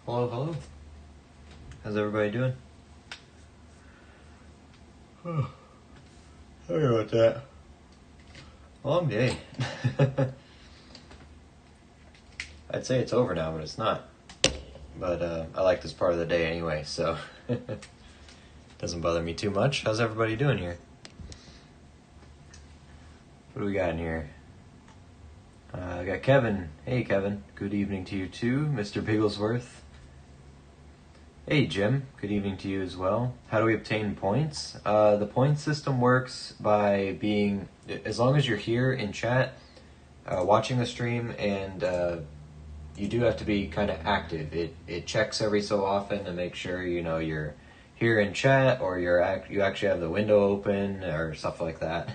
Hello, hello. How's everybody doing? Sorry about that. Long day. I'd say it's over now, but it's not. But I like this part of the day anyway, so doesn't bother me too much. How's everybody doing here? What do we got in here? I got Kevin. Hey, Kevin. Good evening to you too, Mr. Bigglesworth. Hey, Jim. Good evening to you as well. How do we obtain points? The point system works by being, as long as you're here in chat, watching the stream, and you do have to be kind of active. It checks every so often to make sure you're here in chat, or you actually have the window open or stuff like that.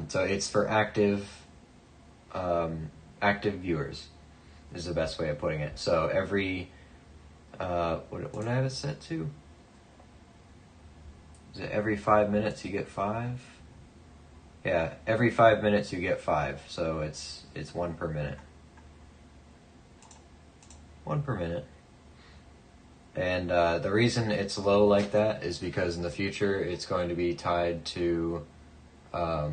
So it's for active viewers is the best way of putting it. So every what did I have it set to? Is it every 5 minutes you get 5? Yeah, every 5 minutes you get 5. So it's 1 per minute. 1 per minute. And the reason it's low like that is because in the future it's going to be tied to, well,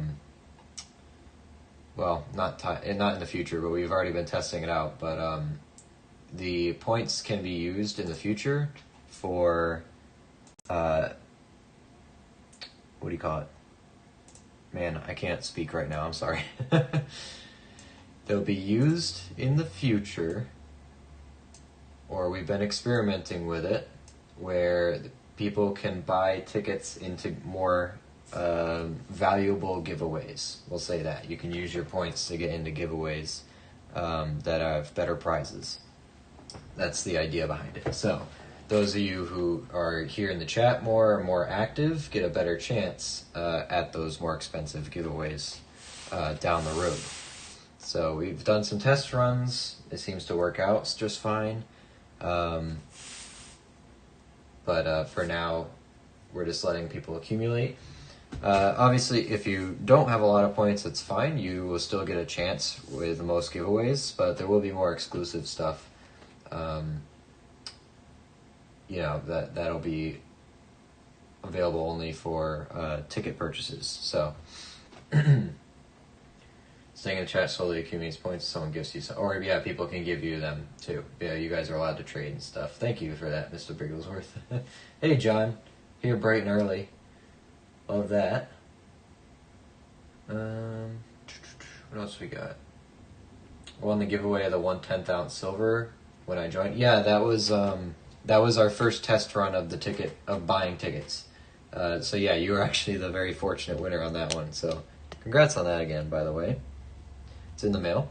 not in the future, but we've already been testing it out. But the points can be used in the future for, what do you call it? Man, I can't speak right now, I'm sorry. They'll be used in the future, or we've been experimenting with it, where people can buy tickets into more valuable giveaways. We'll say that. You can use your points to get into giveaways that have better prizes. That's the idea behind it. So those of you who are here in the chat more active get a better chance at those more expensive giveaways down the road. So we've done some test runs. It seems to work out just fine. But for now, we're just letting people accumulate. Obviously, if you don't have a lot of points, that's fine. You will still get a chance with most giveaways, but there will be more exclusive stuff. That'll be available only for ticket purchases. So, staying in the chat slowly accumulates points. Someone gives you some, or people can give you them too. Yeah, you guys are allowed to trade and stuff. Thank you for that, Mr. Bigglesworth. Hey, John, here bright and early. Love that. What else we got? Won the giveaway of the 1/10 ounce silver when I joined. Yeah, that was our first test run of buying tickets. So yeah, you were actually the very fortunate winner on that one. So congrats on that again, by the way. It's in the mail.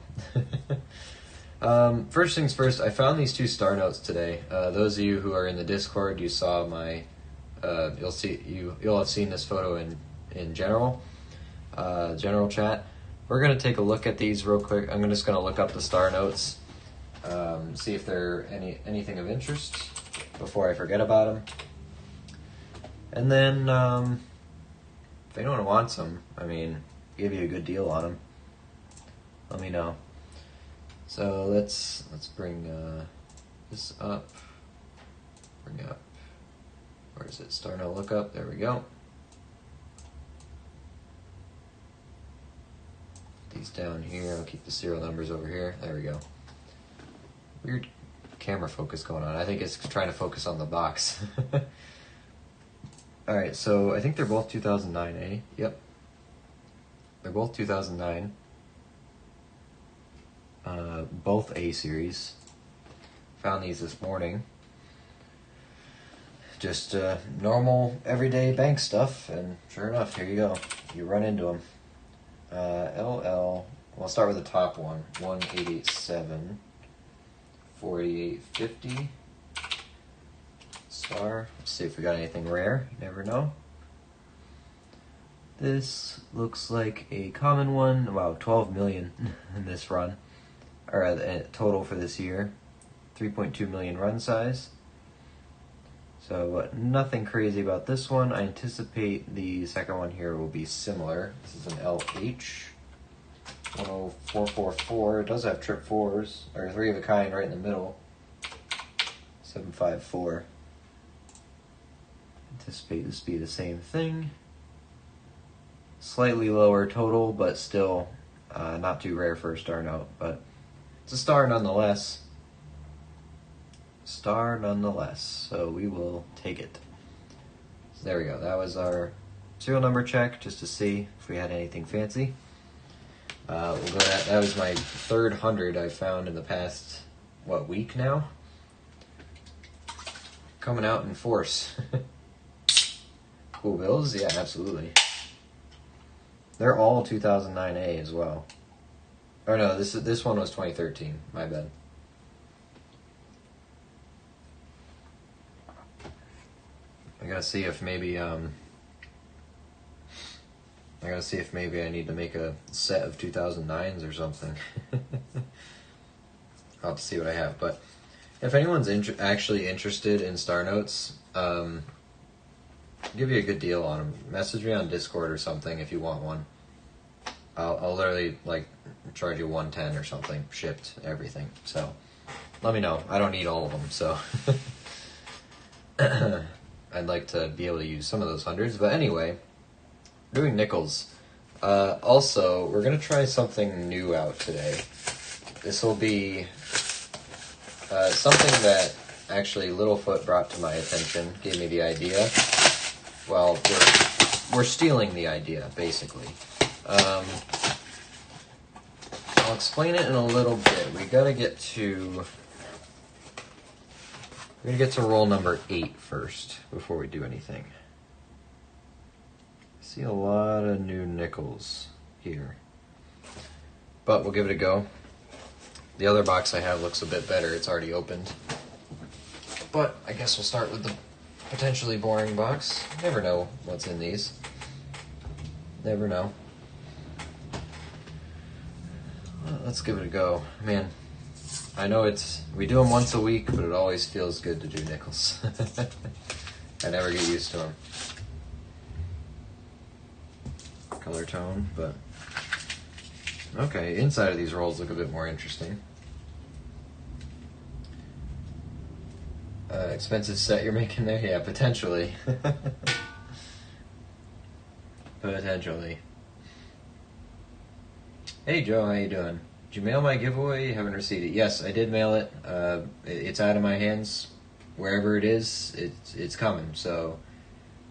First things first, I found these 2 star notes today. Those of you who are in the Discord, you saw my. You'll have seen this photo in general chat. We're gonna take a look at these real quick. I'm just gonna look up the star notes, see if they're anything of interest before I forget about them. And then if anyone wants them, give you a good deal on them, let me know. So let's bring this up. Bring up. Where is it? Star note lookup. There we go. These down here. I'll keep the serial numbers over here. There we go. Weird camera focus going on. I think it's trying to focus on the box. Alright, so I think they're both 2009, eh? Yep. They're both 2009. Both A series. Found these this morning. Just normal, everyday bank stuff, and sure enough, here you go. You run into them. LL, we'll start with the top one. 1887, 4850. Star. Let's see if we got anything rare. You never know. This looks like a common one. Wow, 12 million in this run. Or total for this year. 3.2 million run size. So nothing crazy about this one. I anticipate the second one here will be similar. This is an LH 10444. It does have trip 4s, or 3 of a kind right in the middle. 754. Anticipate this to be the same thing. Slightly lower total, but still not too rare for a star note. But it's a star nonetheless. Star nonetheless. So we will take it. So there we go. That was our serial number check, just to see if we had anything fancy. We'll go that was my third 100 I found in the past, week now? Coming out in force. Cool bills? Yeah, absolutely. They're all 2009A as well. Or no, this one was 2013. My bad. I gotta see if maybe I need to make a set of 2009s or something. I'll have to see what I have. But if anyone's actually interested in star notes, I'll give you a good deal on them. Message me on Discord or something if you want one. I'll literally charge you $110 or something, shipped, everything. So let me know. I don't need all of them, so I'd like to be able to use some of those hundreds. But anyway, doing nickels. Also, we're gonna try something new out today. This will be something that actually Littlefoot brought to my attention, gave me the idea. Well, we're stealing the idea, basically. I'll explain it in a little bit. We're gonna get to roll number 8 first before we do anything. I see a lot of new nickels here, but we'll give it a go. The other box I have looks a bit better. It's already opened, but I guess we'll start with the potentially boring box. Never know what's in these. Never know. Well, let's give it a go. Man, I know we do them once a week, but it always feels good to do nickels. I never get used to them. Color tone, but okay, inside of these rolls look a bit more interesting. Expensive set you're making there? Yeah, potentially. Potentially. Hey Joe, how you doing? Did you mail my giveaway? You haven't received it. Yes, I did mail it. It's out of my hands. Wherever it is, it's coming. So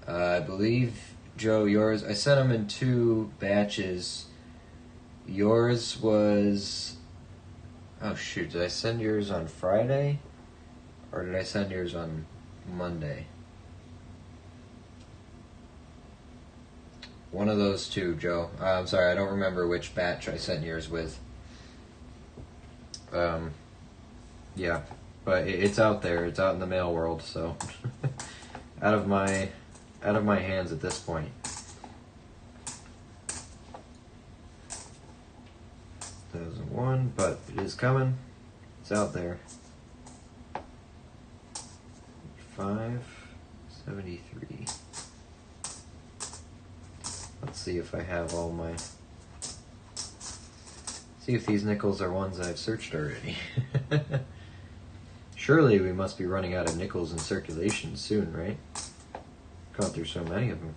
I believe, Joe, yours, I sent them in 2 batches. Yours was, oh shoot, did I send yours on Friday? Or did I send yours on Monday? One of those 2, Joe. I'm sorry, I don't remember which batch I sent yours with. Yeah, but it's out there. It's out in the mail world, so out of my hands at this point. 2001, but it is coming. It's out there. 573. Let's see if I have all my. See if these nickels are ones I've searched already. Surely we must be running out of nickels in circulation soon, right? Gone through so many of them.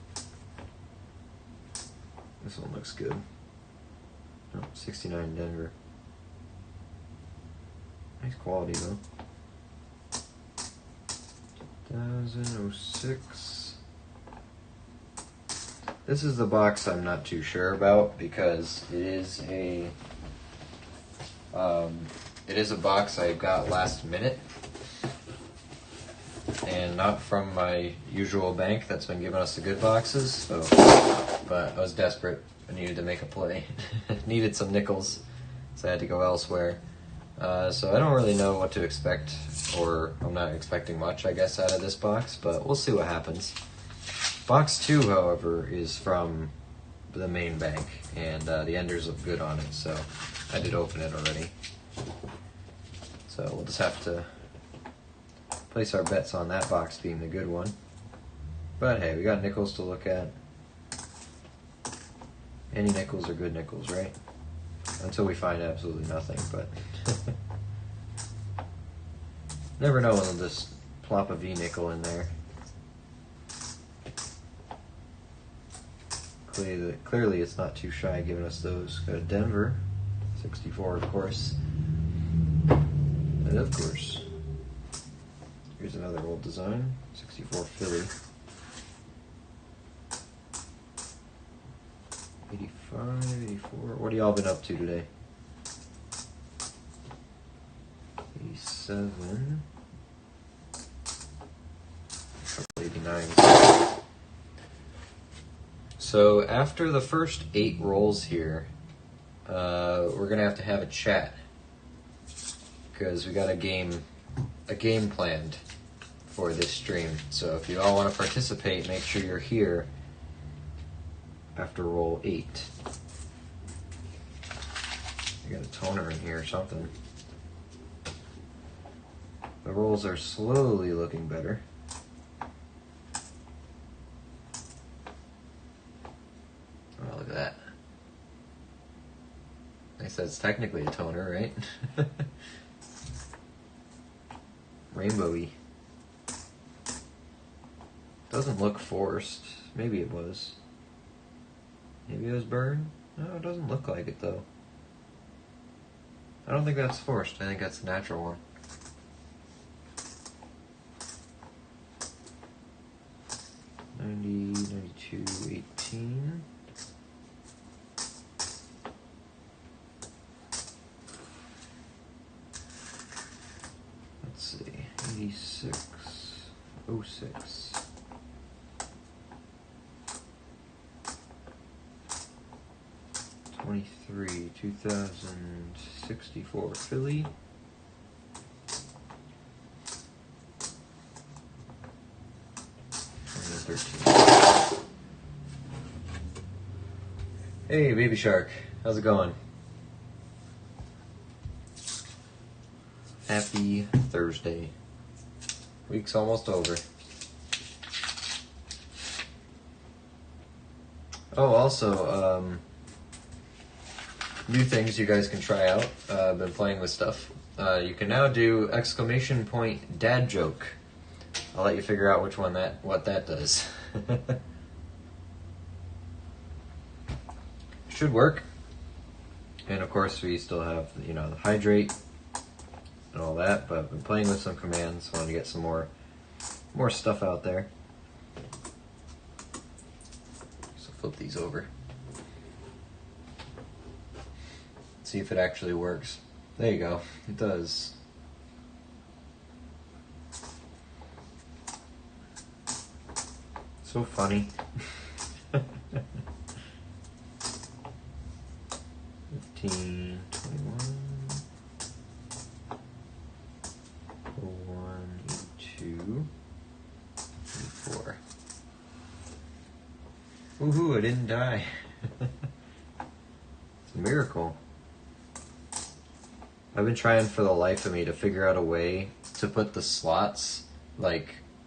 This one looks good. Oh, 69 Denver. Nice quality though. 2006. This is the box I'm not too sure about because it is a box I got last minute and not from my usual bank that's been giving us the good boxes. So, but I was desperate. I needed to make a play. Needed some nickels, so I had to go elsewhere. So I don't really know what to expect, or I'm not expecting much, I guess, out of this box, but we'll see what happens. Box 2, however, is from the main bank, and the enders look good on it, so I did open it already. So we'll just have to place our bets on that box being the good one. But hey, we got nickels to look at. Any nickels are good nickels, right? Until we find absolutely nothing, but Never know when they'll just plop a V-nickel in there. Clearly it's not too shy giving us those. Got a Denver, 64 of course. And of course, here's another old design, 64 Philly. 85, 84, what have y'all been up to today? 87, a couple 89s. So after the first 8 rolls here, we're gonna have to chat because we got a game planned for this stream. So if you all want to participate, make sure you're here after roll 8. I got a toner in here or something. The rolls are slowly looking better. Oh, look at that. I guess that's technically a toner, right? Rainbowy. Doesn't look forced. Maybe it was. Maybe it was burned? No, it doesn't look like it though. I don't think that's forced. I think that's the natural one. $90, $92, $18. Let's see, 86, 06. $23, 2064 Philly. $13. Hey, Baby Shark, how's it going? Happy Thursday. Week's almost over. Oh, also, new things you guys can try out. I've been playing with stuff. You can now do exclamation point dad joke. I'll let you figure out what that does. Should work. And of course we still have, the hydrate and all that, but I've been playing with some commands. Wanted to get some more stuff out there. So flip these over. See if it actually works. There you go. It does. So funny. 15, 21, 01, 82, 84. Woohoo, I didn't die. It's a miracle. I've been trying for the life of me to figure out a way to put the slots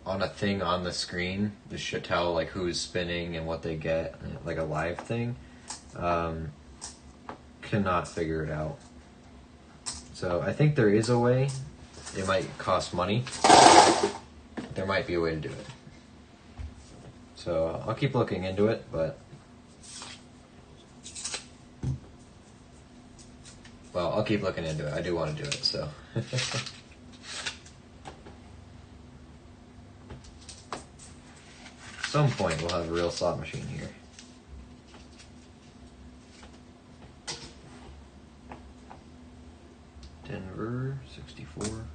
on a thing on the screen. This should tell who's spinning and what they get, like a live thing. Cannot figure it out. So I think there is a way. It might cost money. There might be a way to do it. So I'll keep looking into it, but I'll keep looking into it. I do want to do it, so. At some point we'll have a real slot machine here. Denver, 64.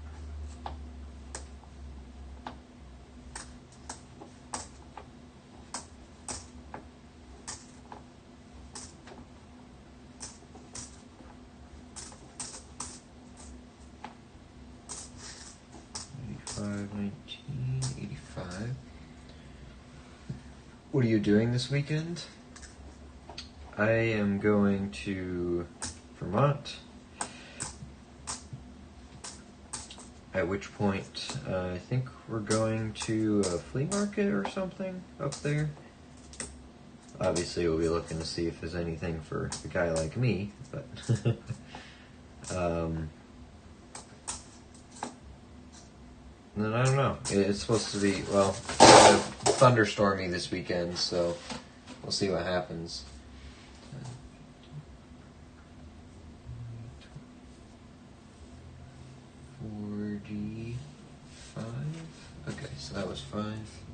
$85. What are you doing this weekend? I am going to Vermont. At which point, I think we're going to a flea market or something up there. Obviously, we'll be looking to see if there's anything for a guy like me, but And then I don't know. It's supposed to be, well, kind of thunderstormy this weekend, so we'll see what happens. 45. Okay, so that was 5.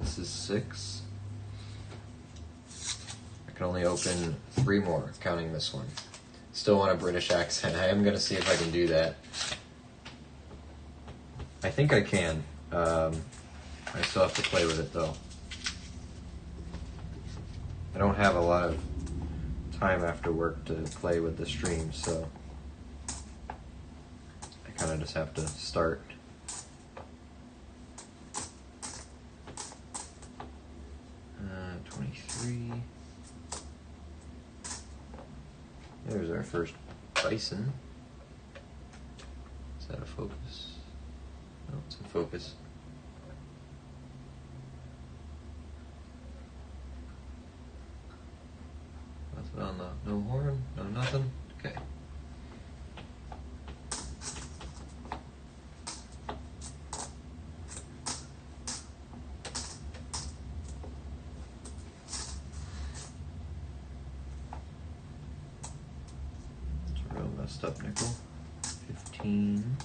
This is 6. I can only open 3 more, counting this one. Still want a British accent. I am going to see if I can do that. I think I can. I still have to play with it, though. I don't have a lot of time after work to play with the stream, so I kind of just have to start. Uh, 23. There's our first bison. Is that a focus? No, it's in focus. Nothing on the, no horn, no nothing. Okay. It's a real messed up nickel. 15.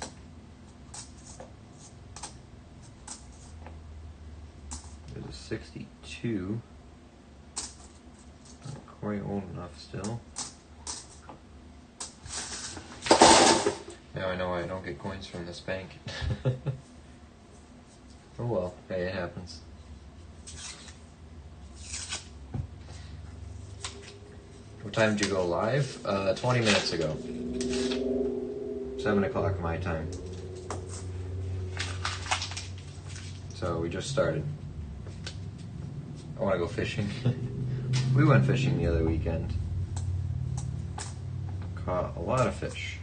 There's a 62. Not quite old enough still. Now I know why I don't get coins from this bank. Oh well, hey, it happens. What time did you go live? 20 minutes ago. 7 o'clock my time. So we just started. I want to go fishing. We went fishing the other weekend. Caught a lot of fish.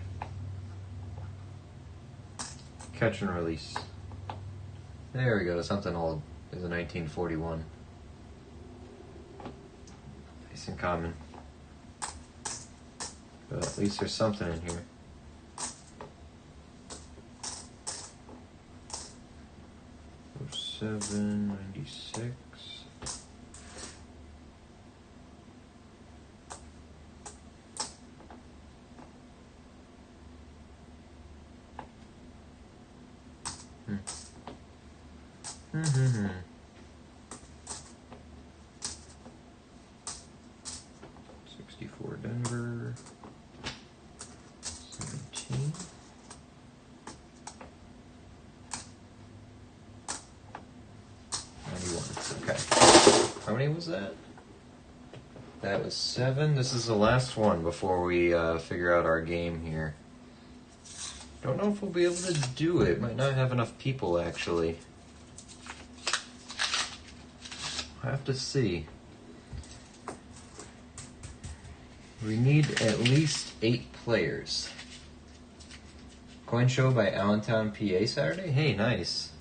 Catch and release. There we go, something old. It was a 1941. Nice and common. But at least there's something in here. Oh, 796. Mm-hmm. 64 Denver. 17. 91. Okay. How many was that? That was 7. This is the last one before we figure out our game here. Don't know if we'll be able to do it. Might not have enough people, actually. I have to see. We need at least 8 players. Coin show by Allentown, PA Saturday? Hey, nice.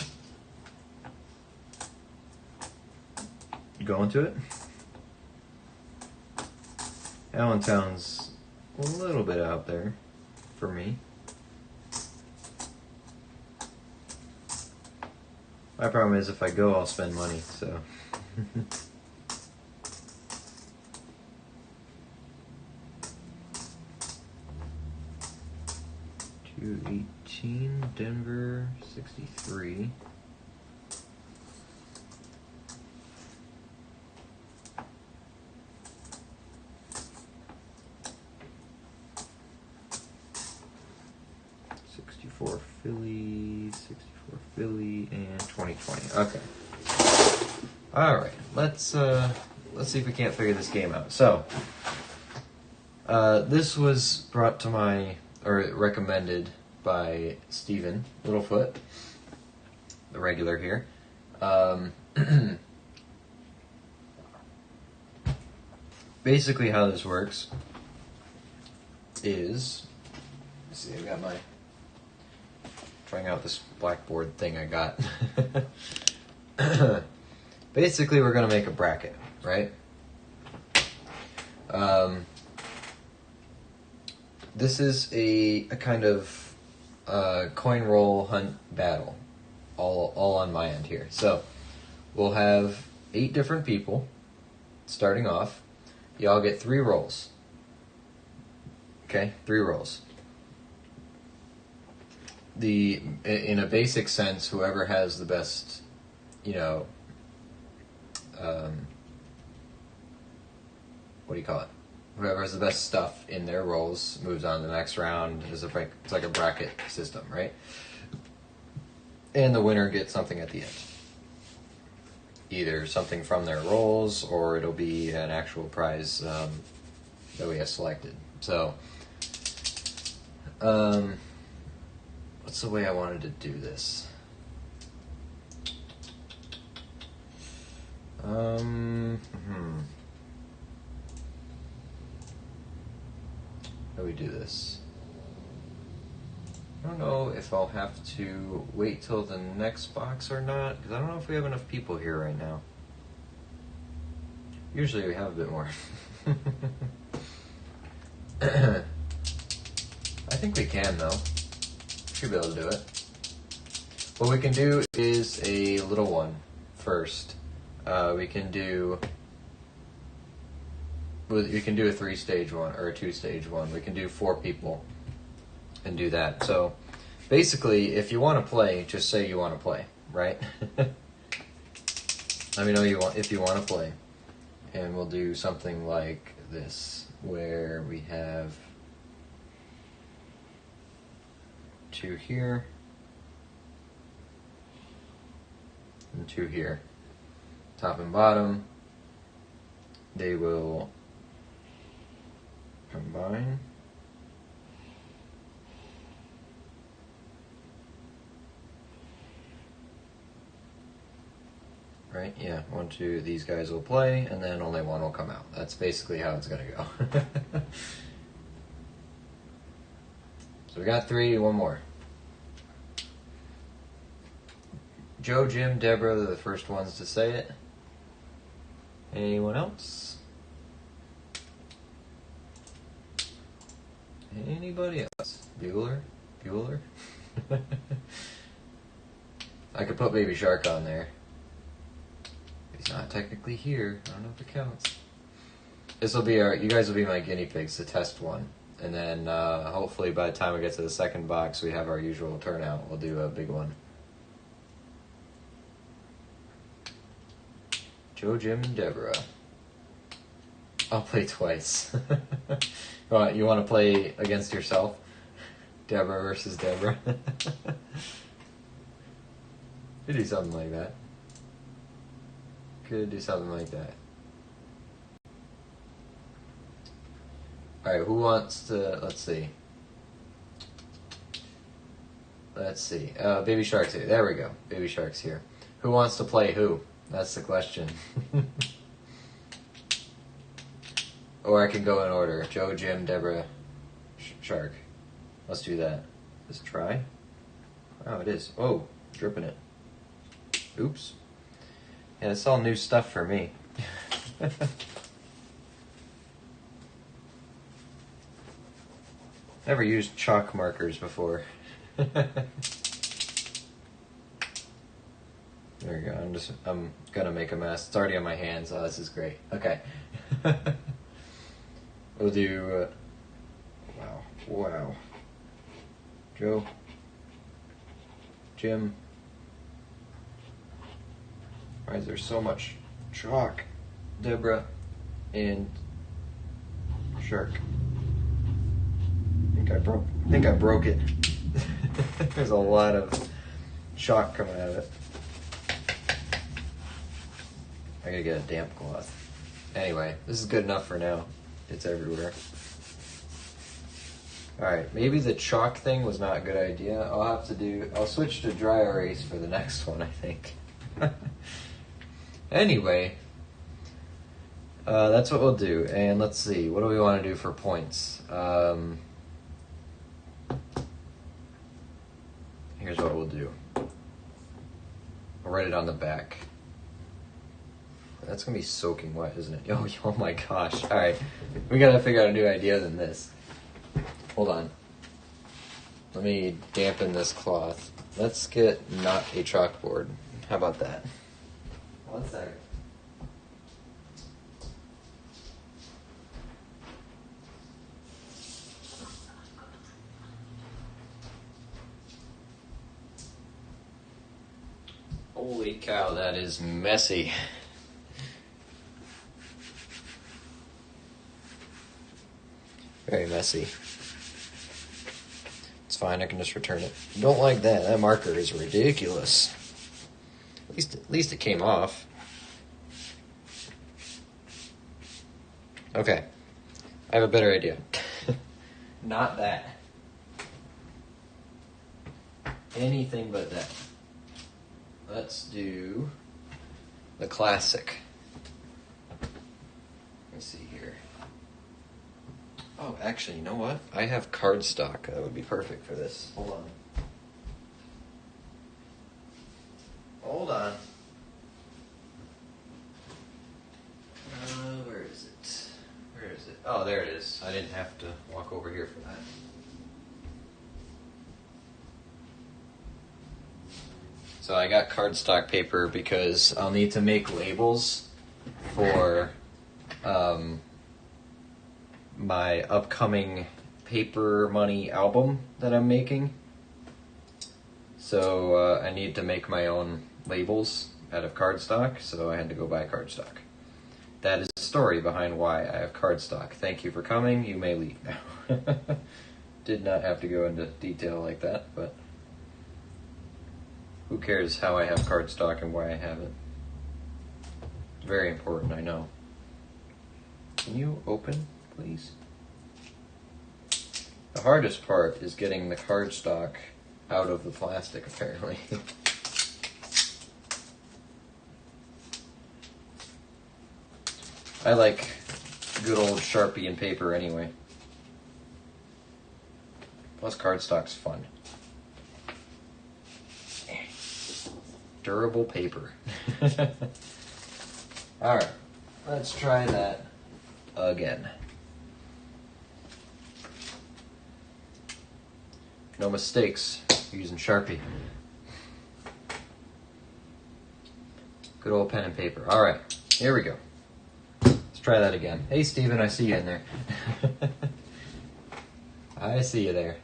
You going to it? Allentown's a little bit out there for me. My problem is if I go, I'll spend money, so. 218, Denver, 63. Philly, 64 Philly, and 2020. Okay. All right. Let's see if we can't figure this game out. So, this was brought to my, or recommended by Steven Littlefoot, the regular here. Basically, how this works is, let's see, I've got my. Trying out this blackboard thing I got. Basically, we're going to make a bracket, right? This is a kind of coin roll hunt battle. all on my end here. So we'll have 8 different people starting off. Y'all get 3 rolls. Okay, 3 rolls. In a basic sense, whoever has the best, what do you call it? Whoever has the best stuff in their rolls moves on to the next round. It's like a bracket system, right? And the winner gets something at the end. Either something from their rolls, or it'll be an actual prize that we have selected. So, what's the way I wanted to do this? How do we do this? I don't know if I'll have to wait till the next box or not, because I don't know if we have enough people here right now. Usually we have a bit more. I think we can, though. Should be able to do it. What we can do is a little one first. We can do a 3-stage one or a 2-stage one. We can do 4 people and do that. So basically, if you want to play, just say you want to play, right? Let me know if you want to play, and we'll do something like this, where we have 2 here and 2 here, top and bottom. They will combine. Right, yeah, 1, 2, these guys will play, and then only one will come out. That's basically how it's gonna go. So we got 3, 1 more. Joe, Jim, Deborah, they're the first ones to say it. Anyone else? Anybody else? Bueller? I could put Baby Shark on there. He's not technically here. I don't know if it counts. This will be you guys will be my guinea pigs to test one. And then hopefully by the time we get to the second box, we have our usual turnout. We'll do a big one. Joe, Jim, and Deborah. I'll play twice. You want to play against yourself? Deborah versus Deborah? Could do something like that. Alright, who wants to... Let's see. Baby Shark's here. There we go. Baby Shark's here. Who wants to play who? That's the question. Or I can go in order. Joe, Jim, Deborah, Shark. Let's do that. Just try. Oh, it is. Oh, dripping it. Oops. Yeah, it's all new stuff for me. Never used chalk markers before. There we go. I'm gonna make a mess. It's already on my hands. Oh, this is great. Okay. We'll do. Wow. Joe. Jim. Why is there so much chalk? Deborah and Shark. I think I broke it. There's a lot of chalk coming out of it. I gotta get a damp cloth. Anyway, this is good enough for now. It's everywhere. Alright, maybe the chalk thing was not a good idea. I'll switch to dry erase for the next one, I think. Anyway, that's what we'll do. And let's see, what do we want to do for points? Here's what we'll do. I'll write it on the back. That's gonna be soaking wet, isn't it? Oh my gosh. Alright, we gotta figure out a new idea than this. Hold on. Let me dampen this cloth. let's get not a chalkboard. How about that? 1 second. Holy cow, that is messy. Very messy. It's fine, I can just return it. Don't like that. That marker is ridiculous. At least it came off. Okay. I have a better idea. Not that. Anything but that. Let's do the classic. Let's see here. Oh, actually, you know what? I have cardstock. That would be perfect for this. Hold on. Hold on. Where is it? Where is it? Oh, there it is. I didn't have to walk over here for that. So I got cardstock paper because I'll need to make labels for my upcoming paper money album that I'm making. So I need to make my own labels out of cardstock, so I had to go buy cardstock. That is the story behind why I have cardstock. Thank you for coming. You may leave now. Did not have to go into detail like that, but who cares how I have cardstock and why I have it? It's very important, I know. Can you open, please? The hardest part is getting the cardstock out of the plastic, apparently. I like good old Sharpie and paper anyway. Plus cardstock's fun. Durable paper. Alright, let's try that again. No mistakes using Sharpie. Good old pen and paper. Alright, here we go. Let's try that again. Hey Steven, I see you in there. I see you there.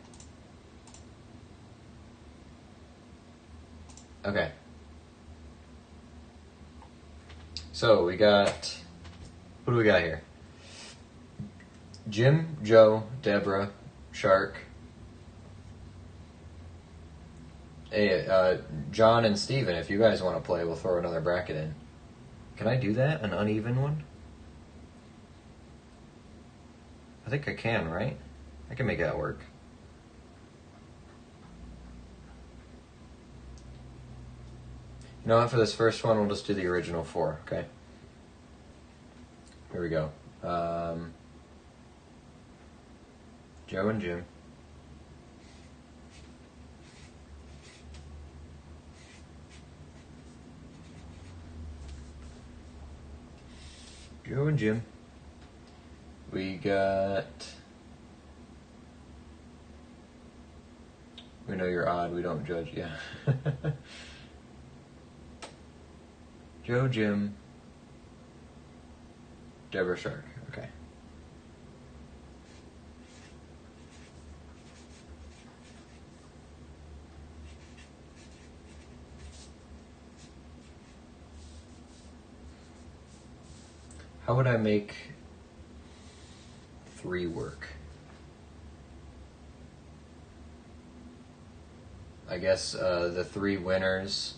Okay. So we got, what do we got here? Jim, Joe, Deborah, Shark. Hey, John and Steven, if you guys want to play, we'll throw another bracket in. Can I do that? An uneven one? I think I can, right? I can make that work. You know what, for this first one, we'll just do the original 4, okay? Here we go. Joe and Jim. Joe and Jim. We got... We know you're odd, we don't judge, yeah. Joe, Jim, Deborah, Shark. Okay. How would I make 3 work? I guess the 3 winners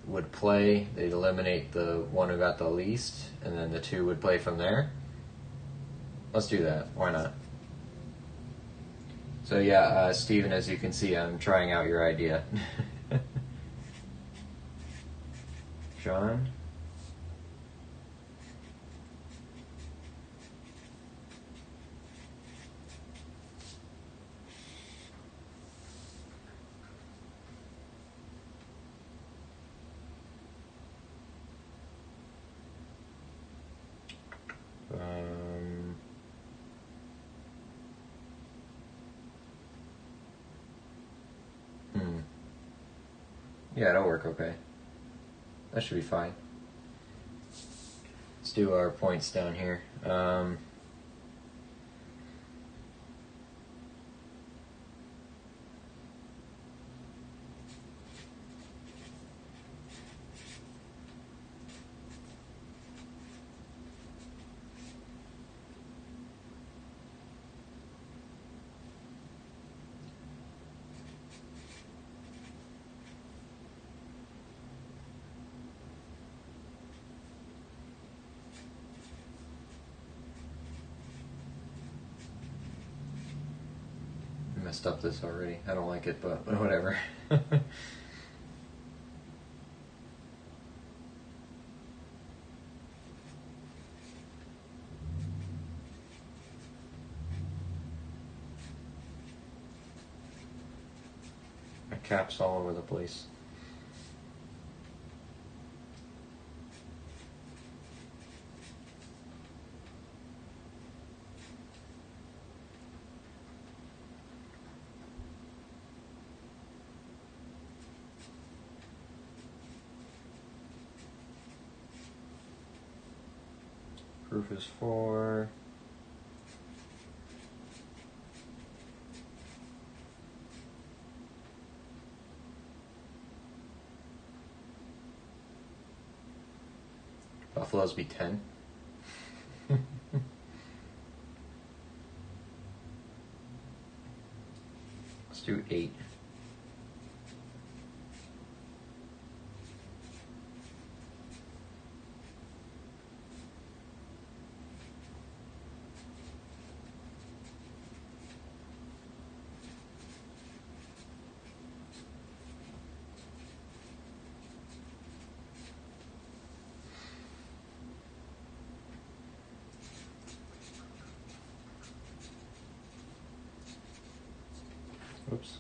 would play, they'd eliminate the one who got the least, and then the 2 would play from there. Let's do that. Why not? So yeah, Steven, as you can see, I'm trying out your idea. John? Yeah, it'll work okay. That should be fine. Let's do our points down here. Messed up this already. I don't like it, but whatever. My cap's all over the place. Proof is 4. Buffaloes be 10. Let's do 8. Oops.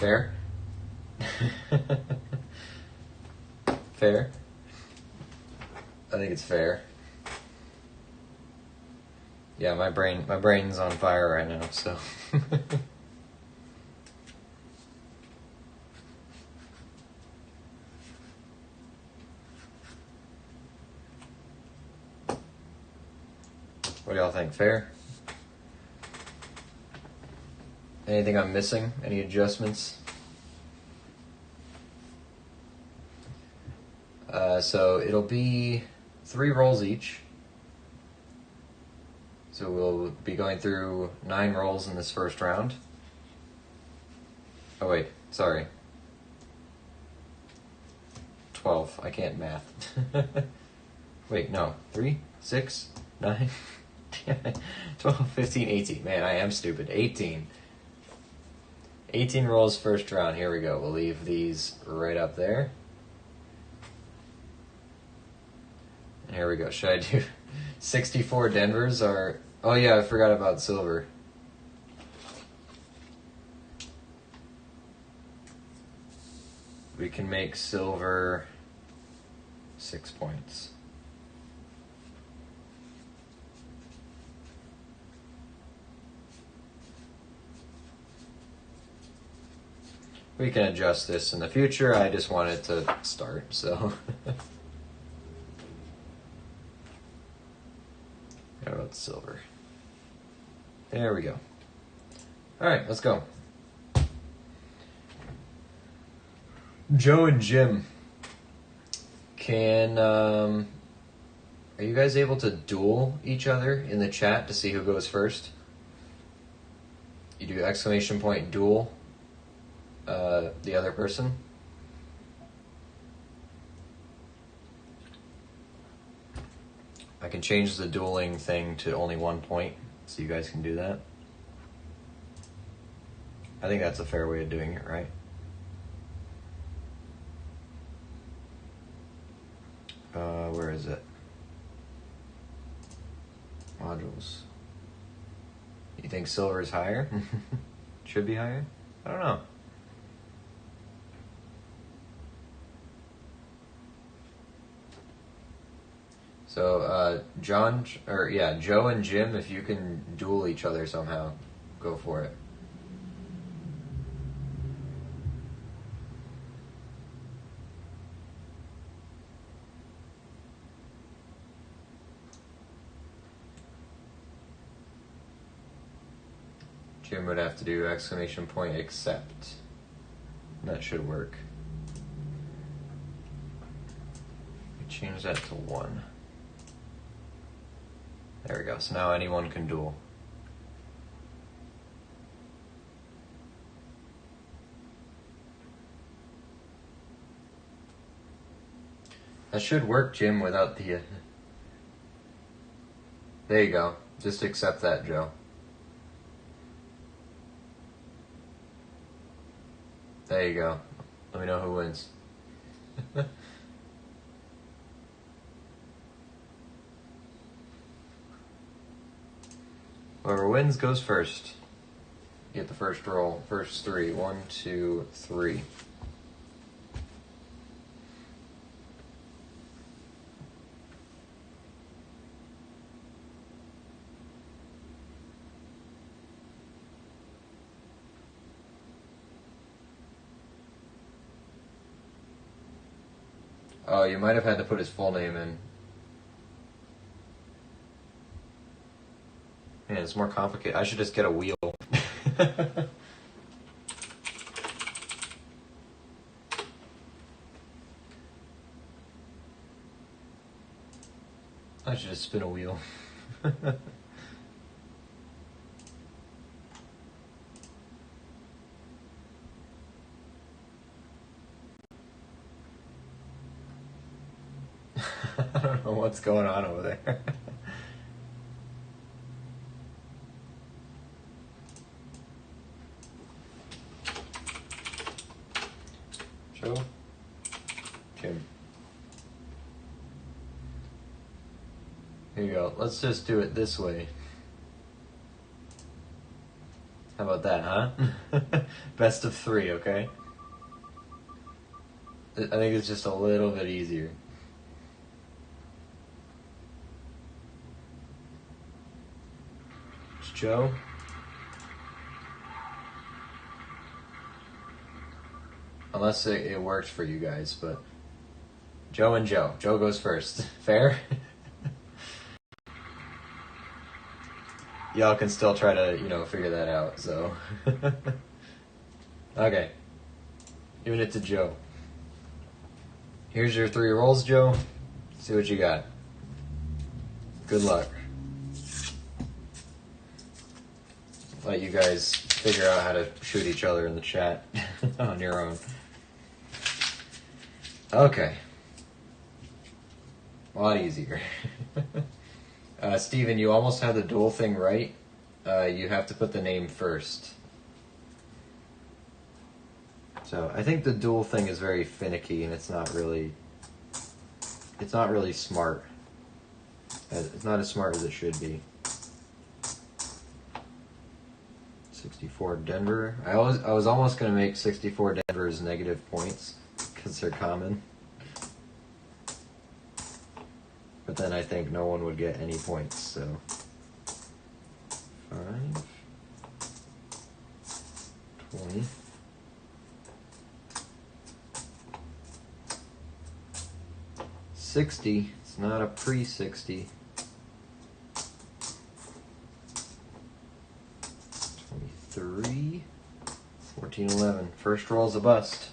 Fair? Fair? I think it's fair. Yeah, my brain's on fire right now, so. What do y'all think? Fair? Anything I'm missing? Any adjustments? So it'll be 3 rolls each. So we'll be going through 9 rolls in this first round. Oh wait, sorry. 12. I can't math. Wait, no. 3, 6, 9, 10, 12, 15, 18. Man, I am stupid. 18. 18 rolls first round. Here we go. We'll leave these right up there. And here we go. Should I do 64 Denvers or... Oh yeah, I forgot about silver. We can make silver 6 points. We can adjust this in the future. I just wanted to start, so. How about silver? There we go. All right, let's go. Joe and Jim. Are you guys able to duel each other in the chat to see who goes first? You do exclamation point duel the other person. I can change the dueling thing to only 1 point, so you guys can do that. I think that's a fair way of doing it, right? Where is it? Modules. You think silver is higher? Should be higher? I don't know. So, John, or yeah, Joe and Jim, if you can duel each other somehow, go for it. Jim would have to do exclamation point accept. That should work. Change that to 1. There we go. So now anyone can duel. That should work, Jim, without the... There you go. Just accept that, Joe. There you go. Let me know who wins. Whoever wins goes first. Get the first roll. First 3. 1, 2, 3. Oh, you might have had to put his full name in. Man, it's more complicated. I should just get a wheel. I should just spin a wheel. I don't know what's going on over there. Joe? Jim. Here you go. Let's just do it this way. How about that, huh? Best of 3, okay? I think it's just a little bit easier. It's Joe. Unless it works for you guys, but Joe and Joe. Joe goes first. Fair? Y'all can still try to, figure that out, so. Okay. Giving it to Joe. Here's your 3 rolls, Joe. See what you got. Good luck. Let you guys figure out how to shoot each other in the chat on your own. Okay. A lot easier. Steven, you almost had the dual thing right. You have to put the name first. So I think the dual thing is very finicky, and it's not really smart. It's not as smart as it should be. 64 Denver. I was almost going to make 64 Denver's negative points because they're common. But then I think no one would get any points, so 5, 20. $60. It's not a pre-60. 23. 14, 11. First roll's a bust.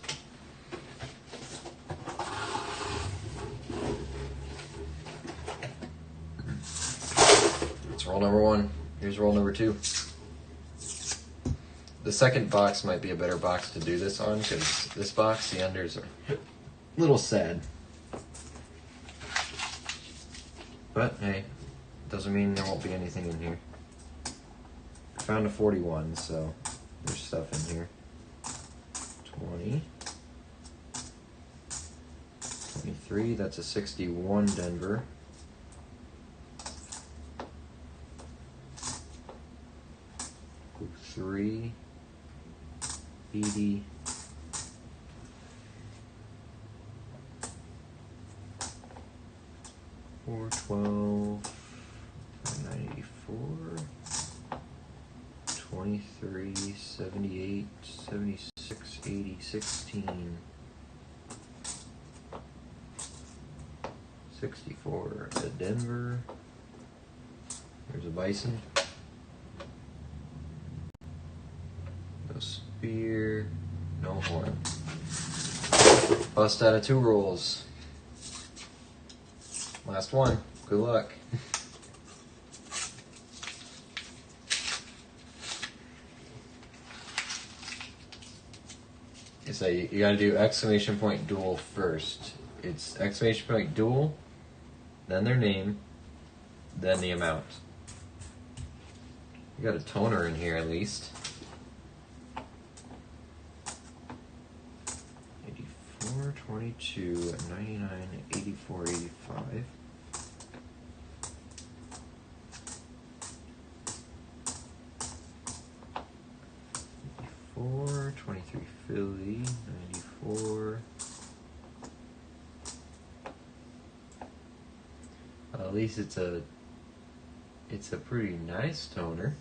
That's roll number 1. Here's roll number 2. The second box might be a better box to do this on, because this box, the unders are a little sad. But hey, doesn't mean there won't be anything in here. I found a 41, so there's stuff in here. 20. 23, that's a 61 Denver. 3. 80. 412, 984, 23, 78, 76, 80, 16, 64, a Denver. There's a bison. No spear. No horn. Bust out of 2 rolls. Last one. Good luck. So you gotta do exclamation point duel first. It's exclamation point duel, then their name, then the amount. You got a toner in here at least. 84, 22, 99, 84, 85. 23 Philly, 94. At least it's a pretty nice toner.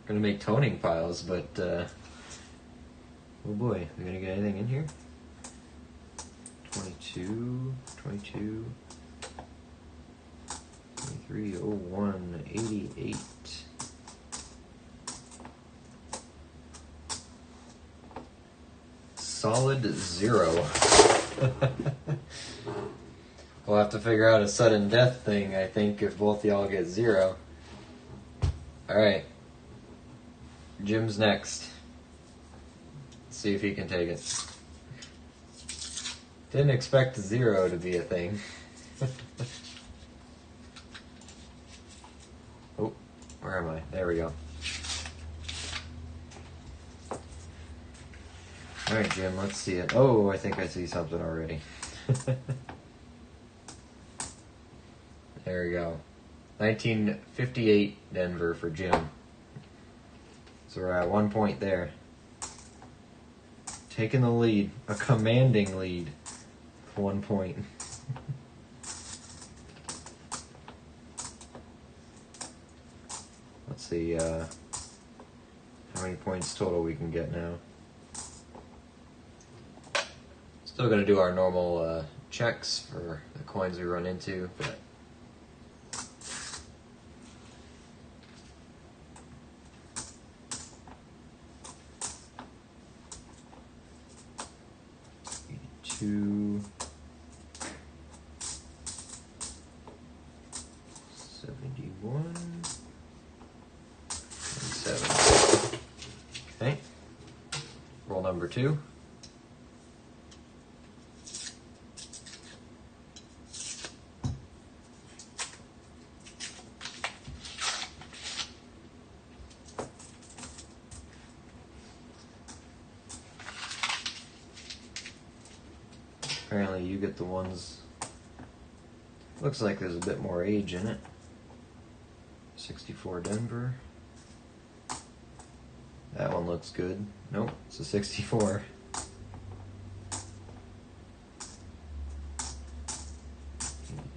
Gonna make toning piles, but oh boy, we gonna get anything in here? 22, 22, 23, 01, 88. Solid 0. We'll have to figure out a sudden death thing, I think, if both y'all get 0. Alright. Jim's next. Let's see if he can take it. Didn't expect 0 to be a thing. Oh, where am I? There we go. Alright, Jim, let's see it. Oh, I think I see something already. There we go. 1958 Denver for Jim. So we're at 1 point there. Taking the lead. A commanding lead. 1 point. Let's see how many points total we can get now. Still going to do our normal checks for the coins we run into, but $82, 71, 27. Okay. Roll number 2. Apparently you get the ones, looks like there's a bit more age in it. 64 Denver. That one looks good. Nope, it's a 64.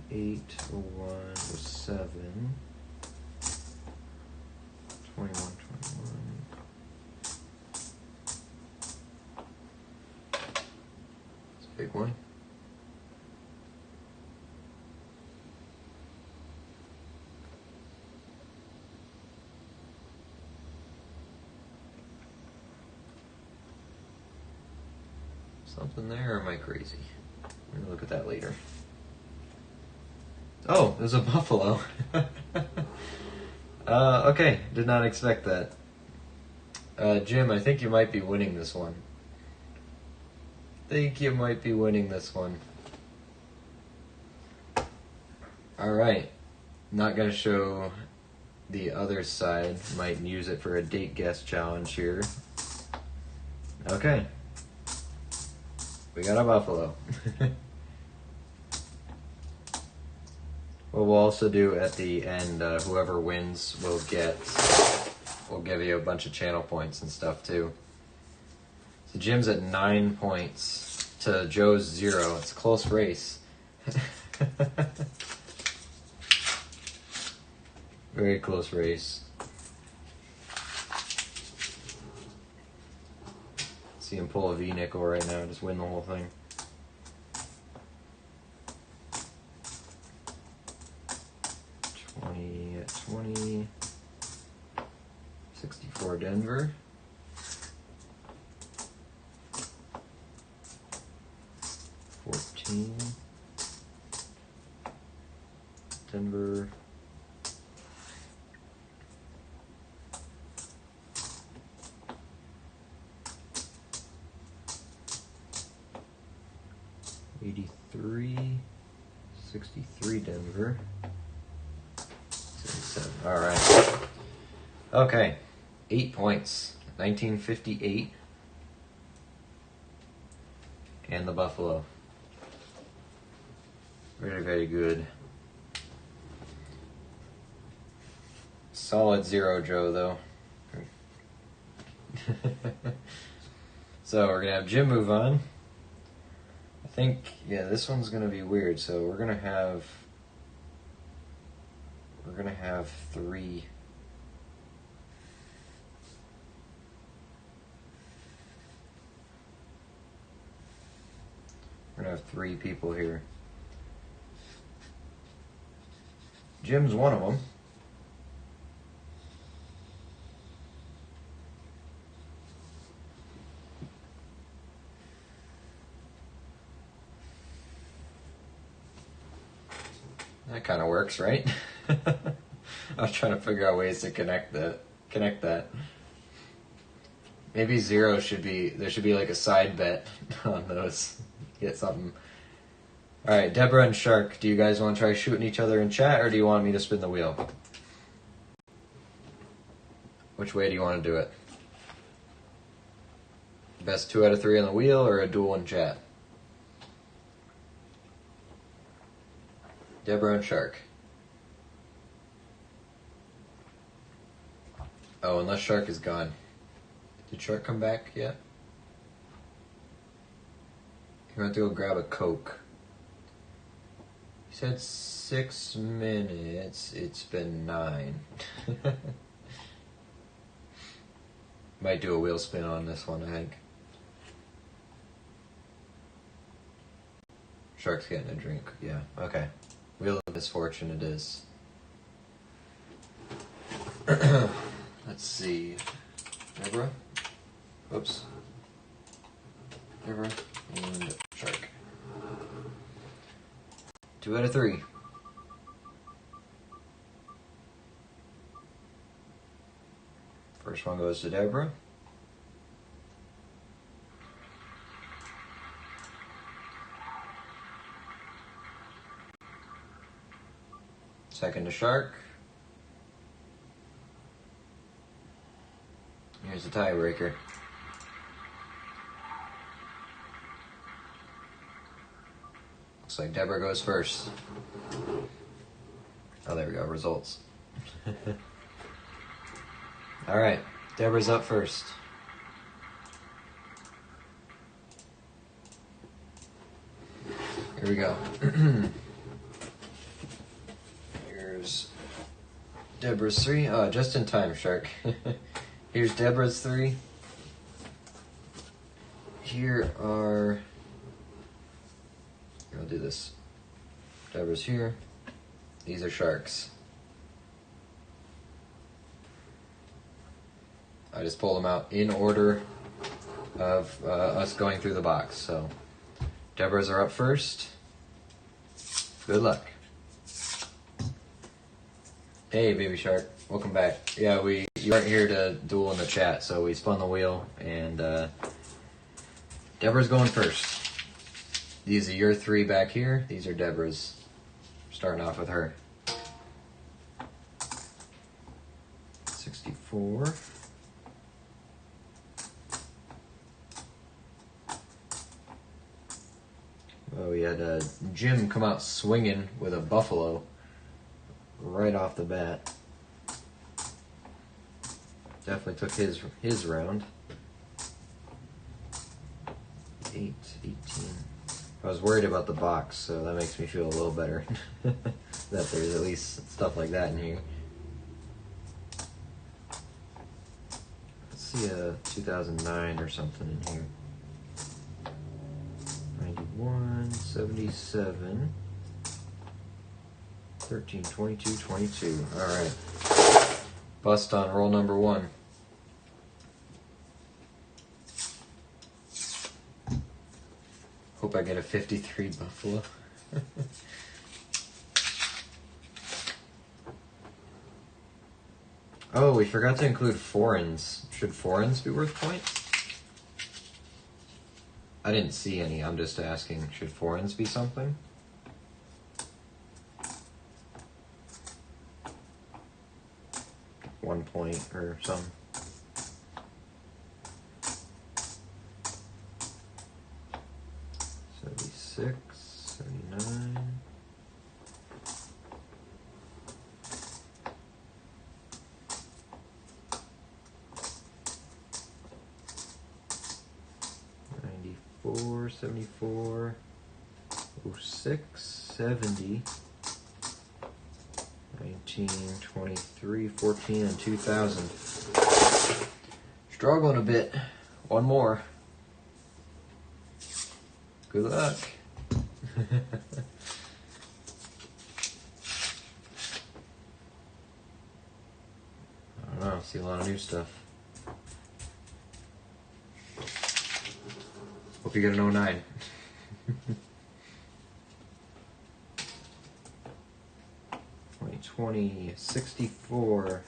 Eight, 01, 07, 21, 21. It's a big one. Something there, or am I crazy? We're gonna look at that later. Oh, there's a buffalo. Okay, did not expect that. Jim, I think you might be winning this one. Alright, not gonna show the other side. Might use it for a date guess challenge here. Okay. We got a buffalo. What we'll also do at the end, whoever wins will give you a bunch of channel points and stuff too. So Jim's at 9 points to Joe's 0. It's a close race. Very close race. See him pull a V-nickel right now, just win the whole thing. $20 at 20. 64 Denver. 14 Denver. 83, 63 Denver. 77. All right. Okay. 8 points. 1958. And the Buffalo. Very, very good. Solid 0, Joe, though. So we're going to have Jim move on. I think, yeah, this one's going to be weird. So we're going to have 3. We're going to have 3 people here. Jim's one of them. That kind of works, right? I was trying to figure out ways to connect that. Maybe 0 should be, there should be like a side bet on those. Get something. All right, Deborah and Shark, do you guys want to try shooting each other in chat, or do you want me to spin the wheel? Which way do you want to do it? Best 2 out of 3 on the wheel, or a duel in chat? Deborah and Shark. Oh, unless Shark is gone. Did Shark come back yet? You want to go grab a Coke. He said 6 minutes. It's been 9. Might do a wheel spin on this one, I think. Shark's getting a drink. Yeah, okay. Wheel of Misfortune it is. Let's see. Deborah? Oops. Deborah and Shark. 2 out of 3. First one goes to Deborah. Second to Shark. Here's the tiebreaker. Looks like Deborah goes first. Oh, there we go. Results. All right. Deborah's up first. Here we go. Here's Deborah's 3. Oh, just in time, Shark. Here's Deborah's 3. Here are... I'll do this. Deborah's here. These are Shark's. I just pulled them out in order of us going through the box. So, Deborah's are up first. Good luck. Hey, Baby Shark. Welcome back. Yeah, you weren't here to duel in the chat, so we spun the wheel, and Deborah's going first. These are your 3 back here. These are Deborah's. Starting off with her. 64. Oh, we had Jim come out swinging with a buffalo right off the bat. Definitely took his round. 8, 18. I was worried about the box, so that makes me feel a little better that there's at least stuff like that in here. see a 2009 or something in here. 91, 77, 13, 22, 22. All right. Bust on roll number 1. Hope I get a 53 Buffalo. Oh, we forgot to include foreigns. Should foreigns be worth points? I didn't see any. I'm just asking. Should foreigns be something? One point or something. '76, '79. '94, '74, '06, '70, 19, 23, 14, and 2000. Struggling a bit. One more. Good luck. I don't know, I see a lot of new stuff. Hope you get an 09. 2020, 64,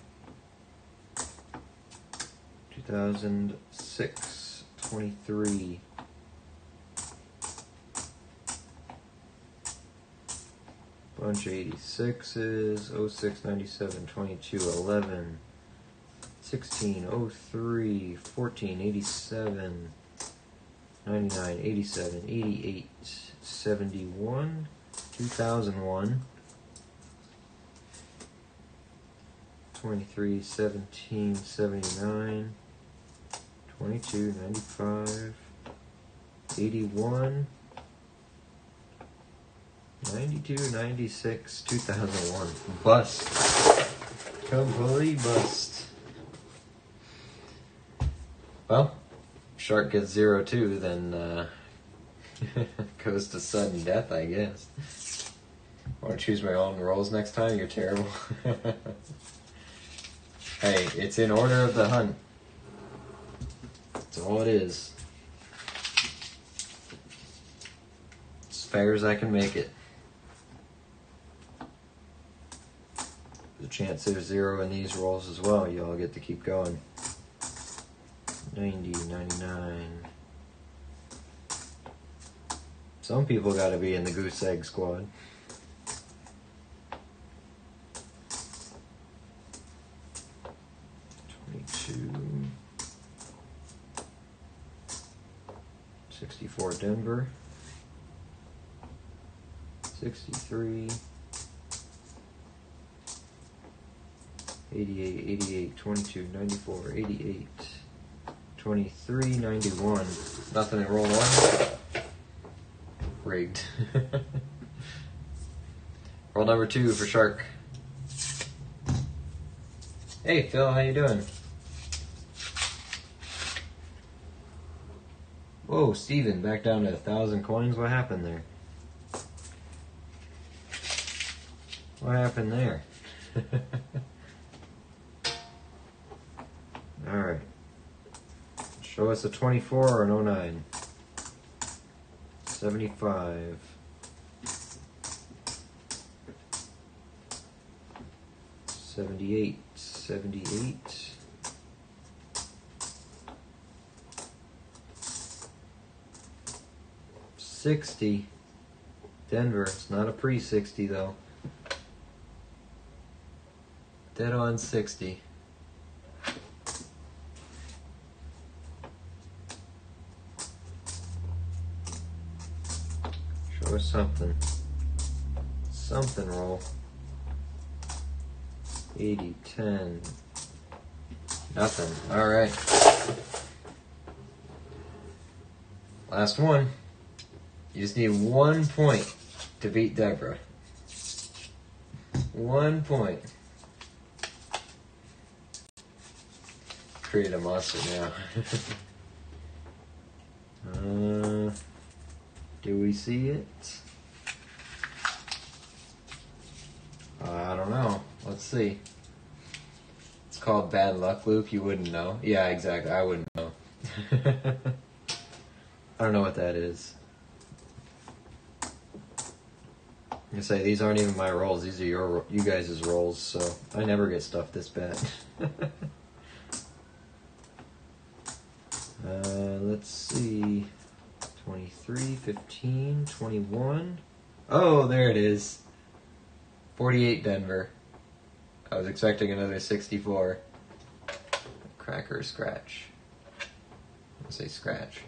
2006, 23, bunch of 86s, 06, 97, 22, 11, 16, 03, 14, 87, 99, 87, 88, 71, 2001, 23, 17, 79, 22, 95, 81, 92, 96, 2001. Bust. Complete bust. Well, Shark gets 0 too, then goes to sudden death, I guess. I want to choose my own rolls next time? You're terrible. Hey, it's in order of the hunt. That's all it is. As fair as I can make it. There's a chance there's 0 in these rolls as well. You all get to keep going. 90, 99. Some people gotta be in the goose egg squad. 22. 64 Denver. 63. 88, 88, 22, 94, 88. 23, 91. Nothing in roll 1. Rigged. Roll number 2 for Shark. Hey Phil, how you doing? Whoa, Steven, back down to 1,000 coins. What happened there? What happened there? Alright. Show us a 24 or an 09. 75. 78. 78. 60. Denver. It's not a pre-60 though. Dead on 60. Show us something. Something roll. 80, 10. Nothing. Alright. Last one. You just need 1 point to beat Deborah. 1 point. create a monster now. Do we see it? I don't know. Let's see. It's called Bad Luck, Luke. You wouldn't know. Yeah, exactly. I wouldn't know. I don't know what that is. I say these aren't even my rolls. These are you guys' rolls. So I never get stuff this bad. Let's see. 23, 15, 21. Oh, there it is. 48 Denver. I was expecting another 64. Cracker scratch. Let's say scratch.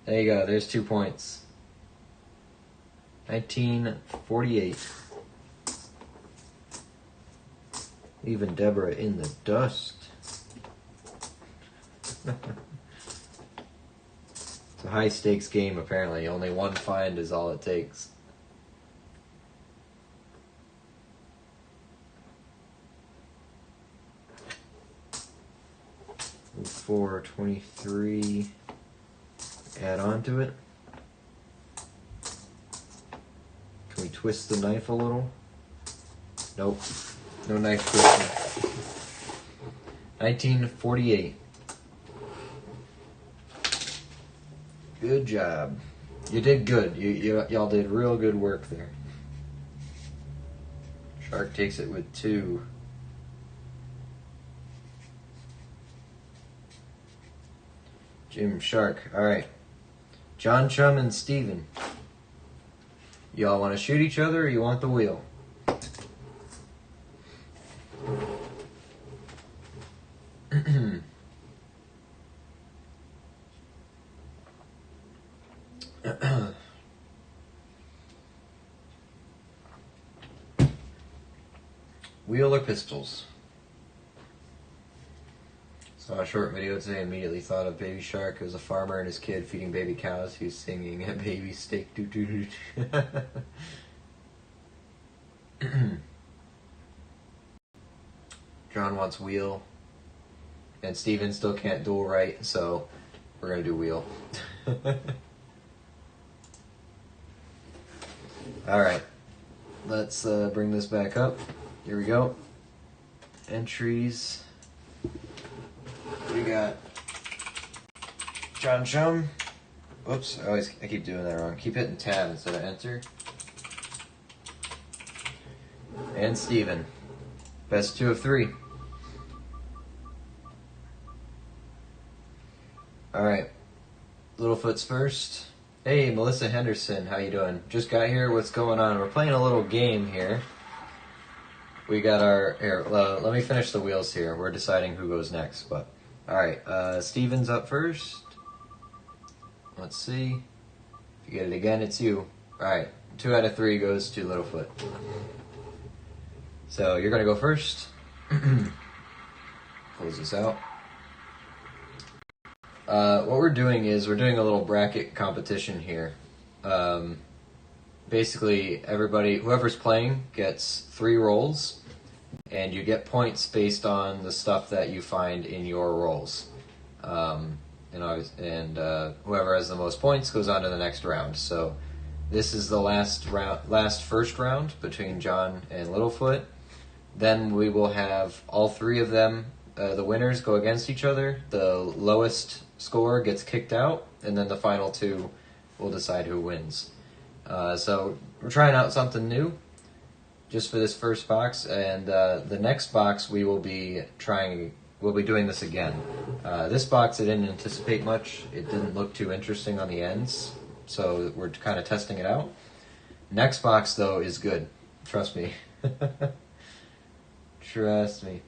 There you go. There's 2 points. 1948. Leaving Deborah in the dust. It's a high stakes game apparently. Only one find is all it takes. 423. Add on to it. Can we twist the knife a little? Nope. No knife twisting. 1948. Good job. You did good. Y'all did real good work there. Shark takes it with 2. Jim Shark. Alright. John Chum and Steven. Y'all want to shoot each other or you want the wheel? Wheel or pistols? Saw a short video today, immediately thought of Baby Shark. It was a farmer and his kid feeding baby cows. He was singing a baby steak. Doo doo doo. John wants wheel. And Steven still can't duel right, so we're going to do wheel. Alright. Let's bring this back up. Here we go. Entries. We got John Chum. Oops, I keep doing that wrong. Keep hitting tab instead of enter. And Steven. Best 2 of 3. Alright. Littlefoot's first. Hey, Melissa Henderson, how you doing? Just got here, what's going on? We're playing a little game here. We got our, here, let me finish the wheels here. We're deciding who goes next, but. Alright, Steven's up first. Let's see. If you get it again, it's you. Alright, 2 out of 3 goes to Littlefoot. So, you're gonna go first. Close this out. What we're doing is, we're doing a little bracket competition here. Basically, everybody, whoever's playing gets 3 rolls. And you get points based on the stuff that you find in your rolls. Whoever has the most points goes on to the next round. So this is the first round between John and Littlefoot. Then we will have all 3 of them, the winners, go against each other. The lowest score gets kicked out, and then the final 2 will decide who wins. So we're trying out something new. Just for this first box, and the next box we'll be doing this again. This box I didn't anticipate much. It didn't look too interesting on the ends, so we're kind of testing it out. Next box though is good. Trust me. Trust me.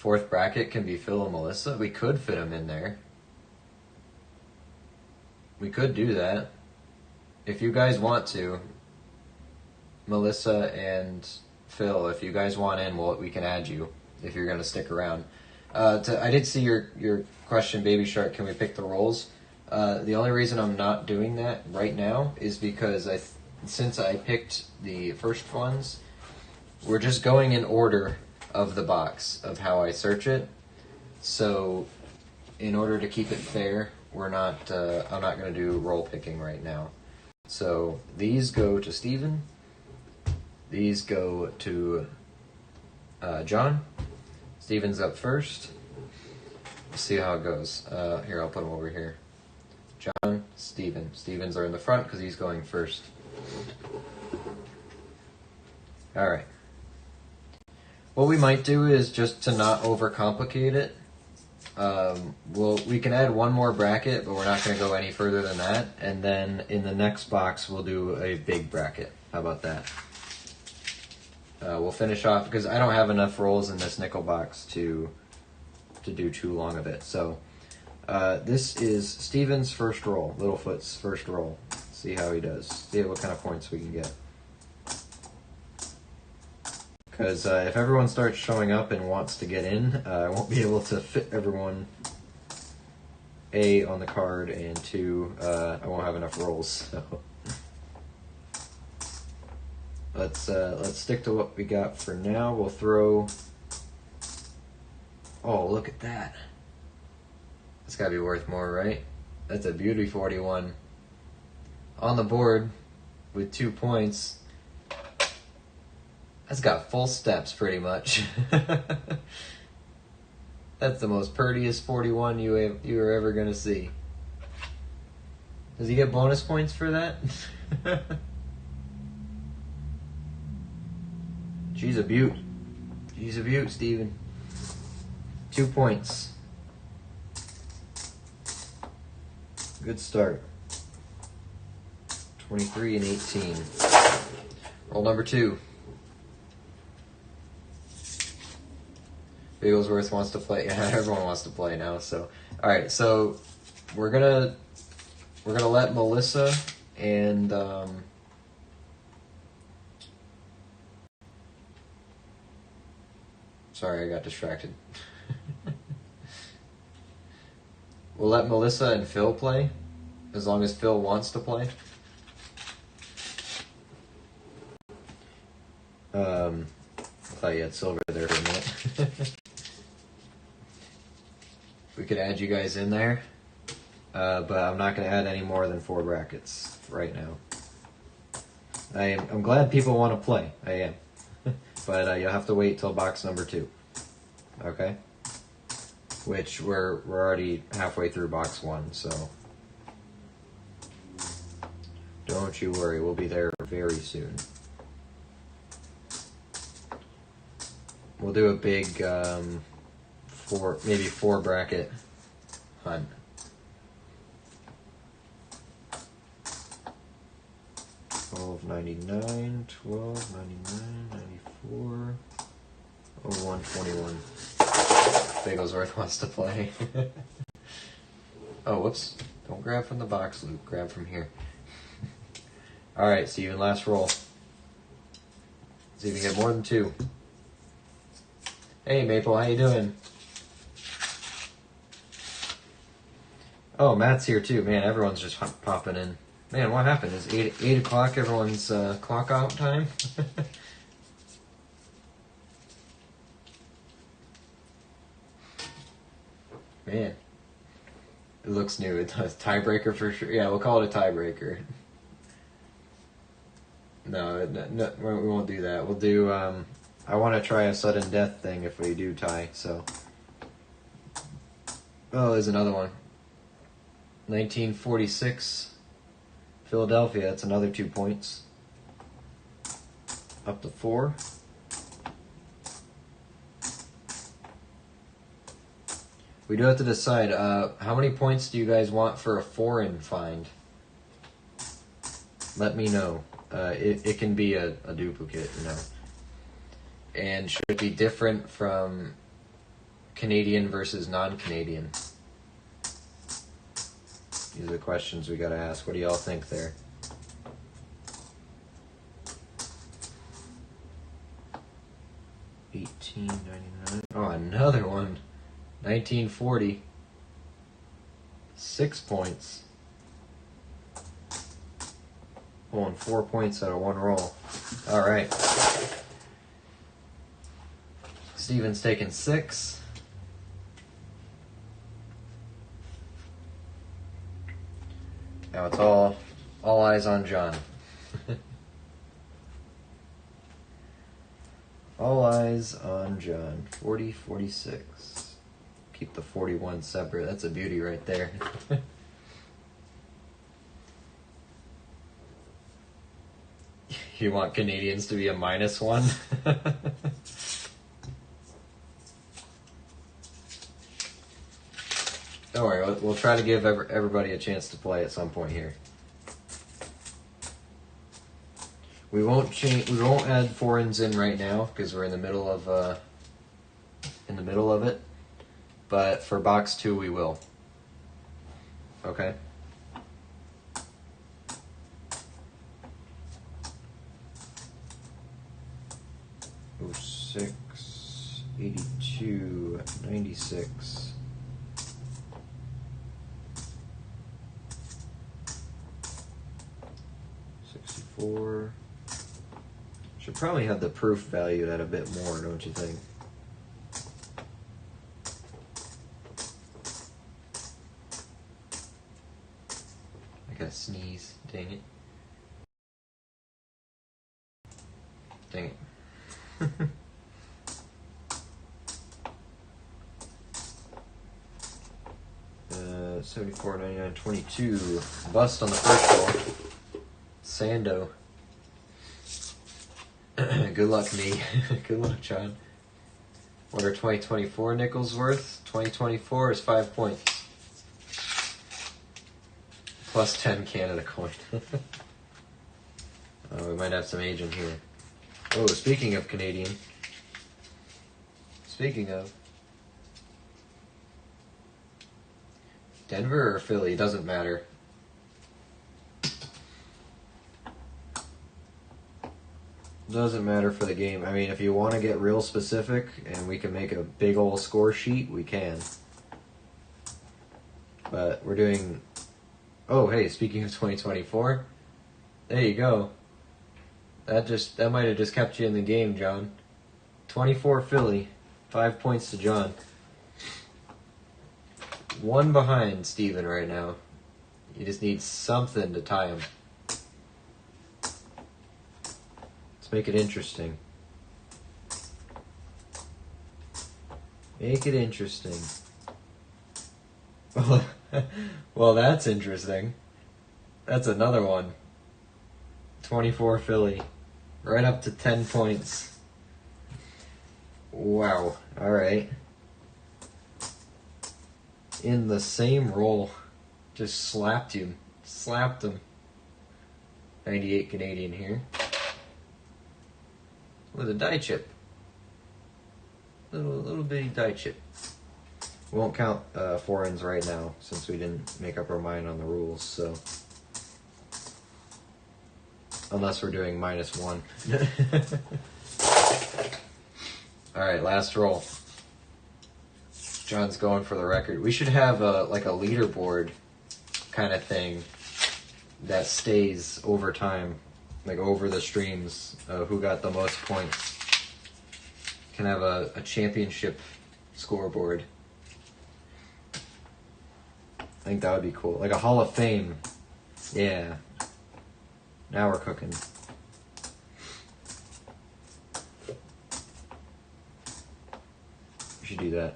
4th bracket can be Phil and Melissa. We could fit them in there. We could do that. If you guys want to. Melissa and Phil, if you guys want in, we can add you if you're going to stick around. I did see your question, Baby Shark, can we pick the rolls? The only reason I'm not doing that right now is because since I picked the first ones, we're just going in order of the box of how I search it. So in order to keep it fair, I'm not going to do roll picking right now. So these go to Steven. These go to John. Steven's up first. Let's see how it goes. Here, I'll put him over here. John, Steven. Stevens are in the front because he's going first. All right. What we might do is, just to not overcomplicate it, we can add one more bracket, but we're not going to go any further than that. And then in the next box, we'll do a big bracket. How about that? We'll finish off, because I don't have enough rolls in this nickel box to do too long of it. So this is Steven's first roll, Littlefoot's first roll. See how he does. See what kind of points we can get. Because if everyone starts showing up and wants to get in, I won't be able to fit everyone, A, on the card, and 2, I won't have enough rolls. So let's stick to what we got for now. We'll throw... Oh, look at that. That's got to be worth more, right? That's a beauty 41. On the board with 2 points. That's got full steps, pretty much. That's the most prettiest 41 you are ever going to see. Does he get bonus points for that? She's a beaut. She's a beaut, Steven. 2 points. Good start. 23 and 18. Roll number 2. Bigglesworth wants to play. Yeah, everyone wants to play now. So, all right. So we're gonna let Melissa and sorry, I got distracted. We'll let Melissa and Phil play, as long as Phil wants to play. I thought you had silver there for a minute. We could add you guys in there, but I'm not going to add any more than 4 brackets right now. I'm glad people want to play. I am. But you'll have to wait till box number 2. Okay? Which we're already halfway through box 1, so don't you worry, we'll be there very soon. We'll do a big 4 bracket hunt. $12.99, $12.99, 94, 0121. Bigglesworth wants to play. Oh, whoops. Don't grab from the box, Luke. Grab from here. Alright, Steven, last roll. See if we get more than 2. Hey, Maple, how you doing? Oh, Matt's here too. Man, everyone's just popping in. Man, what happened? Is 8 o'clock everyone's clock out time? Man, it looks new. It does. Tiebreaker for sure. Yeah, we'll call it a tiebreaker. No, we won't do that. We'll do, I want to try a sudden death thing if we do tie, so. Oh, there's another one. 1946, Philadelphia. That's another 2 points. Up to 4. We do have to decide, how many points do you guys want for a foreign find? Let me know. It can be a duplicate, you know. And should it be different from Canadian versus non-Canadian? These are the questions we gotta ask. What do y'all think there? $18.99. Oh, another one. 1940. 6 points. Pulling 4 points out of 1 roll. All right. Steven's taking 6. Now it's all eyes on John. All eyes on John. 40, 46. Keep the 41 separate. That's a beauty right there. You want Canadians to be a -1? Don't worry, we'll try to give everybody a chance to play at some point here. We won't add foreigns in right now because we're in the middle of it. But for box 2 we will. Okay. Oh, 6, 82, 96. 64. Should probably have the proof valued at a bit more, don't you think? I gotta sneeze. Dang it. Dang it. 74, 99, 22. Bust on the first roll. Sando. Good luck, me. Good luck, John. What are 2024 nickels worth? 2024 is 5 points. Plus 10 Canada coin. We might have some agent here. Oh, speaking of Canadian. Speaking of. Denver or Philly? Doesn't matter. Doesn't matter for the game. I mean, if you want to get real specific and we can make a big old score sheet, we can. But we're doing... Oh, hey, speaking of 2024, there you go. That might have just kept you in the game, John. 24 Philly, 5 points to John. 1 behind Steven right now. You just need something to tie him. Let's make it interesting. Make it interesting. Well, that's interesting. That's another one. 24 Philly. Right up to 10 points. Wow. Alright. In the same roll. Just slapped him. Slapped him. 98 Canadian here. With a die chip. Little bitty die chip. We won't count foreigns right now since we didn't make up our mind on the rules, so. Unless we're doing -1. Alright, last roll. John's going for the record. We should have like a leaderboard kind of thing that stays over time, like over the streams, who got the most points. Can have a championship scoreboard. I think that would be cool. Like a Hall of Fame. Yeah. Now we're cooking. We should do that.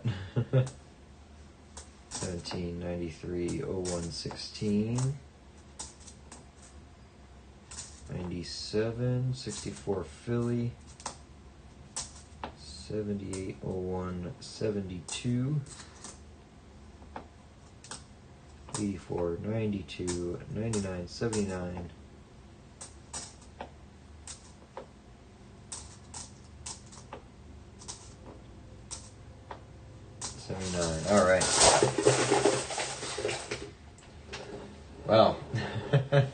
17, 93, 01, 16. 97, 64 Philly. 78, 01, 72. 84, 92, 99, 79. 79. All right. Well, I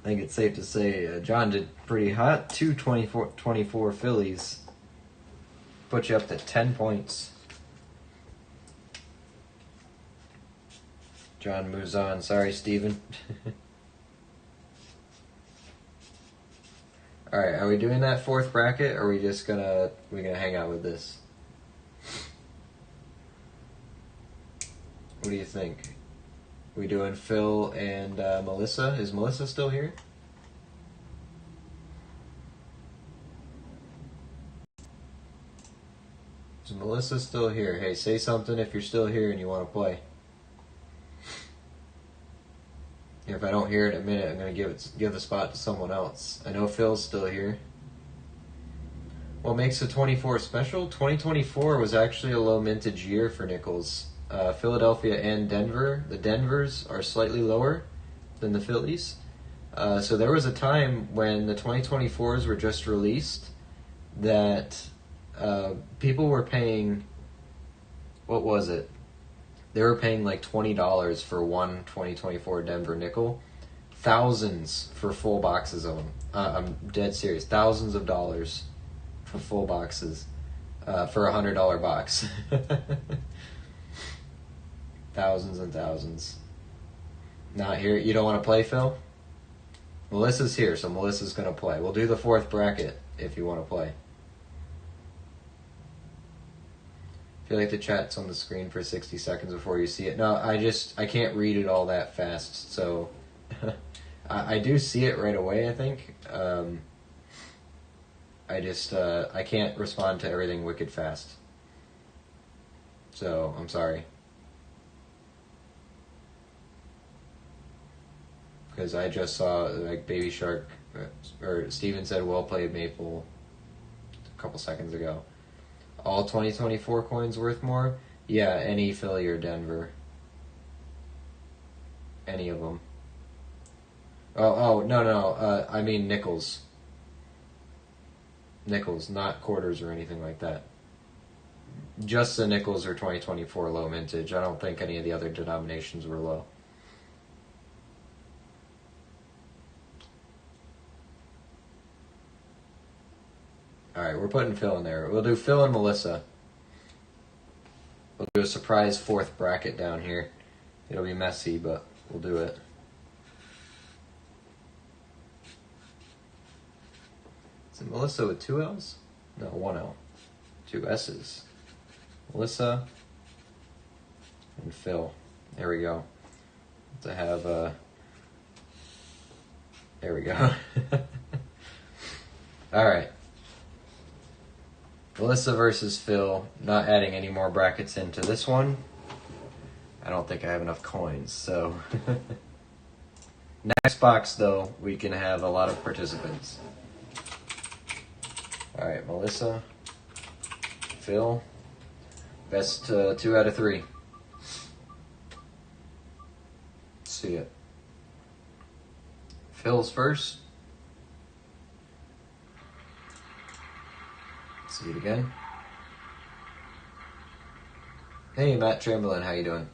think it's safe to say John did pretty hot. 24 Phillies put you up to 10 points. John moves on. Sorry, Steven. All right, are we doing that fourth bracket, or are we just gonna hang out with this? What do you think? We doing Phil and Melissa? Is Melissa still here? Is Melissa still here? Hey, say something if you're still here and you want to play. If I don't hear it in a minute, I'm going to give the spot to someone else. I know Phil's still here. What makes the 24 special? 2024 was actually a low mintage year for nickels. Philadelphia and Denver. The Denvers are slightly lower than the Phillies. So there was a time when the 2024s were just released that people were paying, what was it? They were paying like $20 for one 2024 Denver nickel. Thousands for full boxes of them. I'm dead serious. Thousands of dollars for full boxes for a $100 box. Thousands and thousands. Not here. You don't want to play, Phil? Melissa's here, so Melissa's going to play. We'll do the fourth bracket if you want to play. I feel like the chat's on the screen for 60 seconds before you see it. No, I can't read it all that fast, so I do see it right away, I think. I can't respond to everything wicked fast. So, I'm sorry. Because I just saw, like, Baby Shark, or Steven said, well played, Maple, a couple seconds ago. All 2024 coins worth more? Yeah, any Philly or Denver. Any of them. No. I mean nickels. Nickels, not quarters or anything like that. Just the nickels are 2024 low mintage. I don't think any of the other denominations were low. Alright, we're putting Phil in there. We'll do Phil and Melissa. We'll do a surprise fourth bracket down here. It'll be messy, but we'll do it. Is it Melissa with 2 L's? No, 1 L. 2 S's. Melissa and Phil. There we go. To have there we go. Alright. Melissa versus Phil. Not adding any more brackets into this one. I don't think I have enough coins, so. Next box, though, we can have a lot of participants. Alright, Melissa. Phil. Best 2 out of 3. Let's see it. Phil's first. See it again. Hey, Matt Chamberlain, how you doing?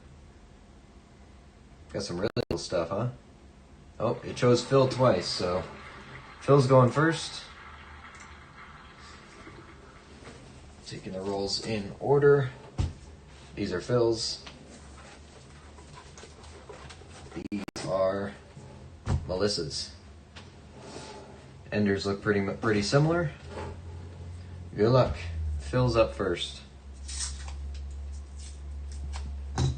Got some really cool stuff, huh? Oh, it chose Phil twice, so Phil's going first. Taking the rolls in order. These are Phil's. These are Melissa's. Enders look pretty similar. Good luck. Phil's up first. Where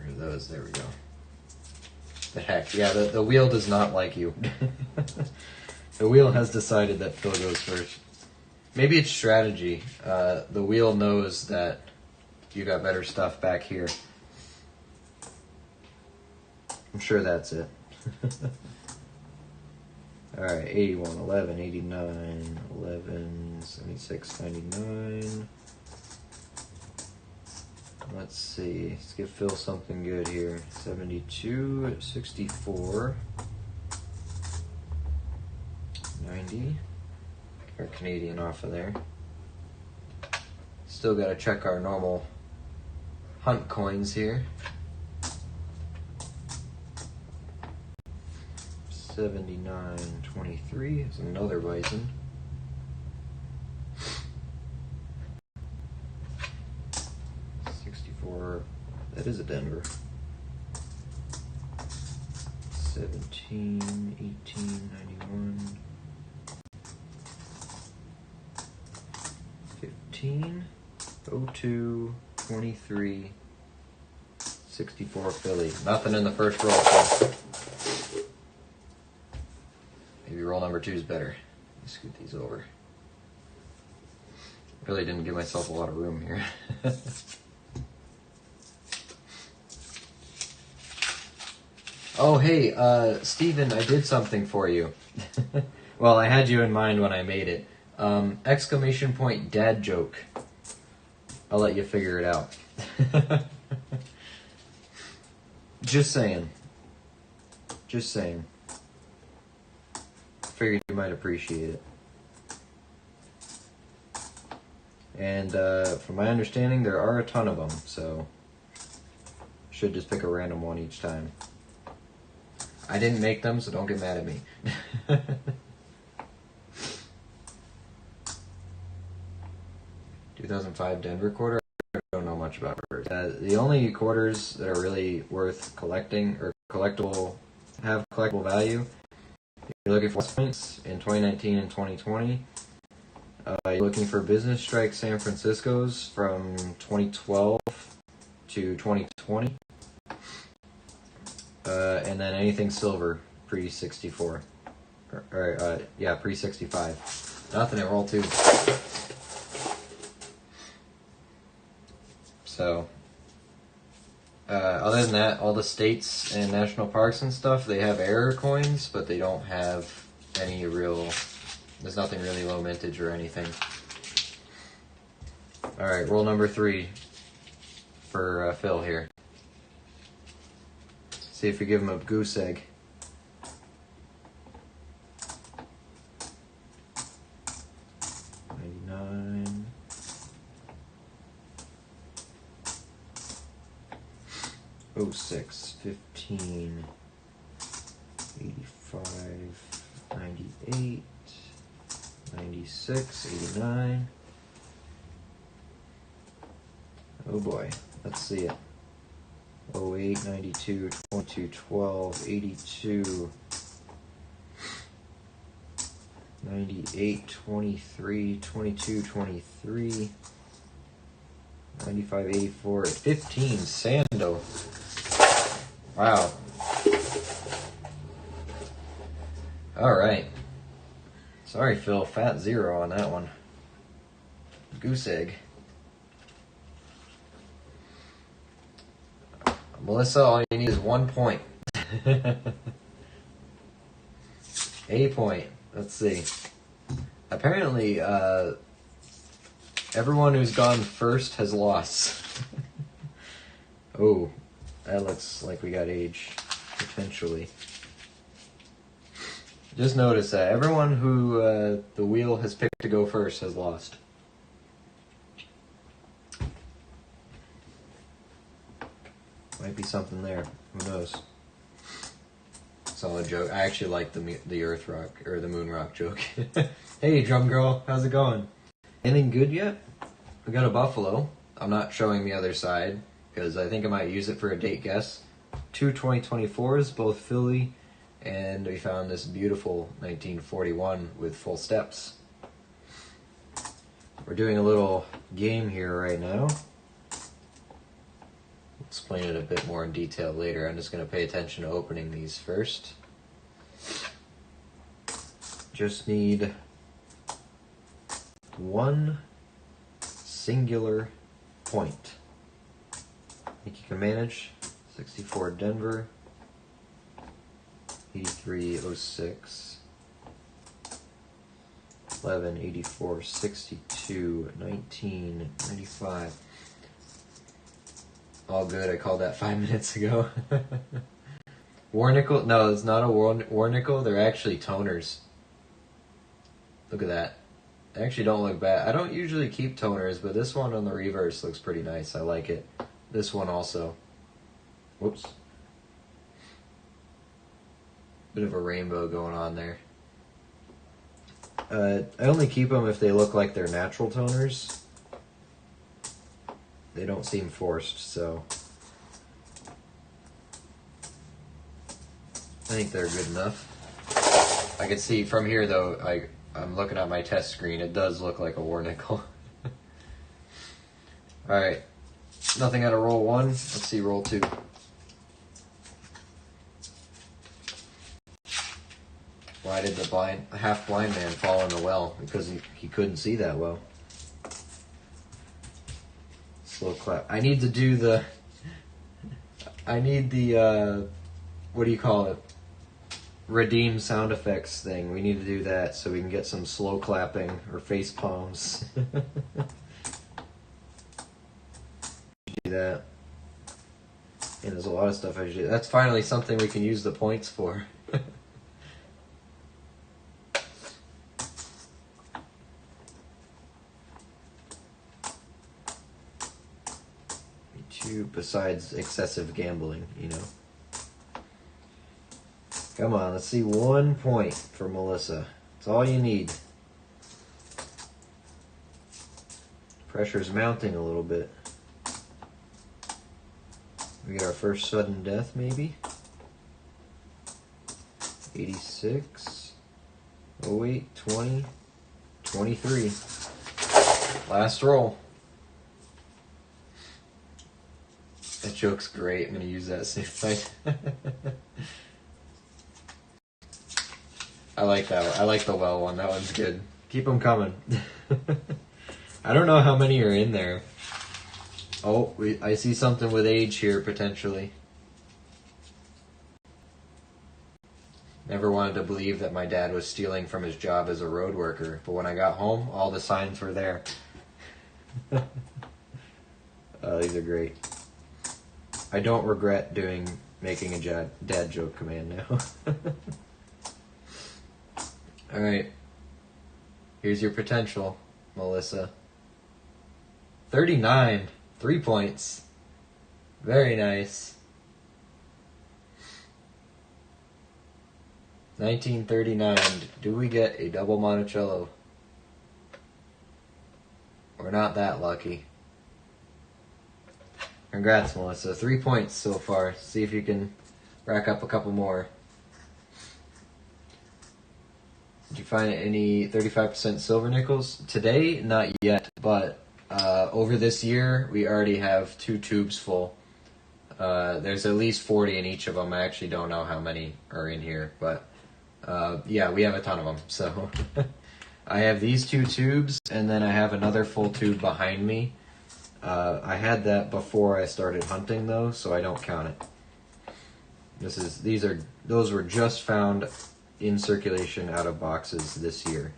are those? There we go. The heck. Yeah, the wheel does not like you. The wheel has decided that Phil goes first. Maybe it's strategy. The wheel knows that you got better stuff back here. I'm sure that's it. Alright, 81, 11, 89, 11, 76, 99. Let's see. Let's give Phil something good here. 72, 64, 90. Our Canadian off of there. Still got to check our normal hunt coins here. 79.23 is another bison. 64, that is a Denver. 17, 18, 91, 15, 02, 23, 64 Philly. Nothing in the first roll. So maybe roll number 2 is better. Let me scoot these over. Really didn't give myself a lot of room here. Oh, hey, Steven, I did something for you. Well, I had you in mind when I made it. Exclamation point dad joke. I'll let you figure it out. Just saying. Just saying. Figured you might appreciate it. And from my understanding, there are a ton of them, so should just pick a random one each time. I didn't make them, so don't get mad at me. 2005 Denver quarter? I don't know much about it. The only quarters that are really worth collecting or have collectible value, you're looking for points in 2019 and 2020. You're looking for business strike San Francisco's from 2012 to 2020. And then anything silver pre-64. Pre-65. Nothing at roll 2. So, other than that, all the states and national parks and stuff, they have error coins, but they don't have any real... There's nothing really low mintage or anything. Alright, roll number 3 for Phil here. See if we give him a goose egg. $99. $06, $15, $85, $98, $96, $89. Oh boy, let's see it. 08, 92, 22, 12, 82, 98, 23, 22, 23, 95, 84, 15, Sando. Wow. Alright. Sorry, Phil, fat 0 on that one. Goose egg. Melissa, all you need is 1 point. A point. Let's see. Apparently, everyone who's gone first has lost. Oh, that looks like we got age, potentially. Just notice that everyone who the wheel has picked to go first has lost. Might be something there. Who knows? Solid joke. I actually like the Earth Rock or the Moon Rock joke. Hey, drum girl, how's it going? Anything good yet? We got a buffalo. I'm not showing the other side because I think I might use it for a date guess. 2 2024s, both Philly, and we found this beautiful 1941 with full steps. We're doing a little game here right now. Explain it a bit more in detail later. I'm just going to pay attention to opening these first. Just need one singular point. I think you can manage. 64 Denver, 8306, 11, 84, 62, 19, 95. All good, I called that 5 minutes ago. Warnickel? No, it's not a Warnickel. They're actually toners. Look at that. They actually don't look bad. I don't usually keep toners, but this one on the reverse looks pretty nice. I like it. This one also. Whoops. Bit of a rainbow going on there. I only keep them if they look like they're natural toners. They don't seem forced, so. I think they're good enough. I can see from here, though, I'm looking at my test screen. It does look like a war nickel. Alright. Nothing out of roll 1. Let's see roll 2. Why did the half-blind man fall in the well? Because he couldn't see that well. Slow clap. I need to do the... what do you call it? Redeem sound effects thing. We need to do that so we can get some slow clapping or face palms. Do that. And there's a lot of stuff I should do. That's finally something we can use the points for. Besides excessive gambling, you know. Come on, let's see 1 point for Melissa. That's all you need. Pressure's mounting a little bit. We get our first sudden death, maybe. 86. Oh wait, 20. 23. Last roll. That joke's great. I'm going to use that soon. I like that one. I like the well one. That one's good. Keep them coming. I don't know how many are in there. Oh, I see something with age here, potentially. Never wanted to believe that my dad was stealing from his job as a road worker, but when I got home, all the signs were there. These are great. I don't regret making a dad joke command now. Alright. Here's your potential, Melissa. 39. 3 points. Very nice. 1939. Do we get a double Monticello? We're not that lucky. Congrats, Melissa. 3 points so far. See if you can rack up a couple more. Did you find any 35% silver nickels? Today, not yet, but over this year, we already have 2 tubes full. There's at least 40 in each of them. I actually don't know how many are in here, but yeah, we have a ton of them. So I have these 2 tubes, and then I have another full tube behind me. I had that before I started hunting, though, so I don't count it. Those were just found in circulation out of boxes this year.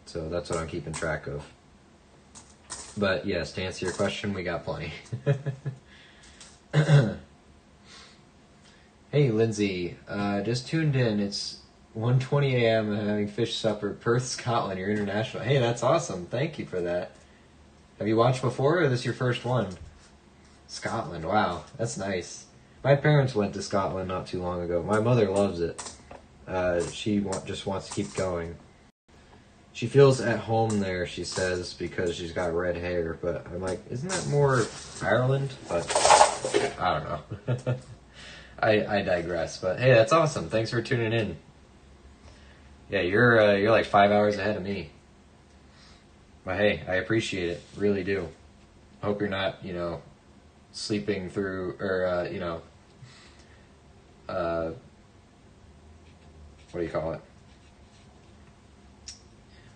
So that's what I'm keeping track of. But yes, to answer your question, we got plenty. Hey, Lindsay, just tuned in. It's 1:20 a.m. and having fish supper, Perth, Scotland. You're international. Hey, that's awesome. Thank you for that. Have you watched before, or is this your first one? Scotland, wow, that's nice. My parents went to Scotland not too long ago. My mother loves it. She just wants to keep going. She feels at home there, she says, because she's got red hair. But I'm like, isn't that more Ireland? But I don't know. I digress. But hey, that's awesome. Thanks for tuning in. Yeah, you're like 5 hours ahead of me. But hey, I appreciate it. Really do. Hope you're not, sleeping through, or, what do you call it?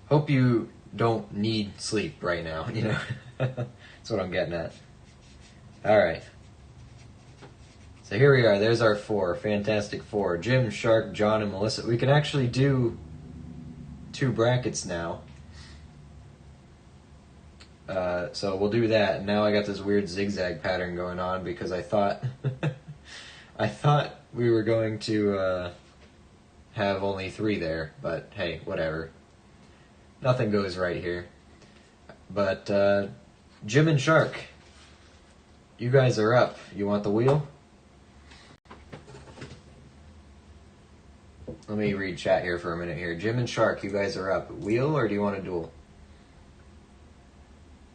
Hope you don't need sleep right now, That's what I'm getting at. Alright. So here we are. There's our 4. Fantastic 4. Jim, Shark, John, and Melissa. We can actually do 2 brackets now. So we'll do that. And now I got this weird zigzag pattern going on because I thought we were going to have only 3 there, but hey, whatever. Nothing goes right here. But Jim and Shark, you guys are up. You want the wheel? Let me read chat here for a minute here. Jim and Shark, you guys are up. Wheel, or do you want a duel?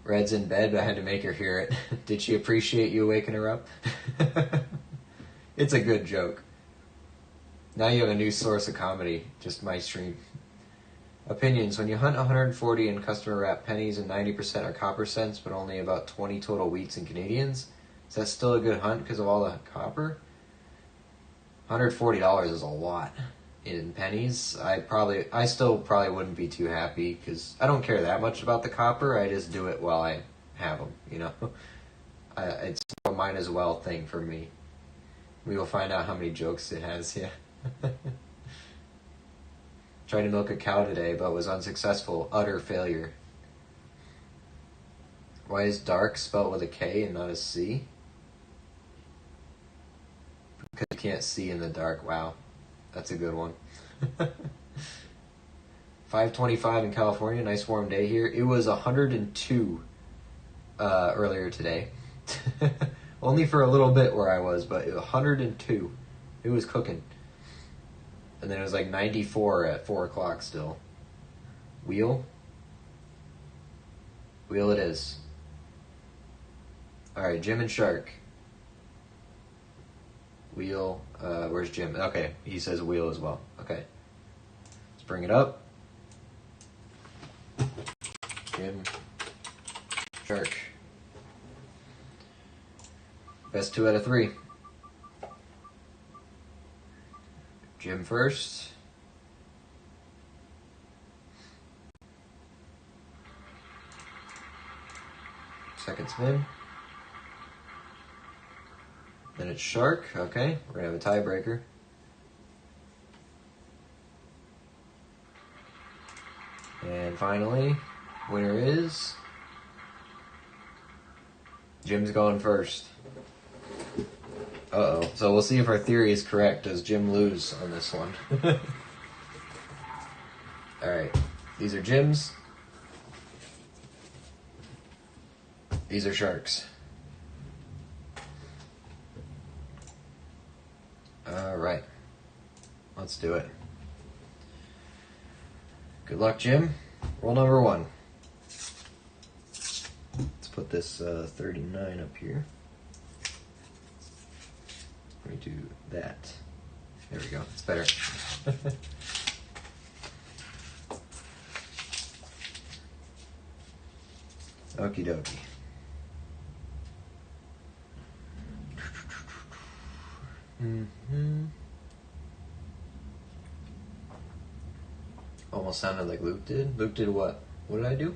Red's in bed, but I had to make her hear it. Did she appreciate you waking her up? It's a good joke. Now you have a new source of comedy. Just my stream. Opinions. When you hunt 140 in customer wrap pennies and 90% are copper cents, but only about 20 total wheats and Canadians, is that still a good hunt because of all the copper? $140 is a lot in pennies. I still probably wouldn't be too happy because I don't care that much about the copper. I just do it while I have them, you know. It's a might as well thing for me. We will find out how many jokes it has, yeah. Tried to milk a cow today, but was unsuccessful. Utter failure. Why is dark spelled with a K and not a C? Because you can't see in the dark. Wow. That's a good one. 5:25 in California. Nice warm day here. It was 102 earlier today. Only for a little bit where I was, but 102. It was cooking. And then it was like 94 at 4 o'clock still. Wheel? Wheel it is. Alright, Jim and Shark. Wheel. Where's Jim? Okay, he says wheel as well. Okay. Let's bring it up. Jim. Shark. Best 2 out of 3. Jim first. Second spin. Then it's Shark. Okay, we're going to have a tiebreaker. And finally, winner is... Jim's going first. Uh-oh. So we'll see if our theory is correct. Does Jim lose on this one? Alright. These are Jim's. These are Shark's. Alright. Let's do it. Good luck, Jim. Roll number 1. Let's put this 39 up here. Let me do that. There we go. It's better. Okie dokie. Almost sounded like Luke did. Luke did what? What did I do?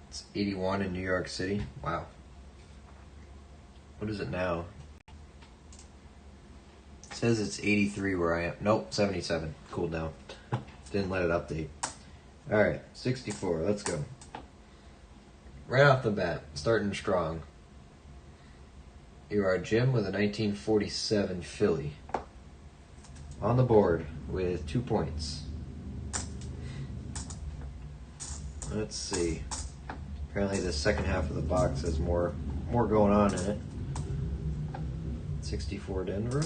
It's 81 in New York City. Wow. What is it now? It says it's 83 where I am. Nope, 77. Cooled down. Didn't let it update. Alright, 64. Let's go. Right off the bat, starting strong. You are Jim with a 1947 Philly. On the board with 2 points. Let's see. Apparently the second half of the box has more going on in it. 64 Denver.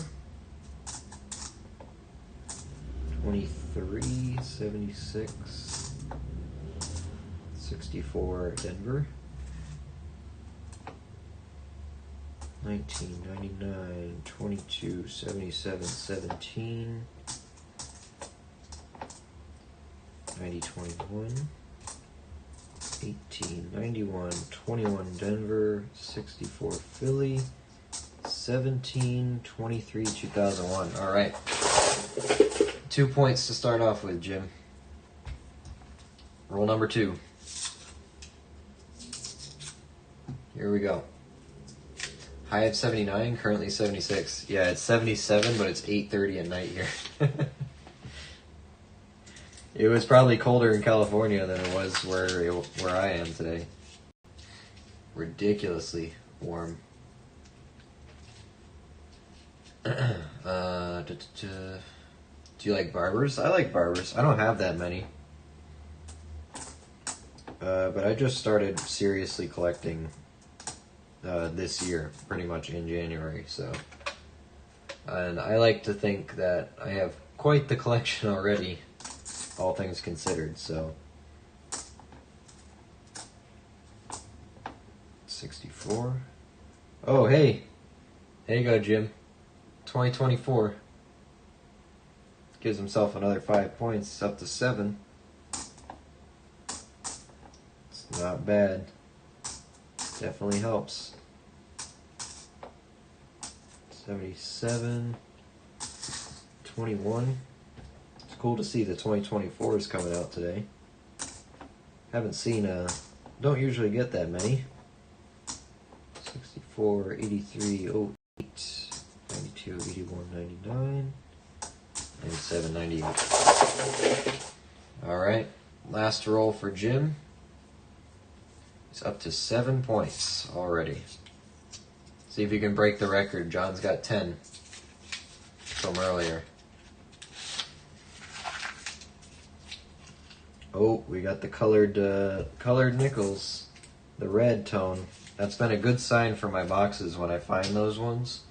23, 76. 64 Denver. 1999, 22, 77, 17. 90, 21. 18, 91, 21 Denver. 64 Philly. 17, 23, 2001. All right. 2 points to start off with, Jim. Roll number 2. Here we go. High of 79, currently 76. Yeah, it's 77, but it's 8:30 at night here. It was probably colder in California than it was where I am today. Ridiculously warm. Do you like barbers? I like barbers. I don't have that many. But I just started seriously collecting this year, pretty much in January, so. And I like to think that I have quite the collection already, all things considered, so. 64. Oh, hey. There you go, Jim. 2024. Gives himself another 5 points. It's up to 7. It's not bad. Definitely helps. 77. 21. It's cool to see the 2024 is coming out today. Haven't seen don't usually get that many. 64, 83, 08, 92, 81, 99, 97, 98. Alright, last roll for Jim. He's up to 7 points already. See if you can break the record. John's got 10 from earlier. Oh, we got the colored nickels, the red tone. That's been a good sign for my boxes when I find those ones.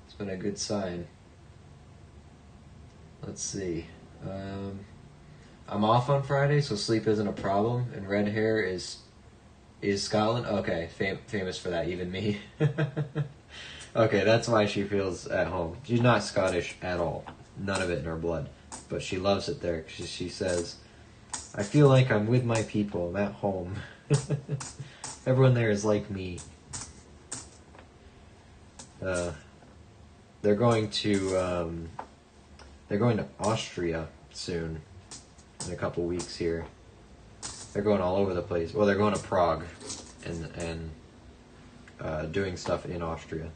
It's been a good sign. Let's see. I'm off on Friday, so sleep isn't a problem. And red hair is Scotland? Okay, famous for that, even me. Okay, that's why she feels at home. She's not Scottish at all. None of it in her blood. But she loves it there. She says, I feel like I'm with my people. I'm at home. Everyone there is like me. They're going to Austria soon. In a couple weeks here. They're going all over the place. Well, they're going to Prague and doing stuff in Austria.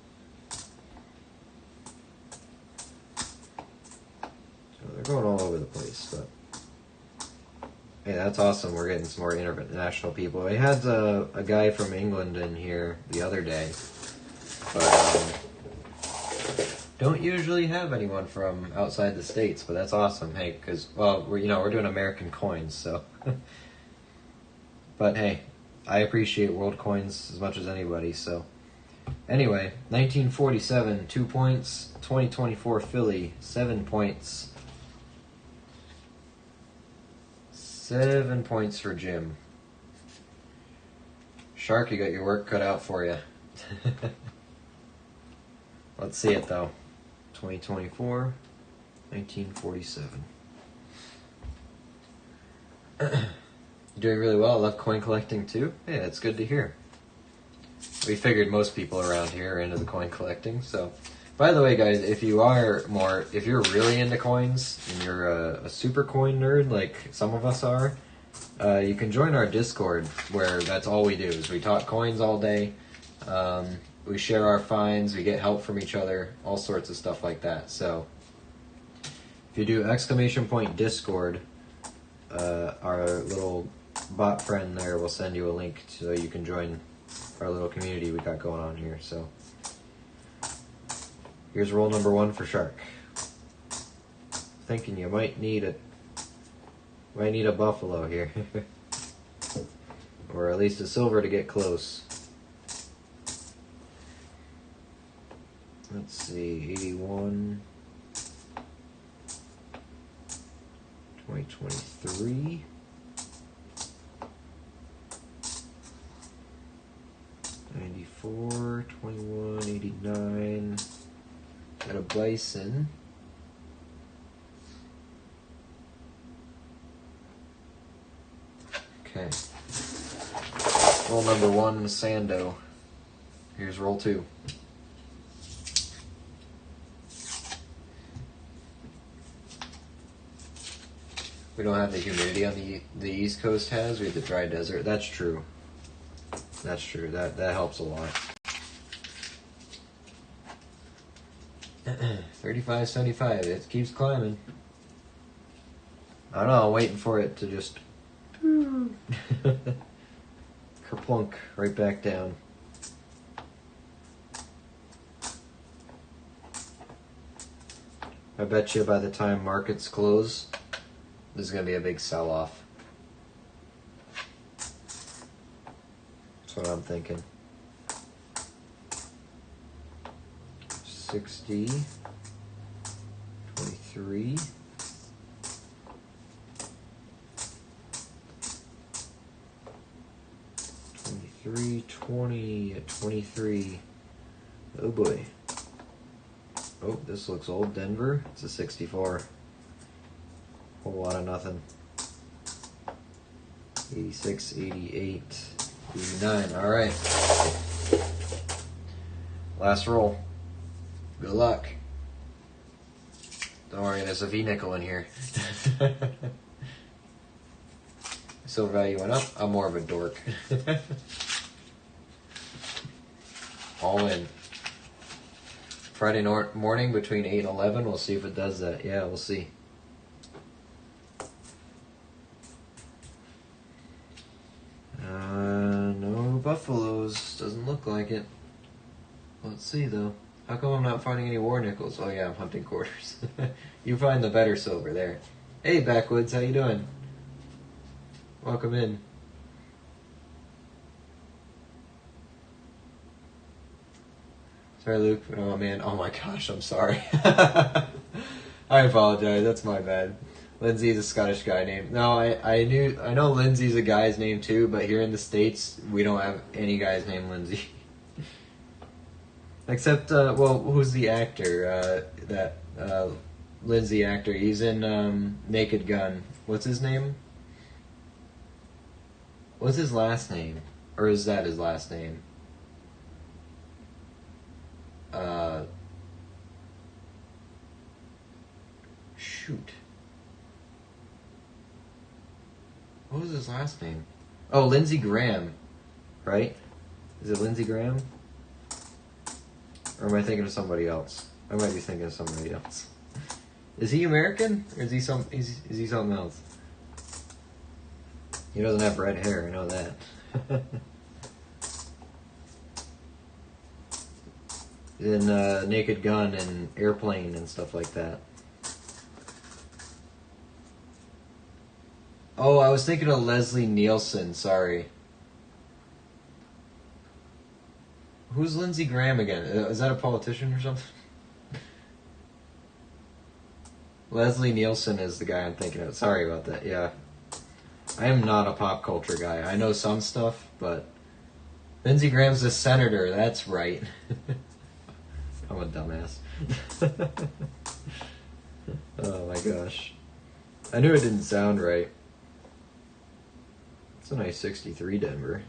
They're going all over the place, but hey, that's awesome. We're getting some more international people. I had a guy from England in here the other day, but don't usually have anyone from outside the States. But that's awesome. Hey, because we're doing American coins, so. But hey, I appreciate world coins as much as anybody. So anyway, 1947, 2 points. 2024 Philly, 7 points. 7 points for Jim. Shark, you got your work cut out for you. Let's see it though. 2024, 1947. Doing really well. I love coin collecting too. Yeah, it's good to hear. We figured most people around here are into the coin collecting. So, by the way, guys, if you're really into coins and you're a super coin nerd like some of us are, you can join our Discord where that's all we do is we talk coins all day. We share our finds, we get help from each other, all sorts of stuff like that. So, if you do !Discord, our little bot friend there will send you a link so you can join our little community we got going on here. So here's roll number 1 for Shark. Thinking you might need a buffalo here. Or at least a silver to get close. Let's see, 81, 2023. 94, 21, 89. Got a bison. Okay. Roll number 1, Sando. Here's roll 2. We don't have the humidity on the East Coast has. We have the dry desert. That's true. That's true. That helps a lot. 35.75. It keeps climbing. I don't know. I'm waiting for it to just kerplunk right back down. I bet you by the time markets close, there's going to be a big sell-off. That's what I'm thinking. 60, 23, 23, 320 at 23. Oh boy. Oh, this looks old. Denver. It's a 64. Whole lot of nothing. 86, 88, 89. All right. Last roll. Good luck. Don't worry, there's a V-nickel in here. Silver value went up. I'm more of a dork. All in. Friday morning between 8 and 11. We'll see if it does that. Yeah, we'll see. No buffaloes. Doesn't look like it. Let's see, though. How come I'm not finding any war nickels? Oh, yeah, I'm hunting quarters. You find the better silver there. Hey, Backwoods, how you doing? Welcome in. Sorry, Luke. Oh, man. Oh, my gosh, I'm sorry. I apologize. That's my bad. Lindsay's a Scottish guy named... No, I know Lindsay's a guy's name, too, but here in the States, we don't have any guys named Lindsay. Except, well, who's the actor? Lindsay actor. He's in Naked Gun. What's his name? What's his last name? Or is that his last name? Shoot. What was his last name? Oh, Lindsey Graham. Right? Is it Lindsey Graham? Or am I thinking of somebody else? I might be thinking of somebody else. Is he American? Or is he something else? He doesn't have red hair, I know that. In Naked Gun and Airplane and stuff like that. Oh, I was thinking of Leslie Nielsen, sorry. Who's Lindsey Graham again? Is that a politician or something? Leslie Nielsen is the guy I'm thinking of. Sorry about that, yeah. I am not a pop culture guy. I know some stuff, but... Lindsey Graham's a senator, that's right. I'm a dumbass. Oh my gosh. I knew it didn't sound right. It's a nice 63 Denver.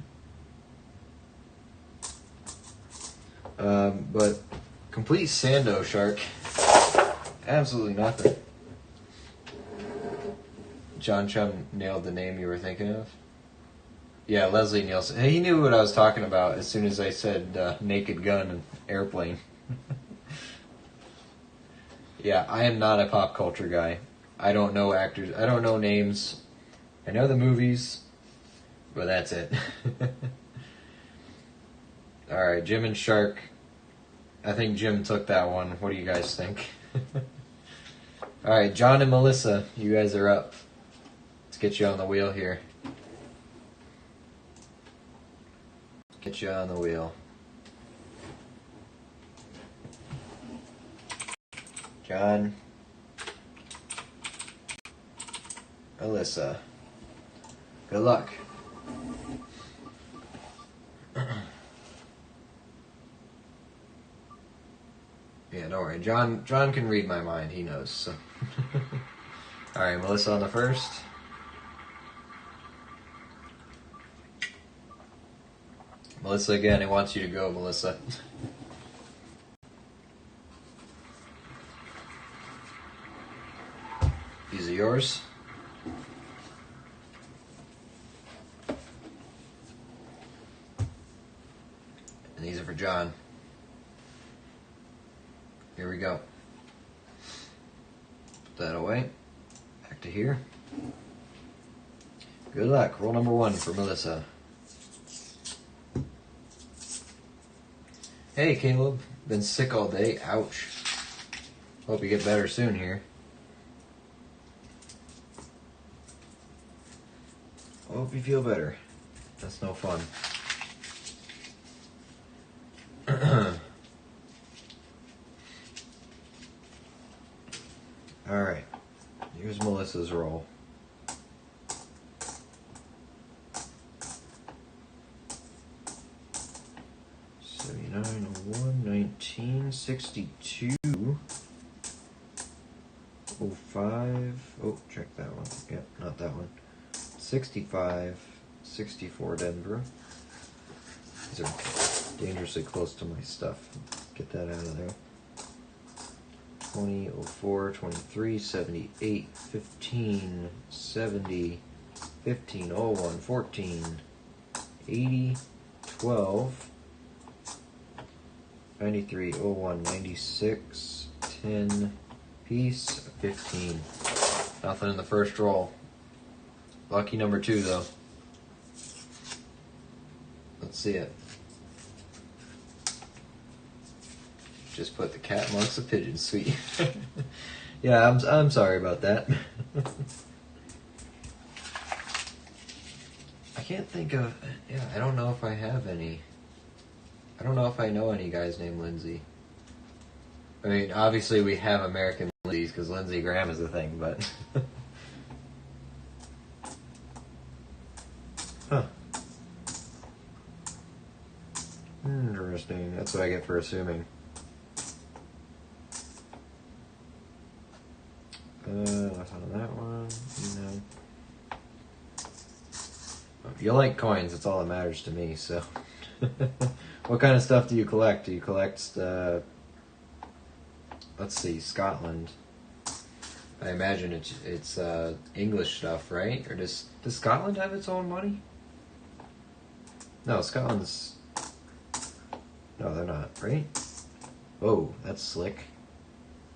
But complete Sando shark. Absolutely nothing. John Chum nailed the name you were thinking of. Yeah, Leslie Nielsen. He knew what I was talking about as soon as I said Naked Gun and Airplane. Yeah, I am not a pop culture guy. I don't know actors. I don't know names. I know the movies, but that's it. Alright, Jim and Shark. I think Jim took that one. What do you guys think? Alright, John and Melissa, you guys are up. Let's get you on the wheel here. Get you on the wheel. John. Melissa. Good luck. Yeah, don't worry. John can read my mind. He knows. So. All right, Melissa on the first. Melissa again. It wants you to go, Melissa. These are yours. And these are for John. Here we go. Put that away. Back to here. Good luck. Roll number 1 for Melissa. Hey, Caleb. Been sick all day. Ouch. Hope you get better soon here. Hope you feel better. That's no fun. Alright. Here's Melissa's roll. 62. 05. Oh, check that one. Yep, not that one. 65. 64 Denver. These are dangerously close to my stuff. Get that out of there. 20, 04, 23, 78, 15, 70, 15, 01, 14, 80, 12, 93, 01, 96, 10, piece, 15. Nothing in the first roll. Lucky number 2, though. Let's see it. Just put the cat amongst the pigeons, sweet. Yeah, I'm sorry about that. I can't think of, yeah, I don't know if I have any. I don't know if I know any guys named Lindsay. I mean, obviously we have American Lindsays because Lindsey Graham is a thing, but... Huh. Interesting. That's what I get for assuming. Nothing on that one. No. If you like coins, that's all that matters to me, so. What kind of stuff do you collect? Do you collect, let's see, Scotland. I imagine it's English stuff, right? Or does Scotland have its own money? No, Scotland's... No, they're not, right? Oh, that's slick.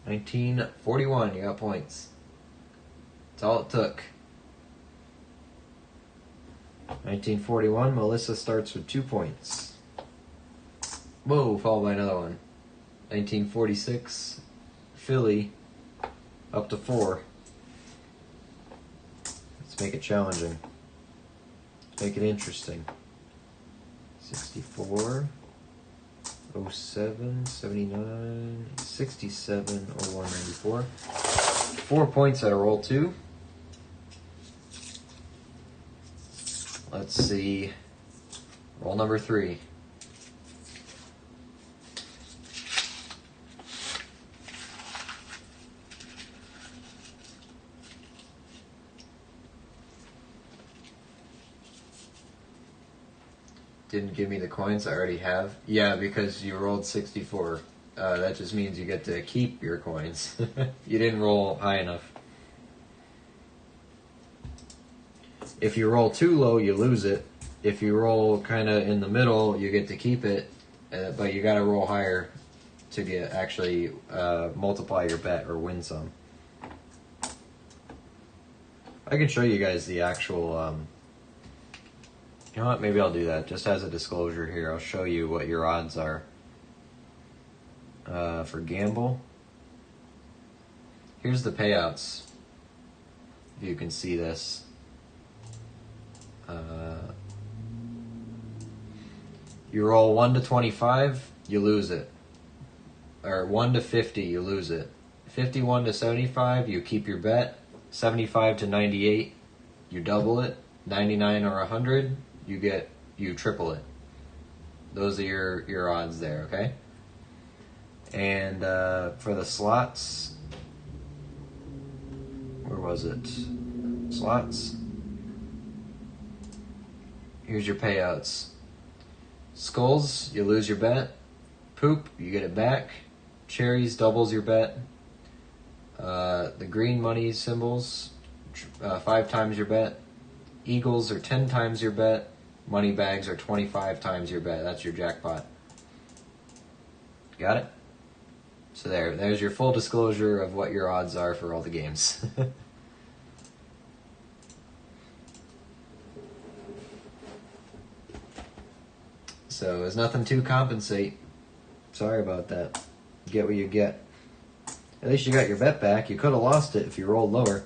1941, you got points. That's all it took. 1941, Melissa starts with 2 points. Whoa, followed by another one. 1946, Philly, up to 4. Let's make it challenging. Let's make it interesting. 64, 07, 79, 67, 01, 94. 4 points out of roll 2. Let's see. Roll number 3. Didn't give me the coins I already have. Yeah, because you rolled 64. That just means you get to keep your coins. You didn't roll high enough. If you roll too low, you lose it. If you roll kind of in the middle, you get to keep it. But you got to roll higher to get actually multiply your bet or win some. I can show you guys the actual... You know what? Maybe I'll do that. Just as a disclosure here, I'll show you what your odds are for gamble. Here's the payouts. If you can see this. You roll 1 to 25, you lose it. Or 1 to 50, you lose it. 51 to 75, you keep your bet. 75 to 98, you double it. 99 or 100, you triple it. Those are your odds there, okay? And for the slots, where was it? Slots. Here's your payouts. Skulls, you lose your bet. Poop, you get it back. Cherries doubles your bet. The green money symbols, 5 times your bet. Eagles are 10 times your bet. Money bags are 25 times your bet. That's your jackpot. Got it? So there's your full disclosure of what your odds are for all the games. So there's nothing to compensate. Sorry about that. Get what you get. At least you got your bet back. You could have lost it if you rolled lower.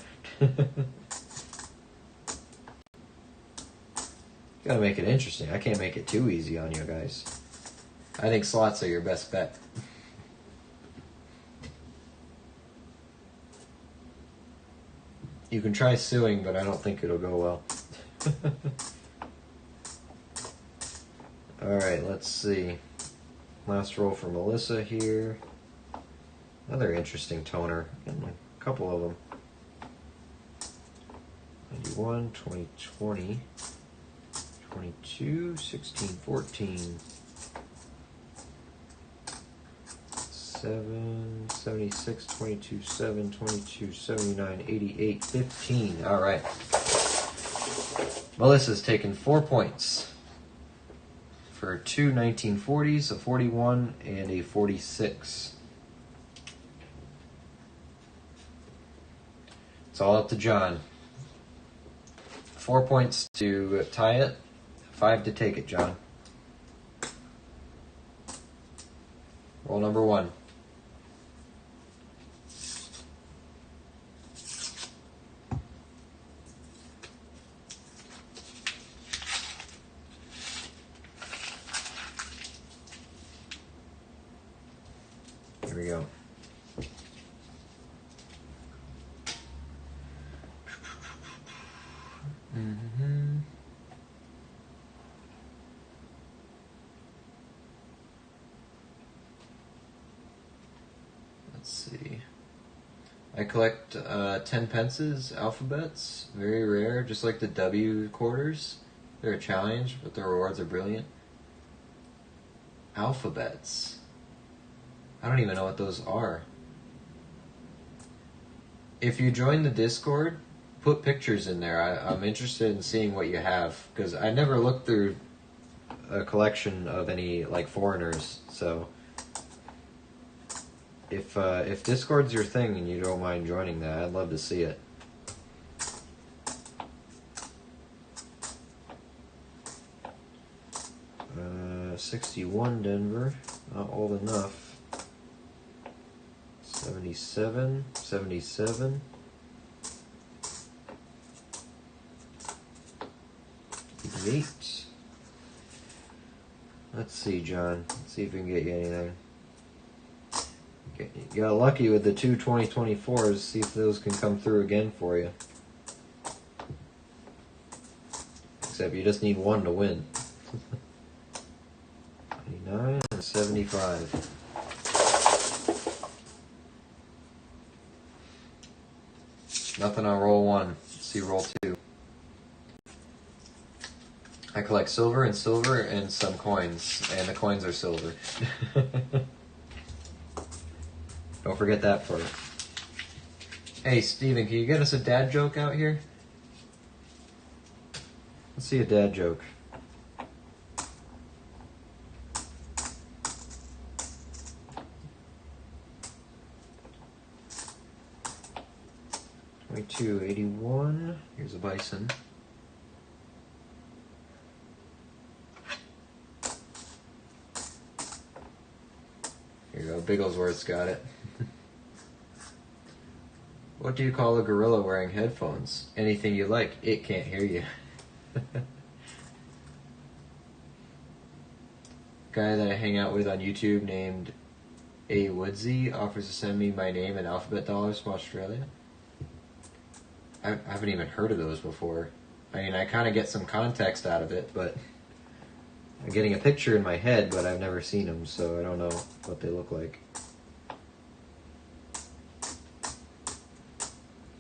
Gotta make it interesting. I can't make it too easy on you guys. I think slots are your best bet. You can try suing, but I don't think it'll go well. Alright, let's see. Last roll for Melissa here. Another interesting toner. Getting a couple of them. 91, 2020, 22, 16, 14, 7, 76, 22, 7, 22, 79, 88, 15. All right. Melissa's taken 4 points for two 1940s, a 41, and a 46. It's all up to John. 4 points to tie it, 5 to take it, John. Roll number 1. Here we go. Let's see. I collect 10 pences, alphabets, very rare, just like the W quarters. They're a challenge, but the rewards are brilliant. Alphabets. I don't even know what those are. If you join the Discord, put pictures in there. I'm interested in seeing what you have, because I never looked through a collection of any like foreigners. So if Discord's your thing and you don't mind joining that, I'd love to see it. Uh, 61 Denver, not old enough. 77, 77. 88. Let's see, John. Let's see if we can get you anything. You got lucky with the two 2024s. See if those can come through again for you. Except you just need one to win. 99 and 75. Nothing on roll 1. Let's see roll 2. I collect silver and some coins, and the coins are silver. Don't forget that part. Hey, Steven, can you get us a dad joke out here? Let's see a dad joke. $22.81. Here's a bison. Here you go. Bigglesworth's got it. What do you call a gorilla wearing headphones? Anything you like. It can't hear you. Guy that I hang out with on YouTube named A Woodsy offers to send me my name in alphabet dollars from Australia. I haven't even heard of those before. I mean, I kind of get some context out of it, but I'm getting a picture in my head, but I've never seen them, so I don't know what they look like.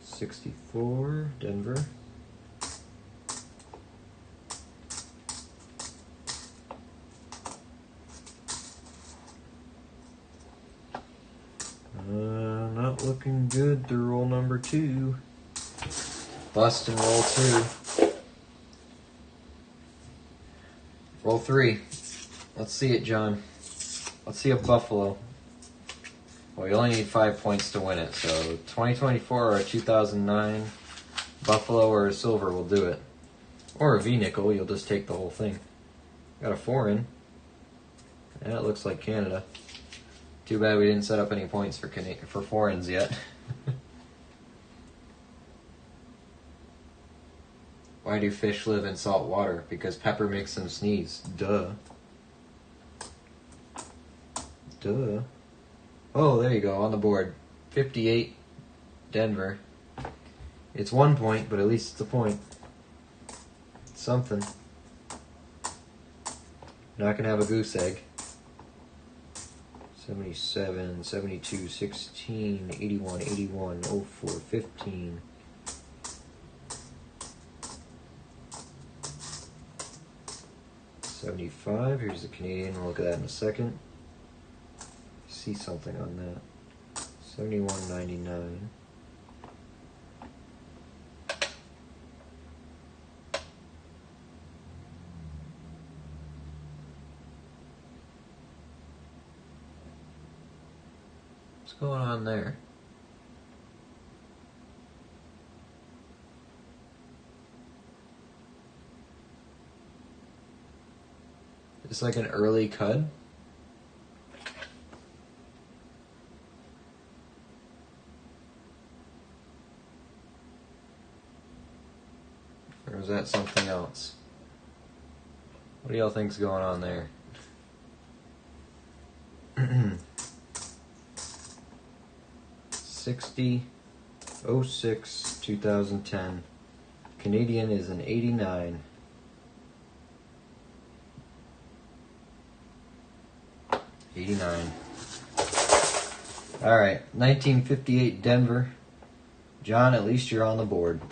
64, Denver. Not looking good through roll number 2. Bust and roll 2. Roll 3. Let's see it, John. Let's see a buffalo. Well, you only need 5 points to win it, so 2024 or a 2009 buffalo or a silver will do it. Or a V-nickel, you'll just take the whole thing. Got a foreign. Yeah, it looks like Canada. Too bad we didn't set up any points for foreigns yet. Why do fish live in salt water? Because pepper makes them sneeze. Duh. Duh. Oh, there you go, on the board. 58, Denver. It's 1 point, but at least it's a point. Something. Not gonna have a goose egg. 77, 72, 16, 81, 81, 04, 15. $75. Here's the Canadian. We'll look at that in a second. See something on that. $71.99. What's going on there? It's like an early cud. Or is that something else? What do y'all think's going on there? $60.06 2010. Canadian is an 89. All right, 1958 Denver. John, at least you're on the board.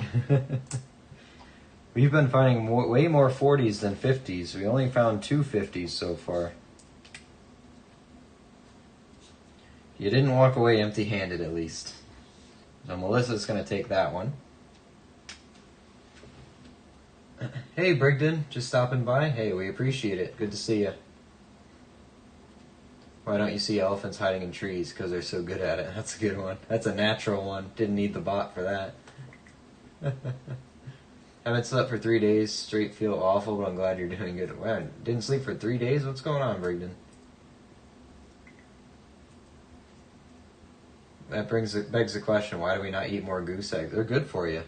We've been finding way more 40s than 50s. We only found 2 50s so far. You didn't walk away empty-handed, at least. So Melissa's going to take that one. Hey, Brigden, just stopping by. Hey, we appreciate it. Good to see you. Why don't you see elephants hiding in trees? Because they're so good at it. That's a good one. That's a natural one. Didn't need the bot for that. Haven't slept for 3 days. Straight feel awful, but I'm glad you're doing good. Wow, didn't sleep for 3 days? What's going on, Brigden? That begs the question, why do we not eat more goose eggs? They're good for you.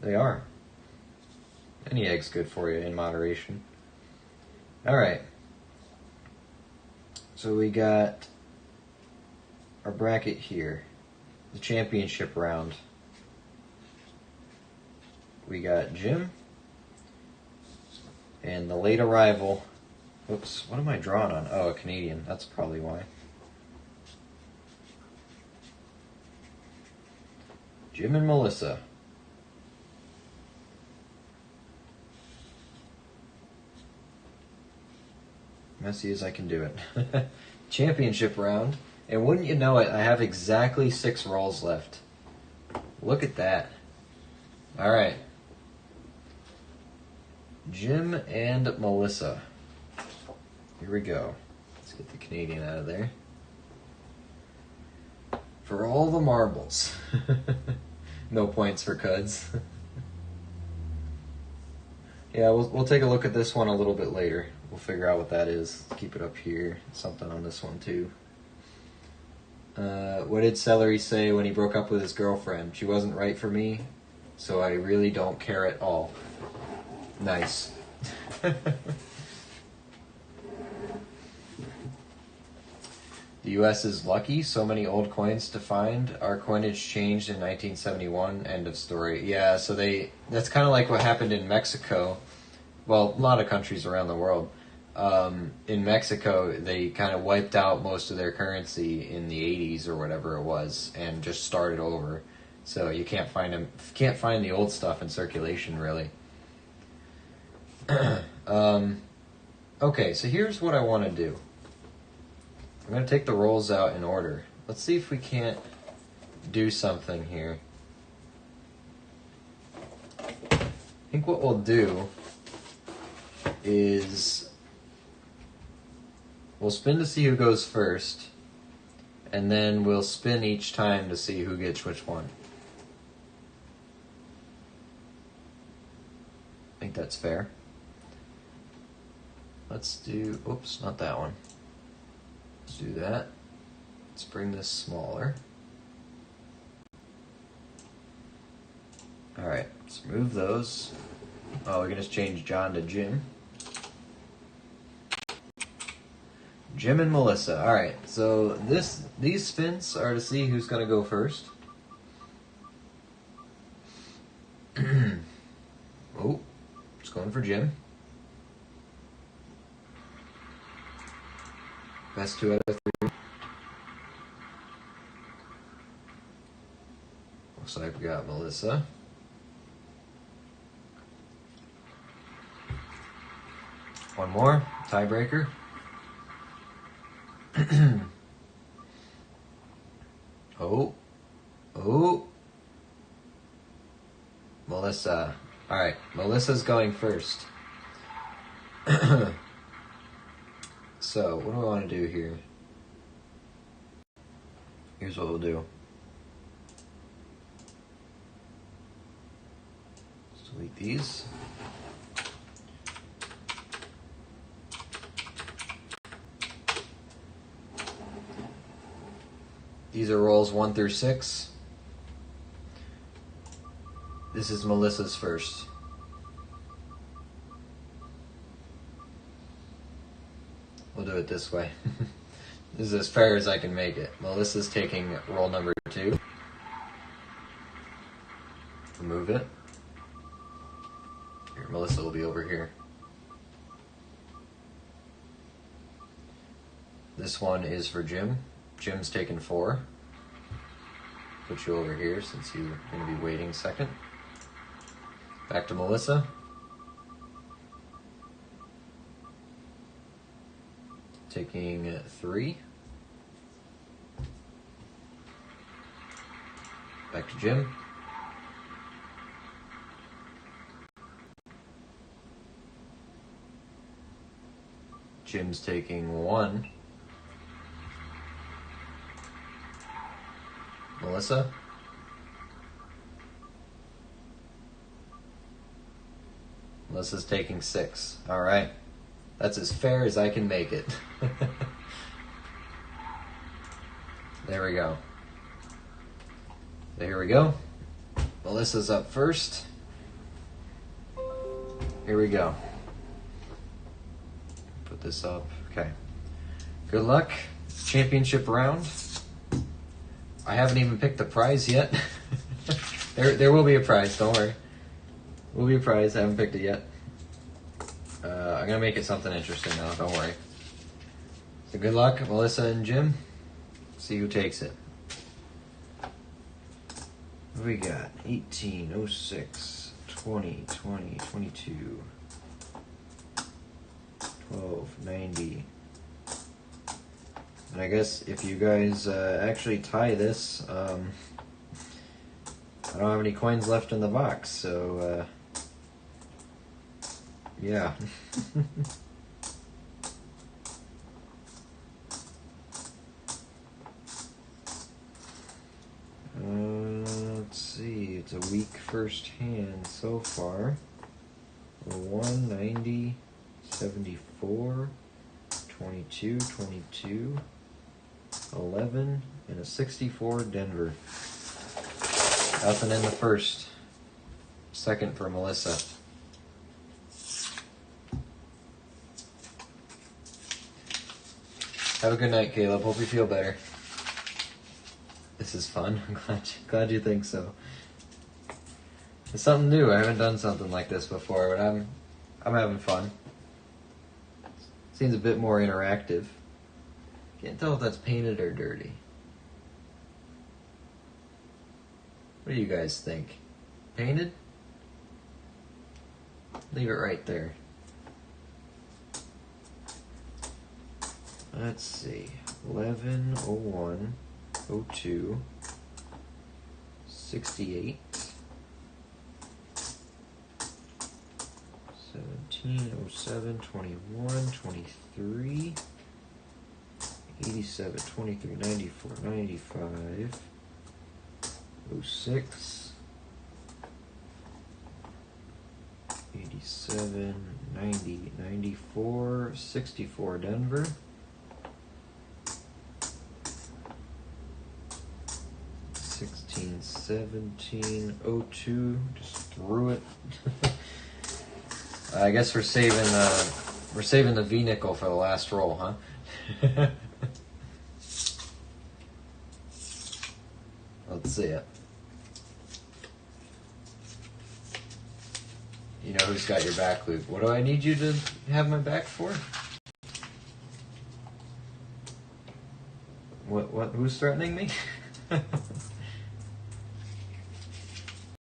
They are. Any egg's good for you in moderation. All right. So we got our bracket here. The championship round. We got Jim. And the late arrival. Oops, what am I drawing on? Oh, a Canadian. That's probably why. Jim and Melissa. Messy as I can do it. Championship round. And wouldn't you know it, I have exactly 6 rolls left. Look at that. Alright. Jim and Melissa. Here we go. Let's get the Canadian out of there. For all the marbles. No points for cuds. Yeah, we'll take a look at this one a little bit later. We'll figure out what that is. Keep it up here. Something on this one too. What did Celery say when he broke up with his girlfriend? She wasn't right for me, so I really don't care at all. Nice. The U.S. is lucky. So many old coins to find. Our coinage changed in 1971. End of story. Yeah, so that's kind of like what happened in Mexico. Well, a lot of countries around the world. In Mexico, they kind of wiped out most of their currency in the 80s or whatever it was, and just started over. So you can't find the old stuff in circulation, really. Okay, so here's what I want to do. I'm going to take the rolls out in order. Let's see if we can't do something here. I think what we'll do is we'll spin to see who goes first, and then we'll spin each time to see who gets which one. I think that's fair. Let's do, oops, not that one. Let's do that. Let's bring this smaller. Alright, let's move those. Oh, we can just change John to Jim. Jim and Melissa. Alright, so these spins are to see who's going to go first. Oh, it's going for Jim. Best 2 out of 3. Looks like we got Melissa. One more, tiebreaker. Oh. Melissa. Alright, Melissa's going first. So, what do I want to do here? Here's what we'll do. Let's delete these. These are rolls 1 through 6. This is Melissa's first. We'll do it this way. This is as fair as I can make it. Melissa's taking roll number 2. Remove it. Here, Melissa will be over here. This one is for Jim. Jim's taken 4. Put you over here since you're going to be waiting second. Back to Melissa. Taking 3. Back to Jim. Jim's taking 1. Melissa. Melissa's taking 6. All right. That's as fair as I can make it. There we go. Here we go. Melissa's up first. Here we go. Put this up. Okay. Good luck. Championship round. I haven't even picked the prize yet. There will be a prize, don't worry. Will be a prize, I haven't picked it yet. I'm gonna make it something interesting now, don't worry. So good luck, Melissa and Jim. See who takes it. What do we got? 18, 06, 20, 20, 22, 12, 90. And I guess if you guys actually tie this, I don't have any coins left in the box, so yeah. Let's see, it's a weak first hand so far. 190, 74, 22, 22, 11, and a 64 Denver. Nothing in the first. Second for Melissa. Have a good night, Caleb. Hope you feel better. This is fun. I'm glad you think so. It's something new. I haven't done something like this before, but I'm having fun. Seems a bit more interactive. Can't tell if that's painted or dirty. What do you guys think? Painted? Leave it right there. Let's see. 11, 01, 02, 68, 17, 07, 21, 23, 87, 23, 94, 95, 06, 87, 90, 94, 64 Denver, 16, 17, 02, just threw it. I guess we're saving the V nickel for the last roll, huh? Let's see it. You know who's got your back, Luke. What do I need you to have my back for? Who's threatening me?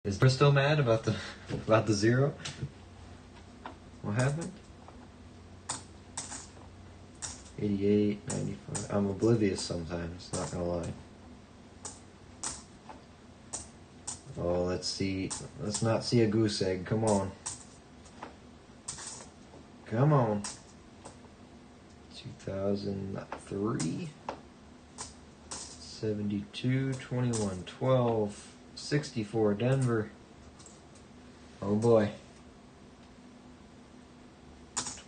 Is Chris still mad about the zero? What happened? 88, 95. I'm oblivious sometimes, not gonna lie. Oh, let's not see a goose egg. Come on. Come on. 2003. 72, 21, 12, 64, Denver. Oh boy.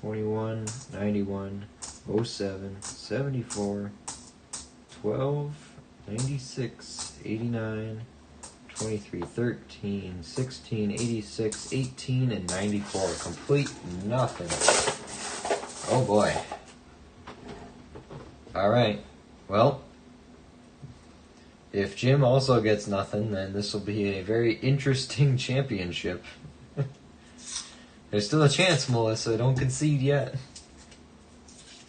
21, 91, 07, 74, 12, 96, 89, 23, 13, 16, 86, 18, and 94. Complete nothing. Oh boy. Alright. Well, if Jim also gets nothing, then this will be a very interesting championship. There's still a chance, Melissa. Don't concede yet.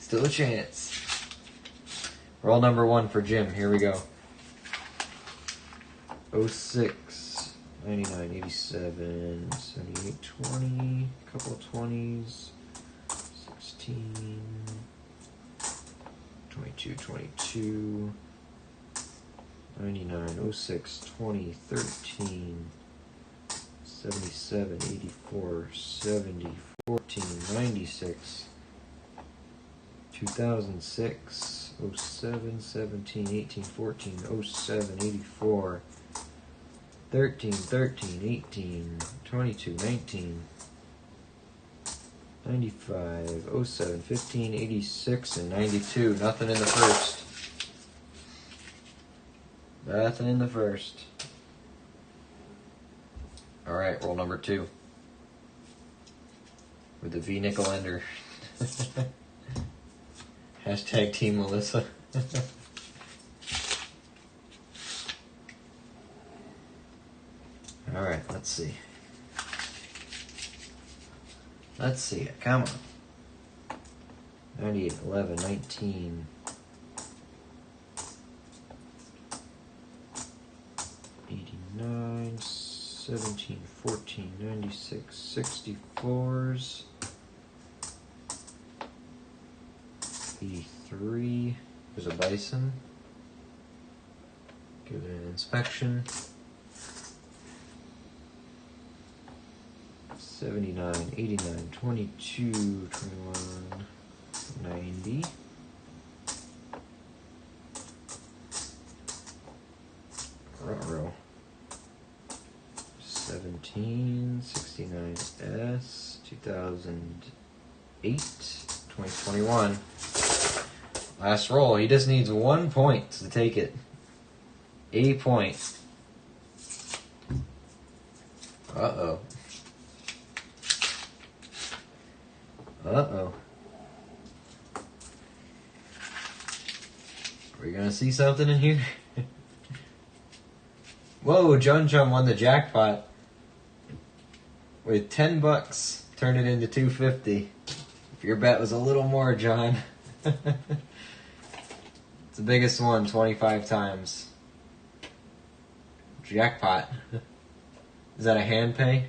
Still a chance. Roll number 1 for Jim. Here we go. 06, 99, 87, 78, 20, couple of 20s, 16, 22, 22, 99, 06, 20, 13, 77, 84, 70, 14, 96, 2006, 07, 17, 18, 14, 07, 84, 13, 13, 18, 22, 19, 95, 07, 15, 86, and 92. Nothing in the first. Nothing in the first. Alright, roll number 2. With the V nickel ender. Hashtag Team Melissa. Alright, let's see. Let's see it. Come on. 98, 11, 19. 89, 17, 14, 96, 64s. 83. There's a bison. Give it an inspection. 79, 89, 22, 21, 90. Ruh-roh. 17, 69S, 2008, 2021. Last roll. He just needs 1 point to take it. A point. Uh-oh. Uh-oh. Are we gonna see something in here? Whoa, John won the jackpot. With $10, turned it into $250. If your bet was a little more, John. It's the biggest one, 25 times. Jackpot. Is that a hand pay?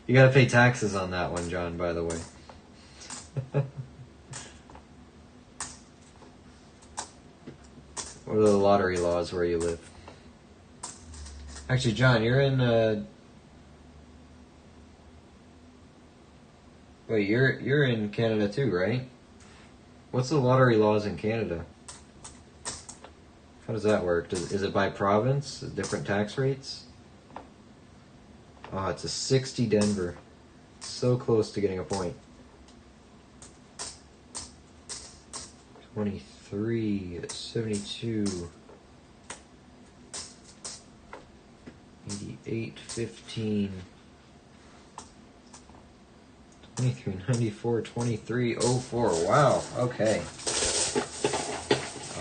You gotta pay taxes on that one, John, by the way. What are the lottery laws where you live? Actually, John, you're in, wait, you're in Canada too, right? What's the lottery laws in Canada? How does that work? Is it by province? Different tax rates? Oh, it's a 60 Denver. So close to getting a point. 23, 72, 88, 15, 23, 94, 23, 04. Wow, okay.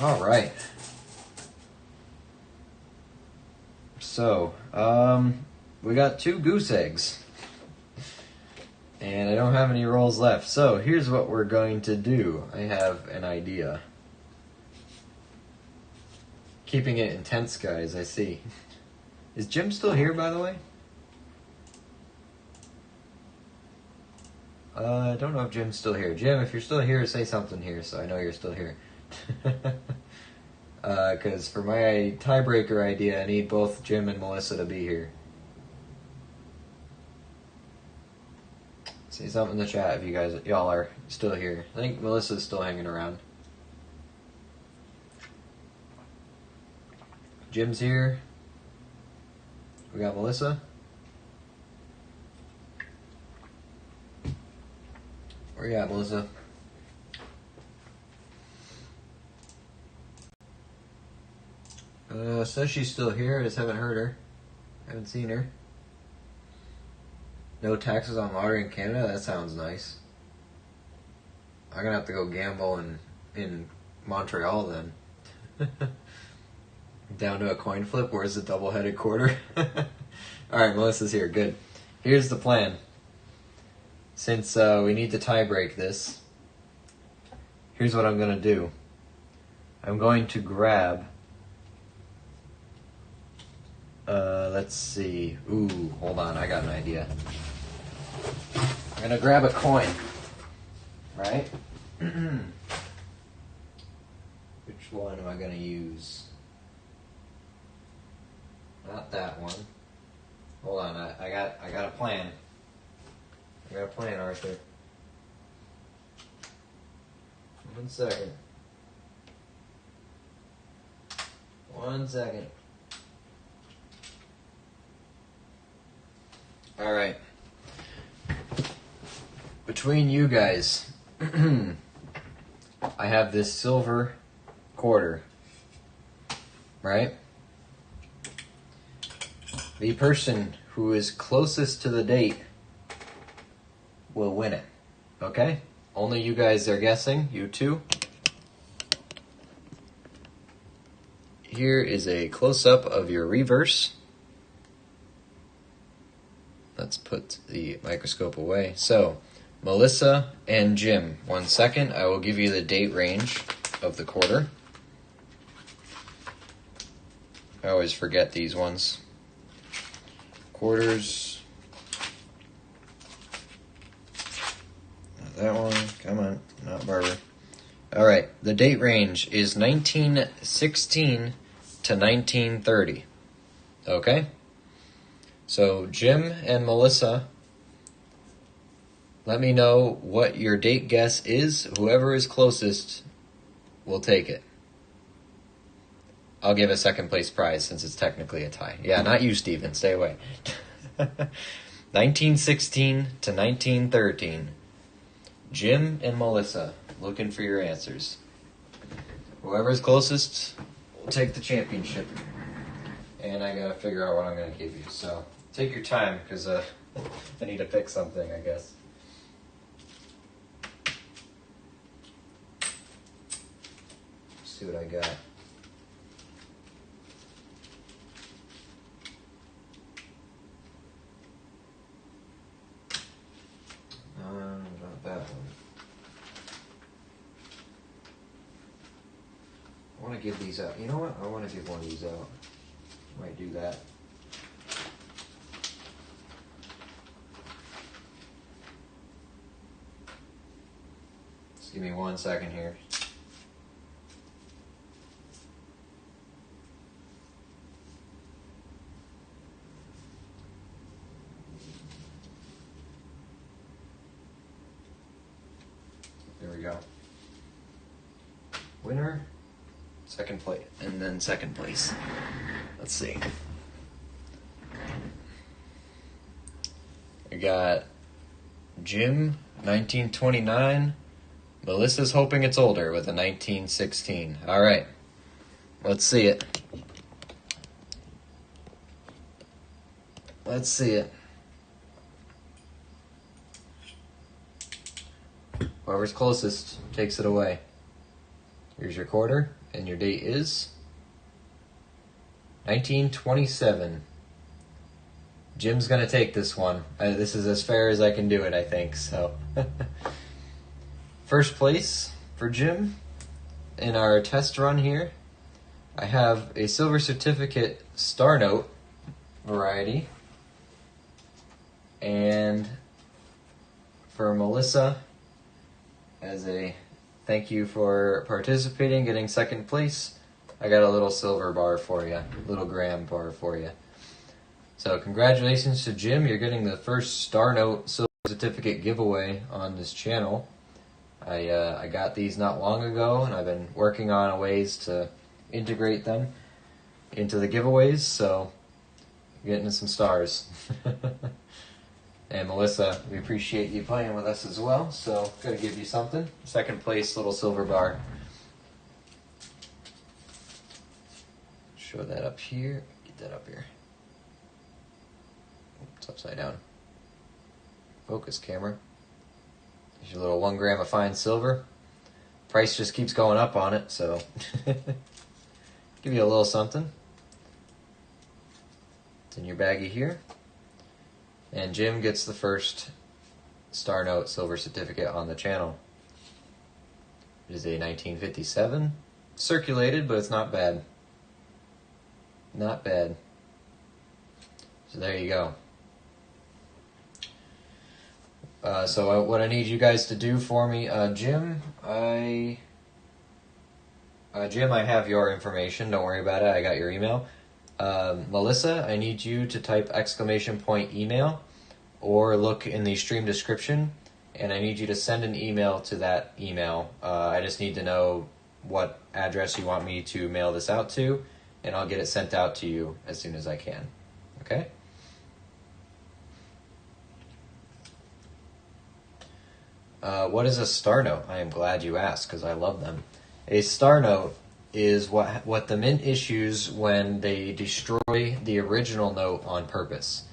All right. So, we got 2 goose eggs. And I don't have any rolls left. So, here's what we're going to do. I have an idea. Keeping it intense, guys, I see. Is Jim still here, by the way? I don't know if Jim's still here. Jim, if you're still here, say something here so I know you're still here. Because for my tiebreaker idea, I need both Jim and Melissa to be here. Say something in the chat if y'all are still here. I think Melissa's still hanging around. Jim's here. We got Melissa. Where you at, Melissa? Says she's still here. I just haven't heard her. Haven't seen her. No taxes on lottery in Canada? That sounds nice. I'm gonna have to go gamble in Montreal then. Down to a coin flip. Where's the double-headed quarter? Alright, Melissa's here. Good. Here's the plan. Since we need to tie break this, here's what I'm going to do. I'm going to grab, let's see. Ooh, hold on. I got an idea. I'm going to grab a coin, right? Which one am I going to use? Not that one. Hold on. I got a plan. I got a plan, Arthur. 1 second. 1 second. Alright. Between you guys, I have this silver quarter. Right? The person who is closest to the date will win it. Okay? Only you guys are guessing, you two. Here is a close-up of your reverse. Let's put the microscope away. So, Melissa and Jim. 1 second, I will give you the date range of the quarter. I always forget these ones. Quarters. That one, come on, not Barber. All right, the date range is 1916 to 1930. Okay? So Jim and Melissa, let me know what your date guess is. Whoever is closest will take it. I'll give a second place prize since it's technically a tie. Yeah, not you, Steven. Stay away. 1916 to 1913. Jim and Melissa, looking for your answers. Whoever's closest will take the championship. And I gotta figure out what I'm gonna give you. So take your time, because I need to pick something, I guess. See what I got. Not that one. I want to give these out. You know what? I want to give one of these out. Might do that. Just give me 1 second here. There we go. Winner, second place, and then second place. Let's see. We got Jim, 1929. Melissa's hoping it's older with a 1916. All right. Let's see it. Let's see it. Whoever's closest takes it away. Here's your quarter, and your date is 1927. Jim's gonna take this one. This is as fair as I can do it, I think, so. First place for Jim in our test run here I have a silver certificate star note variety, and for Melissa, as a thank you for participating, getting second place, I got a little silver bar for you, little gram bar for you. So congratulations to Jim, you're getting the first star note silver certificate giveaway on this channel. I got these not long ago, and I've been working on ways to integrate them into the giveaways, so you're getting some stars. And Melissa, we appreciate you playing with us as well, so gotta give you something. Second place, little silver bar. Show that up here. Get that up here. It's upside down. Focus, camera. There's your little 1 gram of fine silver. Price just keeps going up on it, so give you a little something. It's in your baggie here. And Jim gets the first star note silver certificate on the channel. It is a 1957. Circulated, but it's not bad. Not bad. So there you go. So what I need you guys to do for me, Jim, I have your information. Don't worry about it. I got your email. Melissa, I need you to type !email or look in the stream description, and I need you to send an email to that email. I just need to know what address you want me to mail this out to, and I'll get it sent out to you as soon as I can. Okay? What is a star note? I am glad you asked, because I love them. A star note is what the mint issues when they destroy the original note on purpose.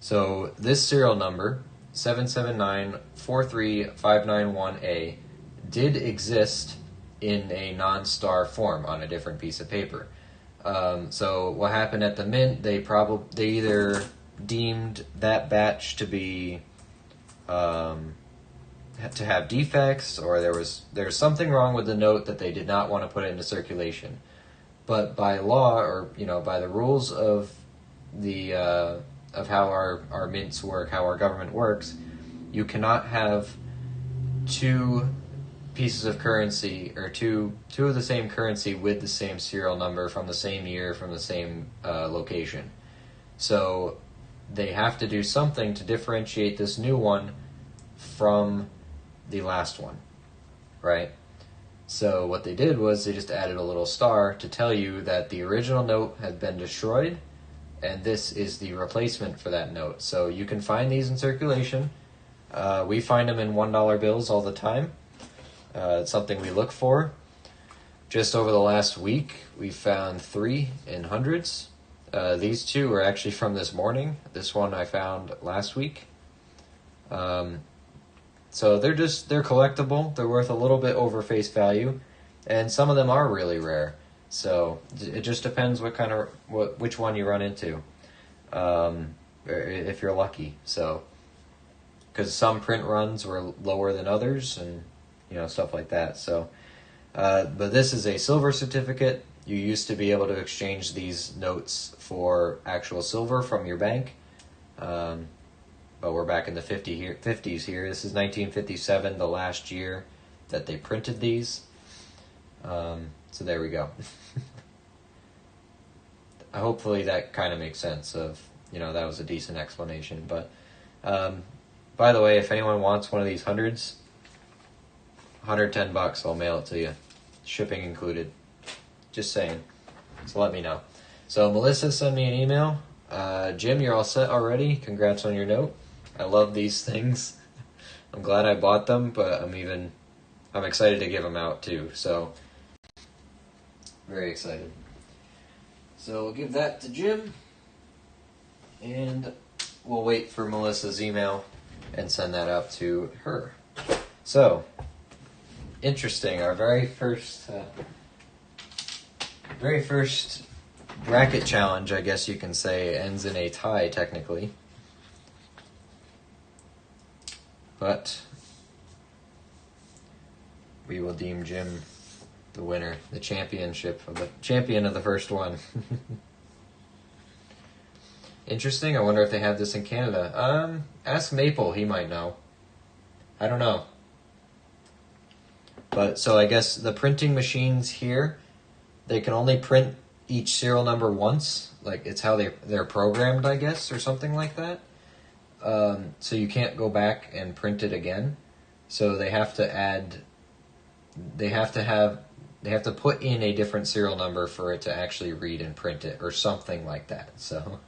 So this serial number, 779-43591A, did exist in a non-star form on a different piece of paper. So what happened at the mint, they either deemed that batch to be to have defects, or there was something wrong with the note that they did not want to put it into circulation. But by law, or by the rules of the of how our mints work, how our government works, you cannot have two pieces of currency, or two of the same currency with the same serial number from the same year from the same location. So they have to do something to differentiate this new one from the last one, right? So what they did was they just added a little star to tell you that the original note had been destroyed, and this is the replacement for that note. So you can find these in circulation. We find them in $1 bills all the time. It's something we look for. Just over the last week, we found 3 in hundreds. These 2 are actually from this morning. This one I found last week. So they're collectible. They're worth a little bit over face value, and some of them are really rare. So it just depends which one you run into, if you're lucky. So, because some print runs were lower than others, and stuff like that. So, but this is a silver certificate. You used to be able to exchange these notes for actual silver from your bank. But we're back in the 50s here. This is 1957, the last year that they printed these. So there we go. Hopefully that kind of makes sense of, that was a decent explanation. But by the way, if anyone wants one of these hundreds, $110, I'll mail it to you. Shipping included. Just saying. So let me know. So Melissa, send me an email. Jim, you're all set already. Congrats on your note. I love these things. I'm glad I bought them, but I'm excited to give them out too. So, very excited. So we'll give that to Jim, and we'll wait for Melissa's email and send that out to her. So, interesting. Our very first bracket challenge, I guess you can say, ends in a tie technically. But we will deem Jim the the winner, the champion of the first one. Interesting. I wonder if they have this in Canada. Ask Maple. He might know. I don't know. But so I guess the printing machines here, they can only print each serial number once. Like it's how they're programmed, I guess, or something like that. So you can't go back and print it again. So they have to put in a different serial number for it to actually read and print it, or something like that. So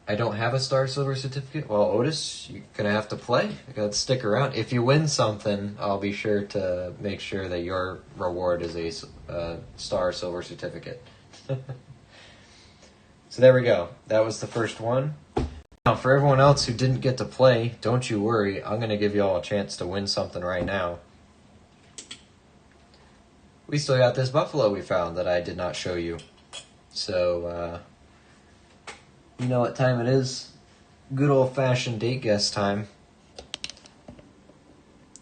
I don't have a Star Silver certificate. Well, Otis, you're going to have to play. You got to stick around. If you win something, I'll be sure to make sure that your reward is a Star Silver certificate. So there we go. That was the first one. Now, for everyone else who didn't get to play, don't you worry. I'm going to give you all a chance to win something right now. We still got this buffalo we found that I did not show you. So, you know what time it is. Good old-fashioned date guess time.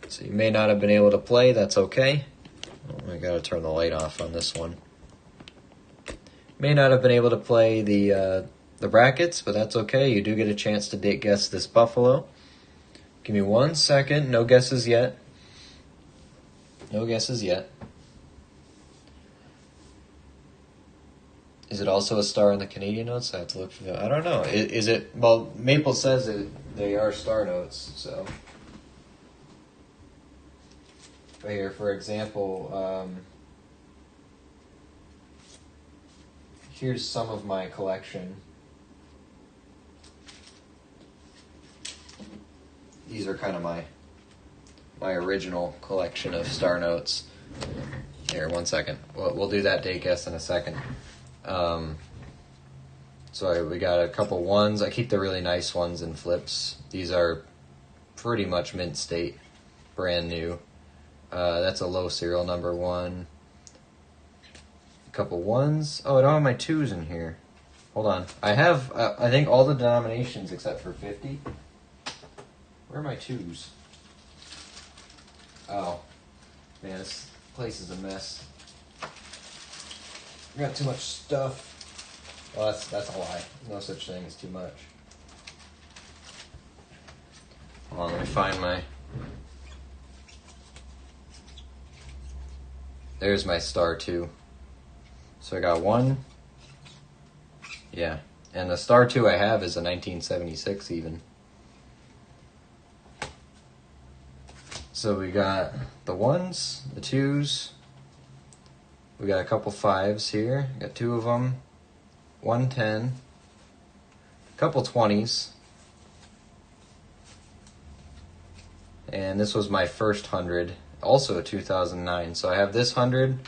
So you may not have been able to play. That's okay. Oh, I got to turn the light off on this one. May not have been able to play the brackets, but that's okay. You do get a chance to date guess this buffalo. Give me 1 second. No guesses yet. No guesses yet. Is it also a star in the Canadian notes? I have to look for that. I don't know. Is it? Well, Maple says they are star notes. So, right here, for example, here's some of my collection. These are kind of my original collection of star notes. Here, 1 second. We'll do that date guess in a second. So we got a couple ones. I keep the really nice ones in flips. These are pretty much mint state, brand new. That's a low serial number one. A couple ones. Oh, I don't have my twos in here. Hold on. I have, I think, all the denominations except for 50. Where are my twos? Oh, man, this place is a mess. I got too much stuff. Well, that's a lie. No such thing as too much. Hold on, let me find my... There's my star 2. So I got 1. Yeah. And the star 2 I have is a 1976 even. So we got the 1s, the 2s. We got a couple 5s here. Got 2 of them. 110. A couple 20s. And this was my first 100. Also a 2009. So I have this 100.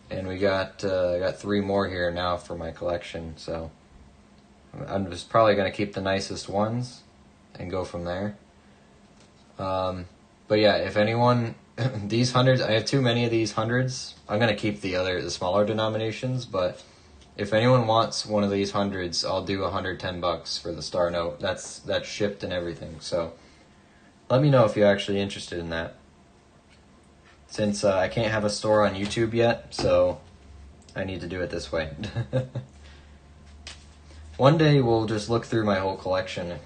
And we got I got 3 more here now for my collection. So I'm just probably going to keep the nicest ones and go from there. But yeah, if anyone, these hundreds, I have too many of these hundreds. I'm going to keep the smaller denominations, but if anyone wants one of these hundreds, I'll do $110 for the star note. That's shipped and everything. So let me know if you're actually interested in that. Since I can't have a store on YouTube yet, so I need to do it this way. One day we'll just look through my whole collection.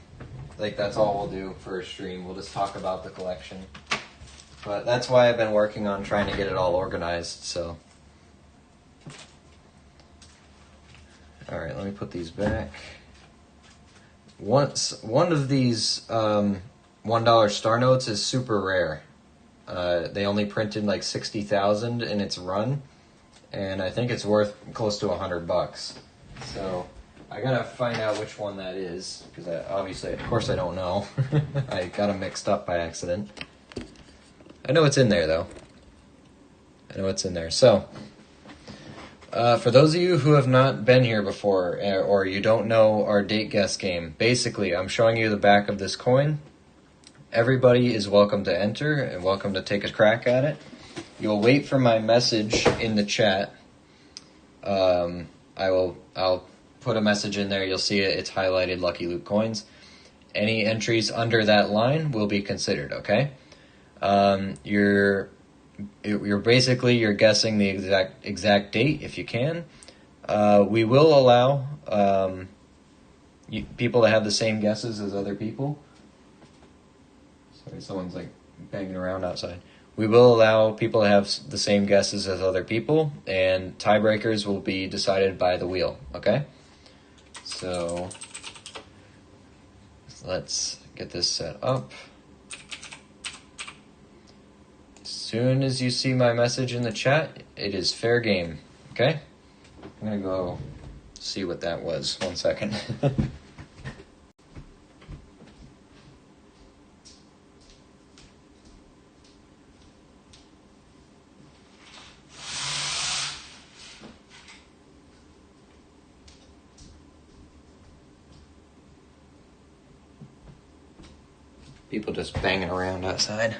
Like, that's all we'll do for a stream. We'll just talk about the collection. But that's why I've been working on trying to get it all organized, so. Alright, let me put these back. One of these $1 star notes is super rare. They only printed like 60,000 in its run, and I think it's worth close to $100. So I gotta find out which one that is, because of course I don't know. I got them mixed up by accident. I know it's in there though. I know it's in there. So, for those of you who have not been here before, or you don't know our date guess game, basically I'm showing you the back of this coin. Everybody is welcome to enter and welcome to take a crack at it. You'll wait for my message in the chat. I'll put a message in there. You'll see it. It's highlighted Lucky Luke Coins. Any entries under that line will be considered, okay? you're guessing the exact date if you can. We will allow people to have the same guesses as other people. Sorry, someone's like banging around outside. We will allow people to have the same guesses as other people, and tiebreakers will be decided by the wheel, okay? So let's get this set up. As soon as you see my message in the chat, it is fair game, okay? I'm going to go see what that was. 1 second. People just banging around outside.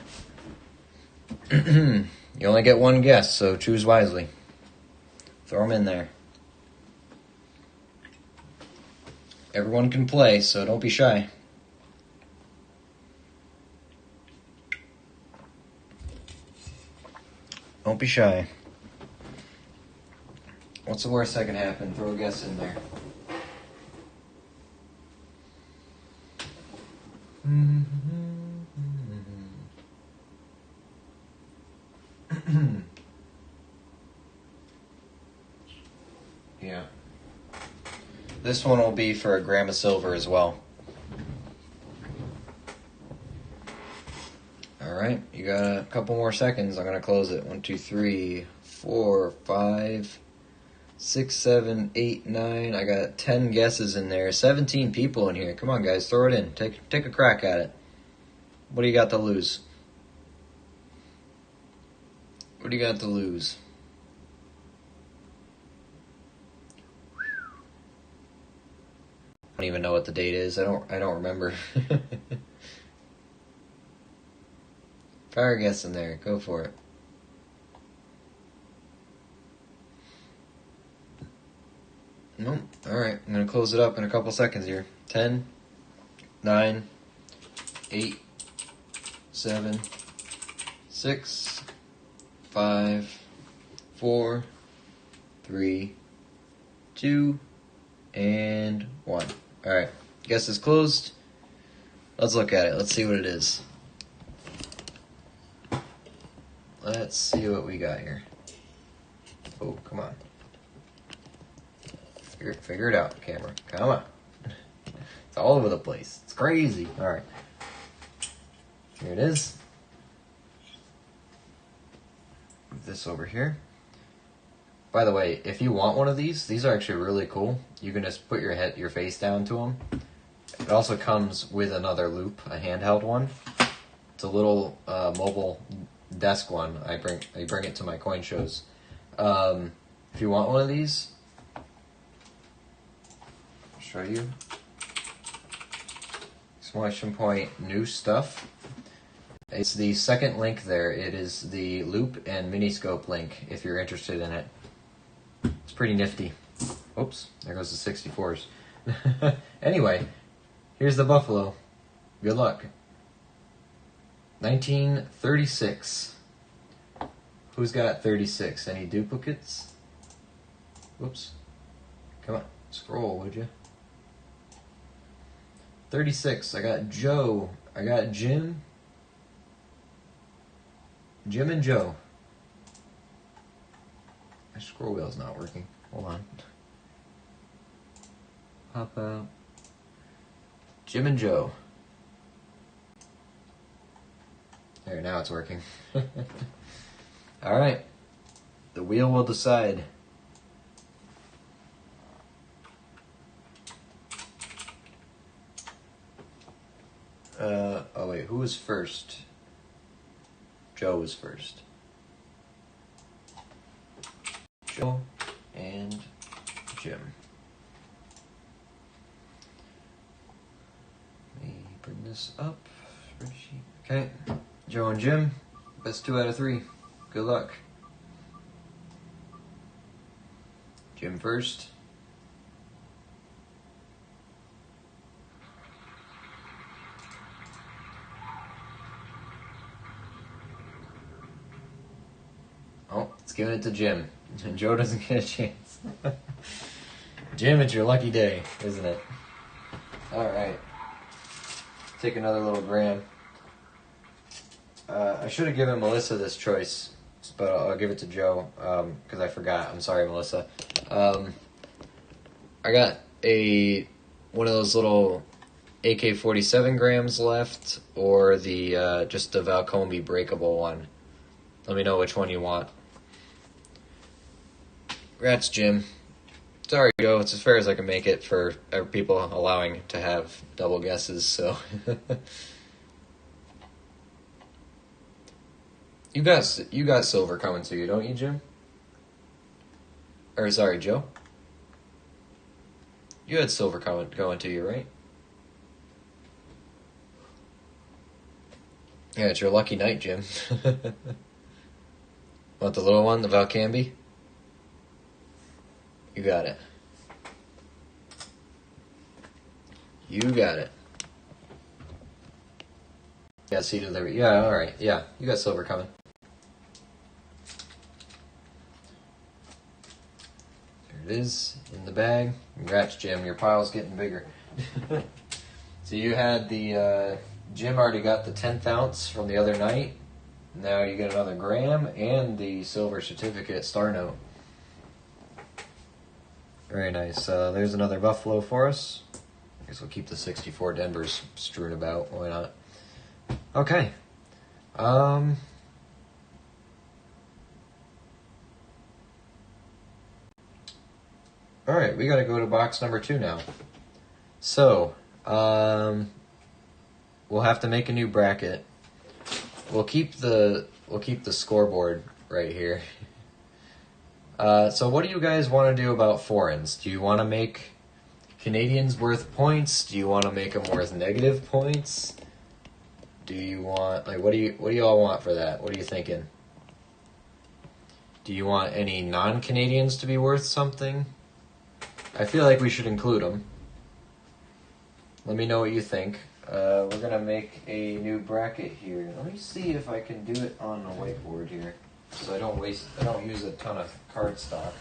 You only get one guess, so choose wisely. Throw them in there. Everyone can play, so don't be shy. Don't be shy. What's the worst that can happen? Throw a guess in there. Yeah. This one will be for a gram of silver as well. Alright, you got a couple more seconds. I'm going to close it. 1, 2, 3, 4, 5, 6, 7, 8, 9. I got 10 guesses in there. 17 people in here. Come on, guys, throw it in. Take a crack at it. What do you got to lose? What do you got to lose? I don't even know what the date is. I don't remember. Fire a guess in there. Go for it. Nope. Alright, I'm going to close it up in a couple seconds here. 10, 9, 8, 7, 6, 5, 4, 3, 2, and 1. Alright, guess is closed. Let's look at it. Let's see what it is. Let's see what we got here. Oh, come on. Figure it out, camera. Come on. It's all over the place. It's crazy. Alright. Here it is. Move this over here. By the way, if you want one of these are actually really cool. You can just put your face down to them. It also comes with another loop, a handheld one. It's a little mobile desk one. I bring it to my coin shows. If you want one of these, I'll show you. Exclamation point, new stuff. It's the second link there. It is the loop and miniscope link if you're interested in it. It's pretty nifty. Oops, there goes the 64s. Anyway, here's the buffalo. Good luck. 1936. Who's got 36? Any duplicates? Whoops. Come on, scroll, would you? 36. I got Joe. I got Jim. Jim and Joe. My scroll wheel's not working. Hold on. Pop out. Jim and Joe. There, now it's working. Alright. The wheel will decide. Oh wait, who was first? Joe was first. Joe and Jim. Let me bring this up. Spreadsheet. Okay, Joe and Jim, best 2 out of 3. Good luck. Jim first. giving it to Jim. And Joe doesn't get a chance. Jim, it's your lucky day, isn't it? Alright. Take another little gram. I should have given Melissa this choice, but I'll give it to Joe, because I forgot. I'm sorry, Melissa. I got one of those little AK-47 grams left, or the just the Valcombe breakable one. Let me know which one you want. Congrats, Jim. Sorry, Joe. It's as fair as I can make it for people allowing to have double guesses. So, you got silver coming to you, don't you, Jim? Or sorry, Joe. You had silver going to you, right? Yeah, it's your lucky night, Jim. Want the little one, the Valcambi? You got it. You got it. Yeah, see delivery. Yeah, alright. Yeah, you got silver coming. There it is, in the bag. Congrats, Jim. Your pile's getting bigger. So you had the... Jim already got the 10th ounce from the other night. Now you get another gram and the silver certificate star note. Very nice. There's another Buffalo for us. I guess we'll keep the 64 Denvers strewn about. Why not? Okay. Alright, we gotta go to box number 2 now. So, we'll have to make a new bracket. We'll keep the scoreboard right here. So what do you guys want to do about foreigns? Do you want to make Canadians worth points? Do you want to make them worth negative points? Do you want, like, what do you all want for that? What are you thinking? Do you want any non-Canadians to be worth something? I feel like we should include them. Let me know what you think. We're gonna make a new bracket here. Let me see if I can do it on the whiteboard here, so I don't use a ton of cardstock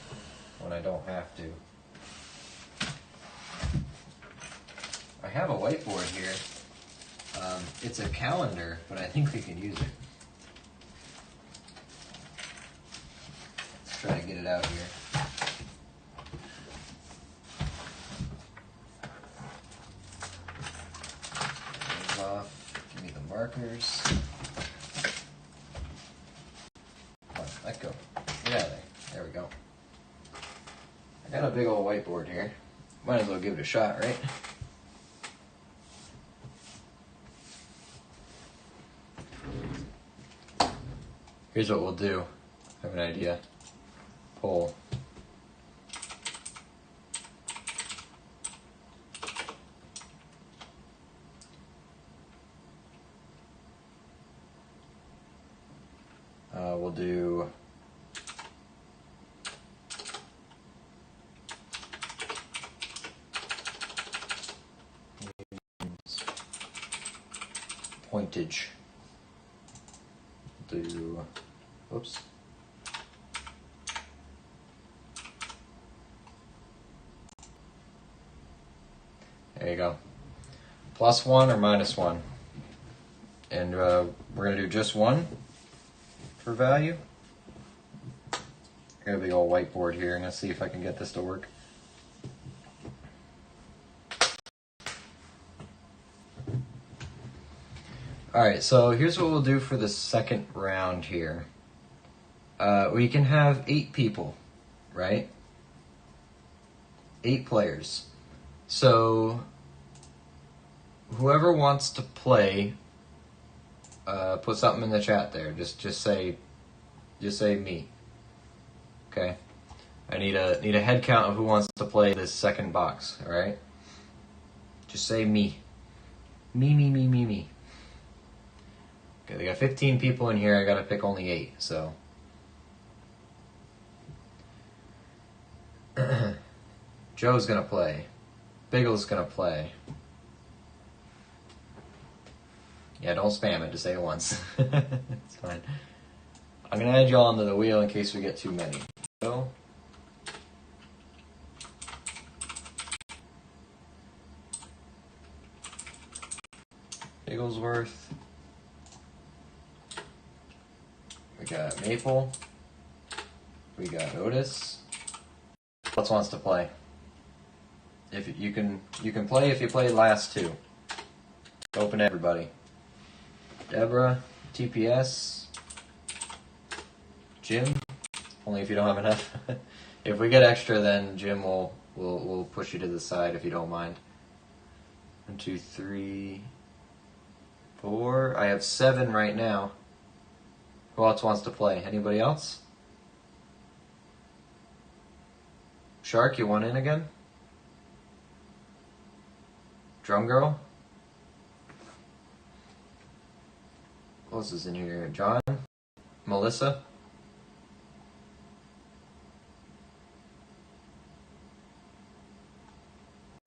when I don't have to. I have a whiteboard here. It's a calendar, but I think we can use it. Let's try to get it out here. Off. Give me the markers. Oh, let go. Get out of there. There we go. I got a big old whiteboard here. Might as well give it a shot, right? Here's what we'll do. I have an idea. Pull. We'll do pointage. Do, whoops. There you go. +1 or -1. And we're going to do just 1 for value. I got a big old whiteboard here. I'm going to see if I can get this to work. Alright, so here's what we'll do for the second round here. We can have 8 people, right? 8 players. So whoever wants to play, put something in the chat there. Just say me. Okay. I need a head count of who wants to play this second box. All right. Just say me. Me. Okay, they got 15 people in here. I gotta pick only 8. So. Joe's gonna play. Biggle's gonna play. Yeah, don't spam it. Just say it once. It's fine. I'm going to add y'all onto the wheel in case we get too many. So, Bigglesworth. We got Maple. We got Otis. Who else wants to play? If you can play if you play last two. Open everybody. Deborah, TPS, Jim. Only if you don't have enough. If we get extra, then Jim will push you to the side if you don't mind. 1, 2, 3, 4. I have 7 right now. Who else wants to play? Anybody else? Shark, you want in again? Drum Girl? Who else is in here? John? Melissa?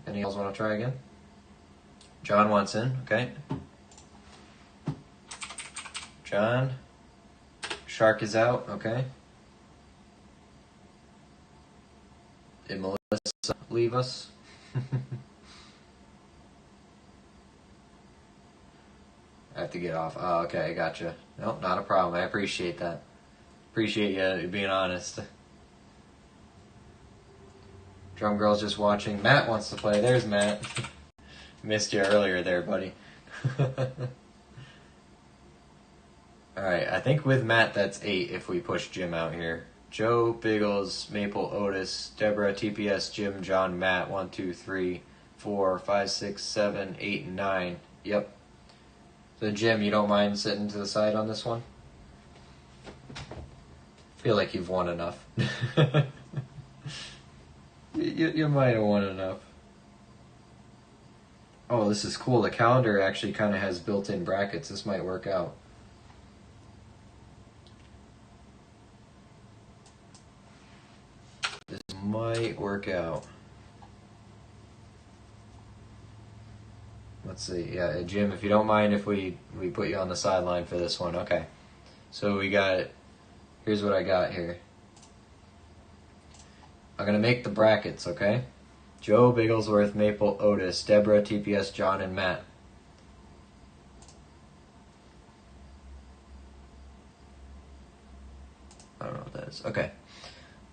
Any else want to try again? John wants in, okay. John? Shark is out, okay. Did Melissa leave us? I have to get off. Oh, okay, gotcha. Nope, not a problem. I appreciate that. Appreciate you being honest. Drum Girl's just watching. Matt wants to play. There's Matt. Missed you earlier there, buddy. Alright, I think with Matt that's 8 if we push Jim out here. Joe, Biggles, Maple, Otis, Deborah, TPS, Jim, John, Matt. 1, 2, 3, 4, 5, 6, 7, 8, and 9. Yep. So Jim, you don't mind sitting to the side on this one? Feel like you've won enough. you might have won enough. Oh, this is cool. The calendar actually kind of has built-in brackets. This might work out. This might work out. Let's see. Yeah, Jim, if you don't mind if we put you on the sideline for this one. Okay. So we got, here's what I got here. I'm going to make the brackets, okay? Joe, Bigglesworth, Maple, Otis, Deborah, TPS, John, and Matt. I don't know what that is. Okay.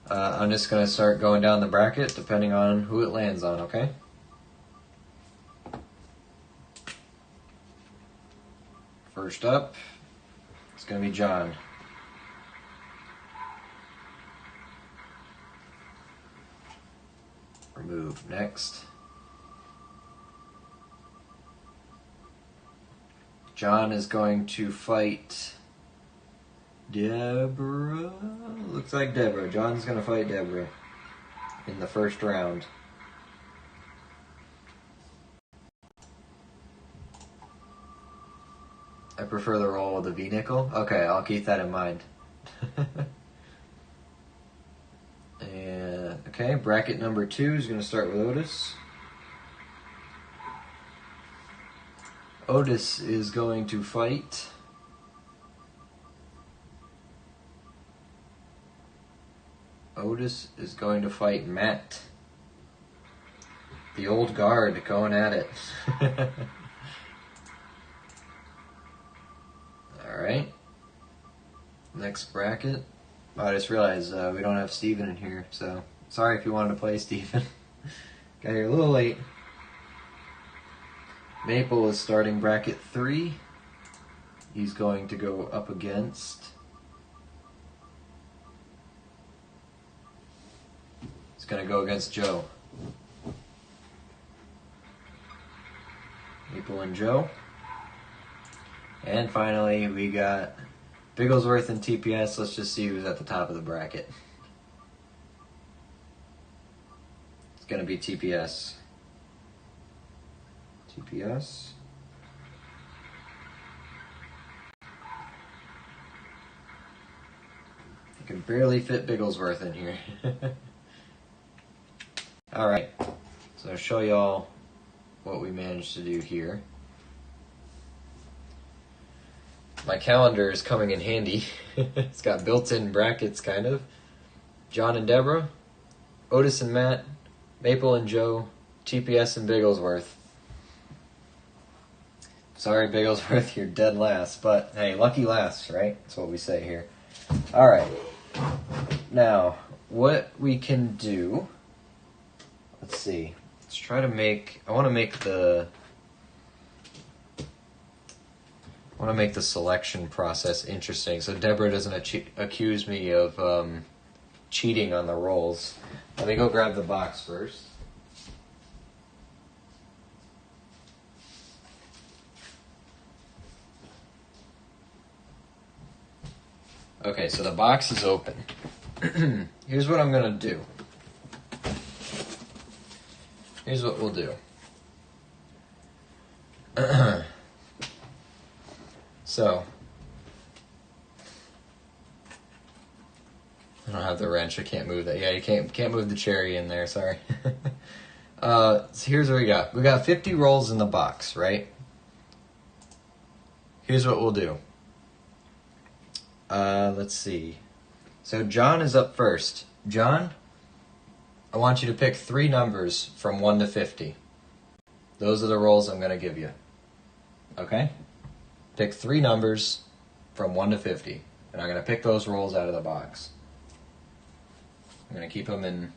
I'm just going to start going down the bracket depending on who it lands on, okay? First up, it's going to be John. Remove. Next. John is going to fight Deborah. Looks like Deborah. John's going to fight Deborah in the first round. I prefer the roll with a V-nickel. Okay, I'll keep that in mind. And okay, bracket number 2 is going to start with Otis. Otis is going to fight Matt. The old guard going at it. Alright. Next bracket. Oh, I just realized we don't have Steven in here, so sorry if you wanted to play Steven. Got here a little late. Maple is starting bracket 3. He's going to go up against... He's going to go against Joe. Maple and Joe. And finally, we got Bigglesworth and TPS. Let's just see who's at the top of the bracket. It's going to be TPS. TPS. I can barely fit Bigglesworth in here. Alright, so I'll show y'all what we managed to do here. my calendar is coming in handy. It's got built-in brackets, kind of. John and Deborah, Otis and Matt, Maple and Joe, TPS and Bigglesworth. Sorry, Bigglesworth, you're dead last, but hey, lucky last, right? That's what we say here. All right. Now, what we can do, let's see. Let's try to make, I want to make the selection process interesting so Deborah doesn't accuse me of cheating on the rolls. Let me go grab the box first. Okay, so the box is open. Here's what I'm going to do. Here's what we'll do. So, I don't have the wrench, I can't move that. Yeah, you can't move the cherry in there, sorry. So here's what we got. We got 50 rolls in the box, right? Here's what we'll do. Let's see. So John is up first. John, I want you to pick 3 numbers from 1 to 50. Those are the rolls I'm going to give you. Okay? Pick 3 numbers from 1 to 50. And I'm going to pick those rolls out of the box. I'm going to keep them in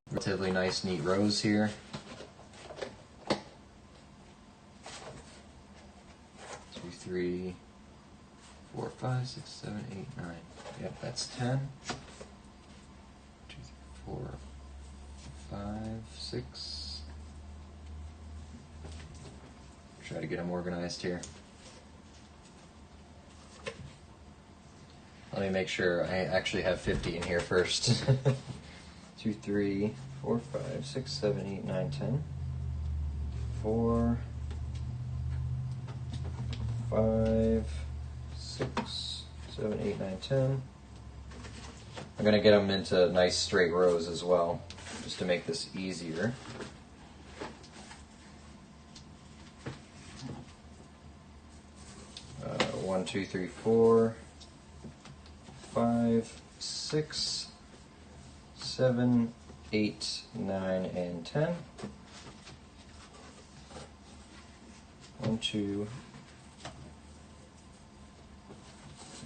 relatively nice, neat rows here. 2, 3, 4, 5, 6, 7, 8, 9. Yep, that's 10. 2, 3, 4, 5, 6. Try to get them organized here. Let me make sure I actually have 50 in here first. 2, 3, 4, 5, 6, 7, 8, 9, 10. 4, 5, 6, 7, 8, 9, 10. I'm going to get them into nice straight rows as well, just to make this easier. One, 2, 3, 4, 5, 6, 7, 8, 9, and 10. 1, 2.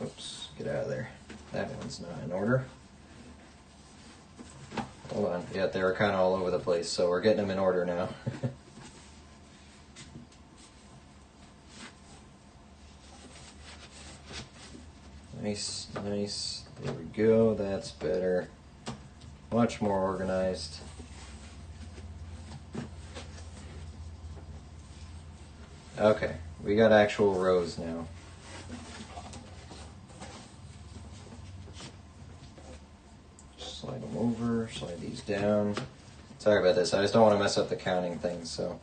Oops, get out of there. That one's not in order. Hold on. Yeah, they were kind of all over the place, so we're getting them in order now. Nice, nice. There we go. That's better. Much more organized. Okay, we got actual rows now. Slide them over, slide these down. Sorry about this, I just don't want to mess up the counting thing, so.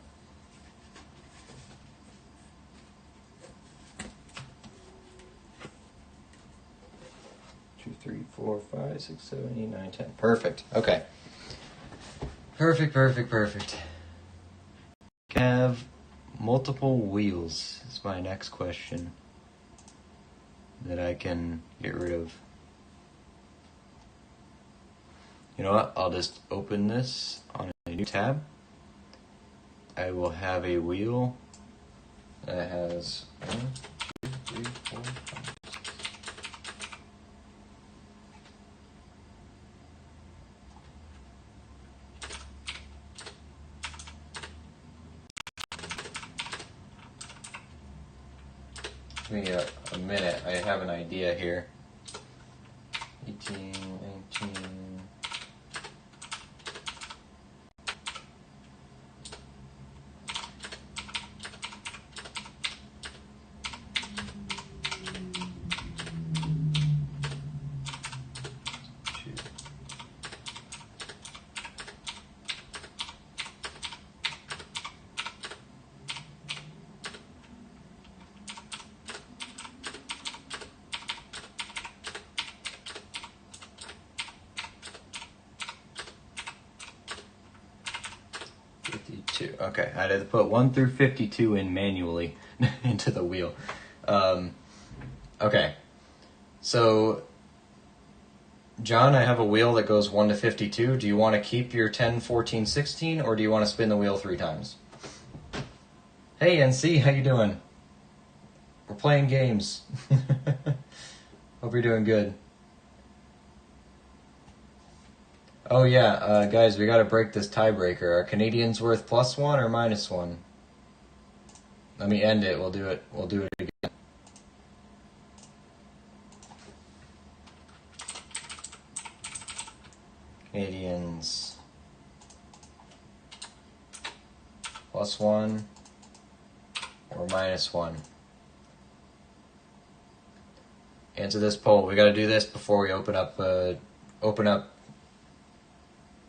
Two, 3, 4, 5, 6, 7, 8, 9, 10. Perfect. Okay. Perfect. Have multiple wheels is my next question that I can get rid of. You know what? I'll just open this on a new tab. I will have a wheel that has 1, 2, 3, 4, 5. Give me a minute. I have an idea here. 18, 19. Okay, I had to put 1 through 52 in manually into the wheel. Okay. So, John, I have a wheel that goes 1 to 52. Do you want to keep your 10, 14, 16, or do you want to spin the wheel 3 times? Hey, NC, how you doing? We're playing games. Hope you're doing good. Oh yeah, guys, we gotta break this tiebreaker. Are Canadians worth +1 or -1? Let me end it. We'll do it. We'll do it again. Canadians +1 or -1. Answer this poll. We got to do this before we open up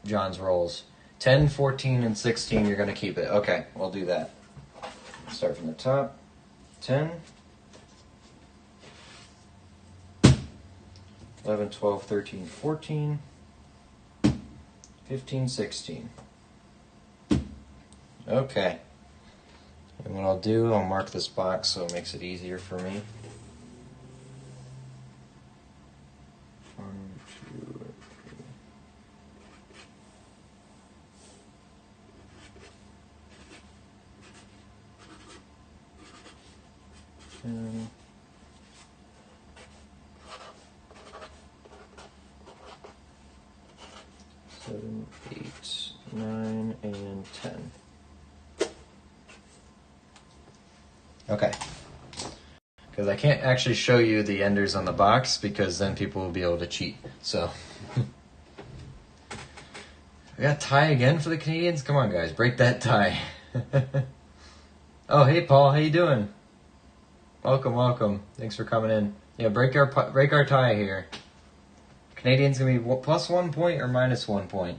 John's rolls. 10, 14, and 16. You're gonna keep it. Okay, we'll do that. Start from the top. 10, 11, 12, 13, 14, 15, 16. Okay. And what I'll do, I'll mark this box so it makes it easier for me. 1, 2, 3. 10. 7, 8, 9, and 10. Okay. Because I can't actually show you the enders on the box because then people will be able to cheat. So we got tie again for the Canadians? Come on, guys, break that tie. Oh, hey, Paul, how you doing? Welcome, welcome. Thanks for coming in. Yeah, break our tie here. Canadians gonna be +1 point or -1 point.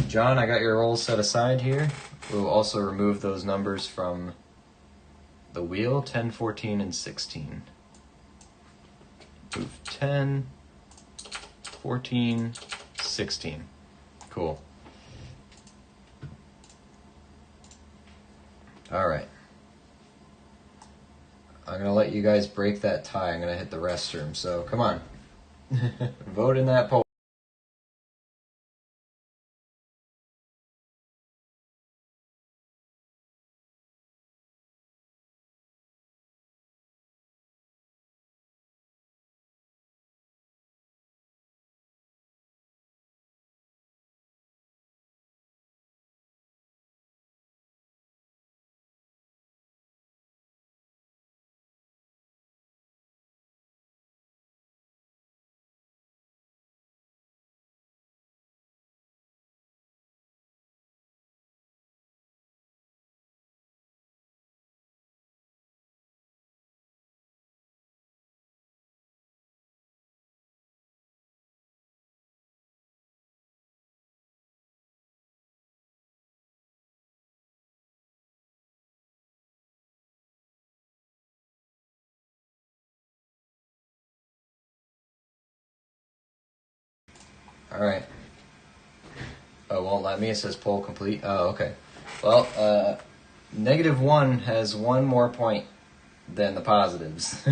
John, I got your rolls set aside here. We'll also remove those numbers from the wheel. 10, 14, and 16. Move 10, 14, 16. Cool. All right. I'm going to let you guys break that tie. I'm going to hit the restroom. So come on. Vote in that poll. All right. Oh, it won't let me. It says poll complete. Oh, okay. Well, -1 has 1 more point than the positives.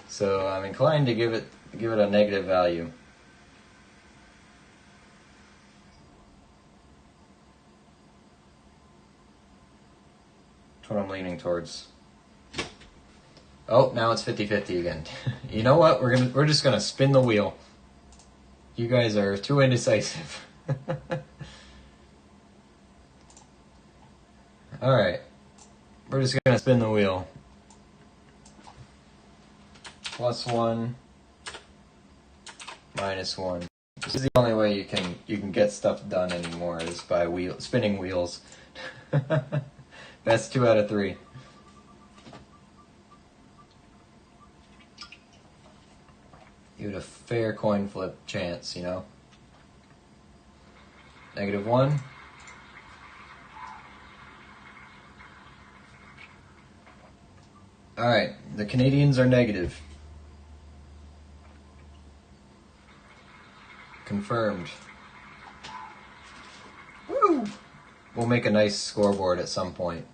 So I'm inclined to give it a negative value. That's what I'm leaning towards. Oh, now it's 50-50 again. You know what? We're just gonna spin the wheel. You guys are too indecisive. All right. We're just gonna spin the wheel. +1, -1. This is the only way you can get stuff done anymore is by spinning wheels. That's 2 out of 3. Give it a fair coin flip chance, you know. -1. All right, the Canadians are negative. Confirmed. Woo! We'll make a nice scoreboard at some point.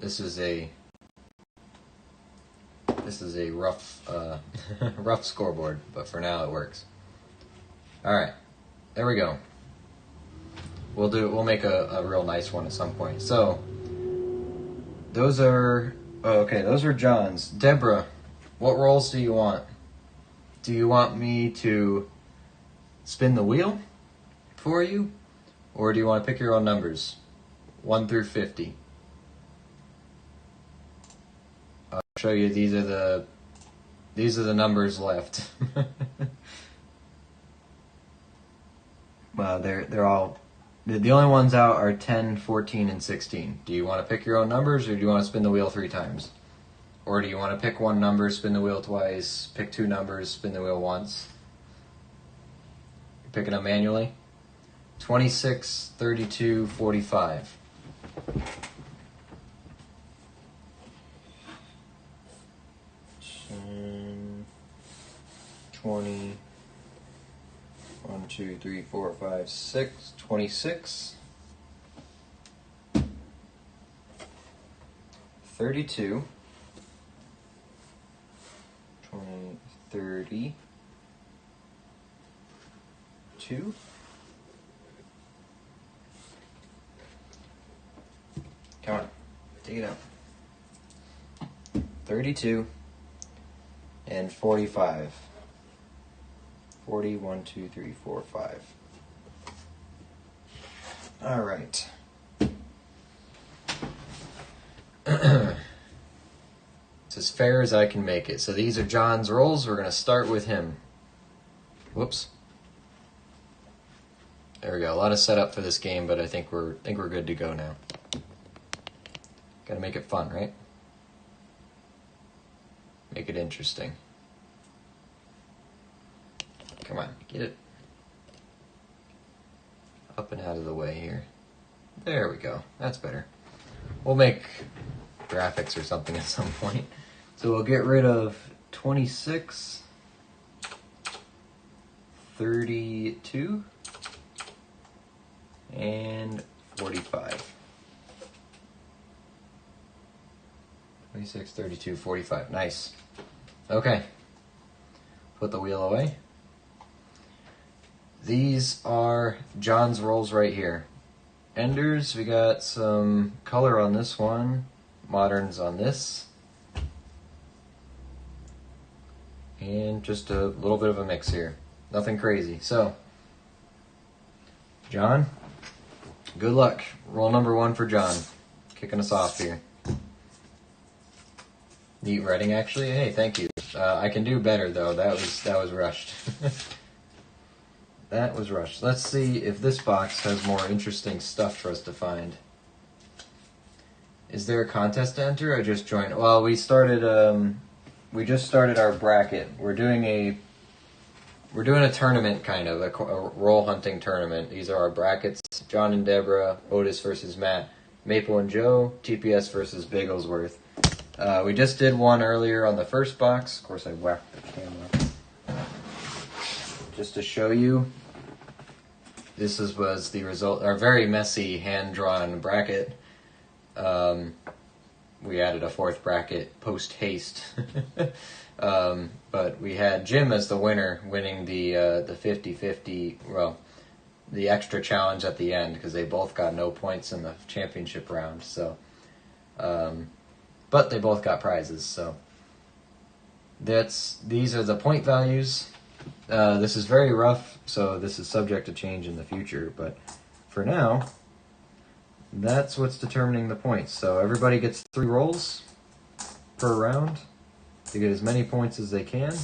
This is a rough rough scoreboard, but for now it works. All right, there we go. We'll make a real nice one at some point. So those are those are John's. Deborah, what rolls do you want? Do you want me to spin the wheel for you, or do you want to pick your own numbers, 1 through 50? I'll show you. These are the numbers left. Well, they're all, the only ones out are 10, 14, and 16. Do you want to pick your own numbers, or do you want to spin the wheel 3 times? Or do you want to pick one number, spin the wheel twice, pick 2 numbers, spin the wheel once? You're picking them manually? 26, 32, 45. 20, 1, 2, 3, 4, 5, 6, 26, 32, 20, 30, 2, come on, take it out, 32, and 45. 40, 1, 2, 3, 4, 5. All right. It's as fair as I can make it. So these are John's rolls. We're going to start with him. Whoops. There we go. A lot of setup for this game, but I think we're good to go now. Got to make it fun, right? Make it interesting. Come on, get it up and out of the way here. There we go. That's better. We'll make graphics or something at some point. So we'll get rid of 26, 32, and 45. 26, 32, 45. Nice. Okay. Put the wheel away. These are John's rolls right here. Enders, we got some color on this one. Moderns on this. And just a little bit of a mix here. Nothing crazy. So, John, good luck. Roll number 1 for John. Kicking us off here. Neat writing, actually. Hey, thank you. I can do better, though. That was rushed. That was rushed. Let's see if this box has more interesting stuff for us to find. Is there a contest to enter? I just joined. Well, we just started our bracket. We're doing a tournament, kind of a roll hunting tournament. These are our brackets: John and Deborah, Otis versus Matt, Maple and Joe, TPS versus Bigglesworth. We just did one earlier on the first box. Of course, I whacked the camera. Just to show you, this was the result, our very messy hand-drawn bracket. We added a 4th bracket post-haste. But we had Jim as the winner, winning the 50-50, well, the extra challenge at the end, because they both got no points in the championship round. So, but they both got prizes. So these are the point values. This is very rough, so this is subject to change in the future, but for now, that's what's determining the points. So everybody gets 3 rolls per round to get as many points as they can,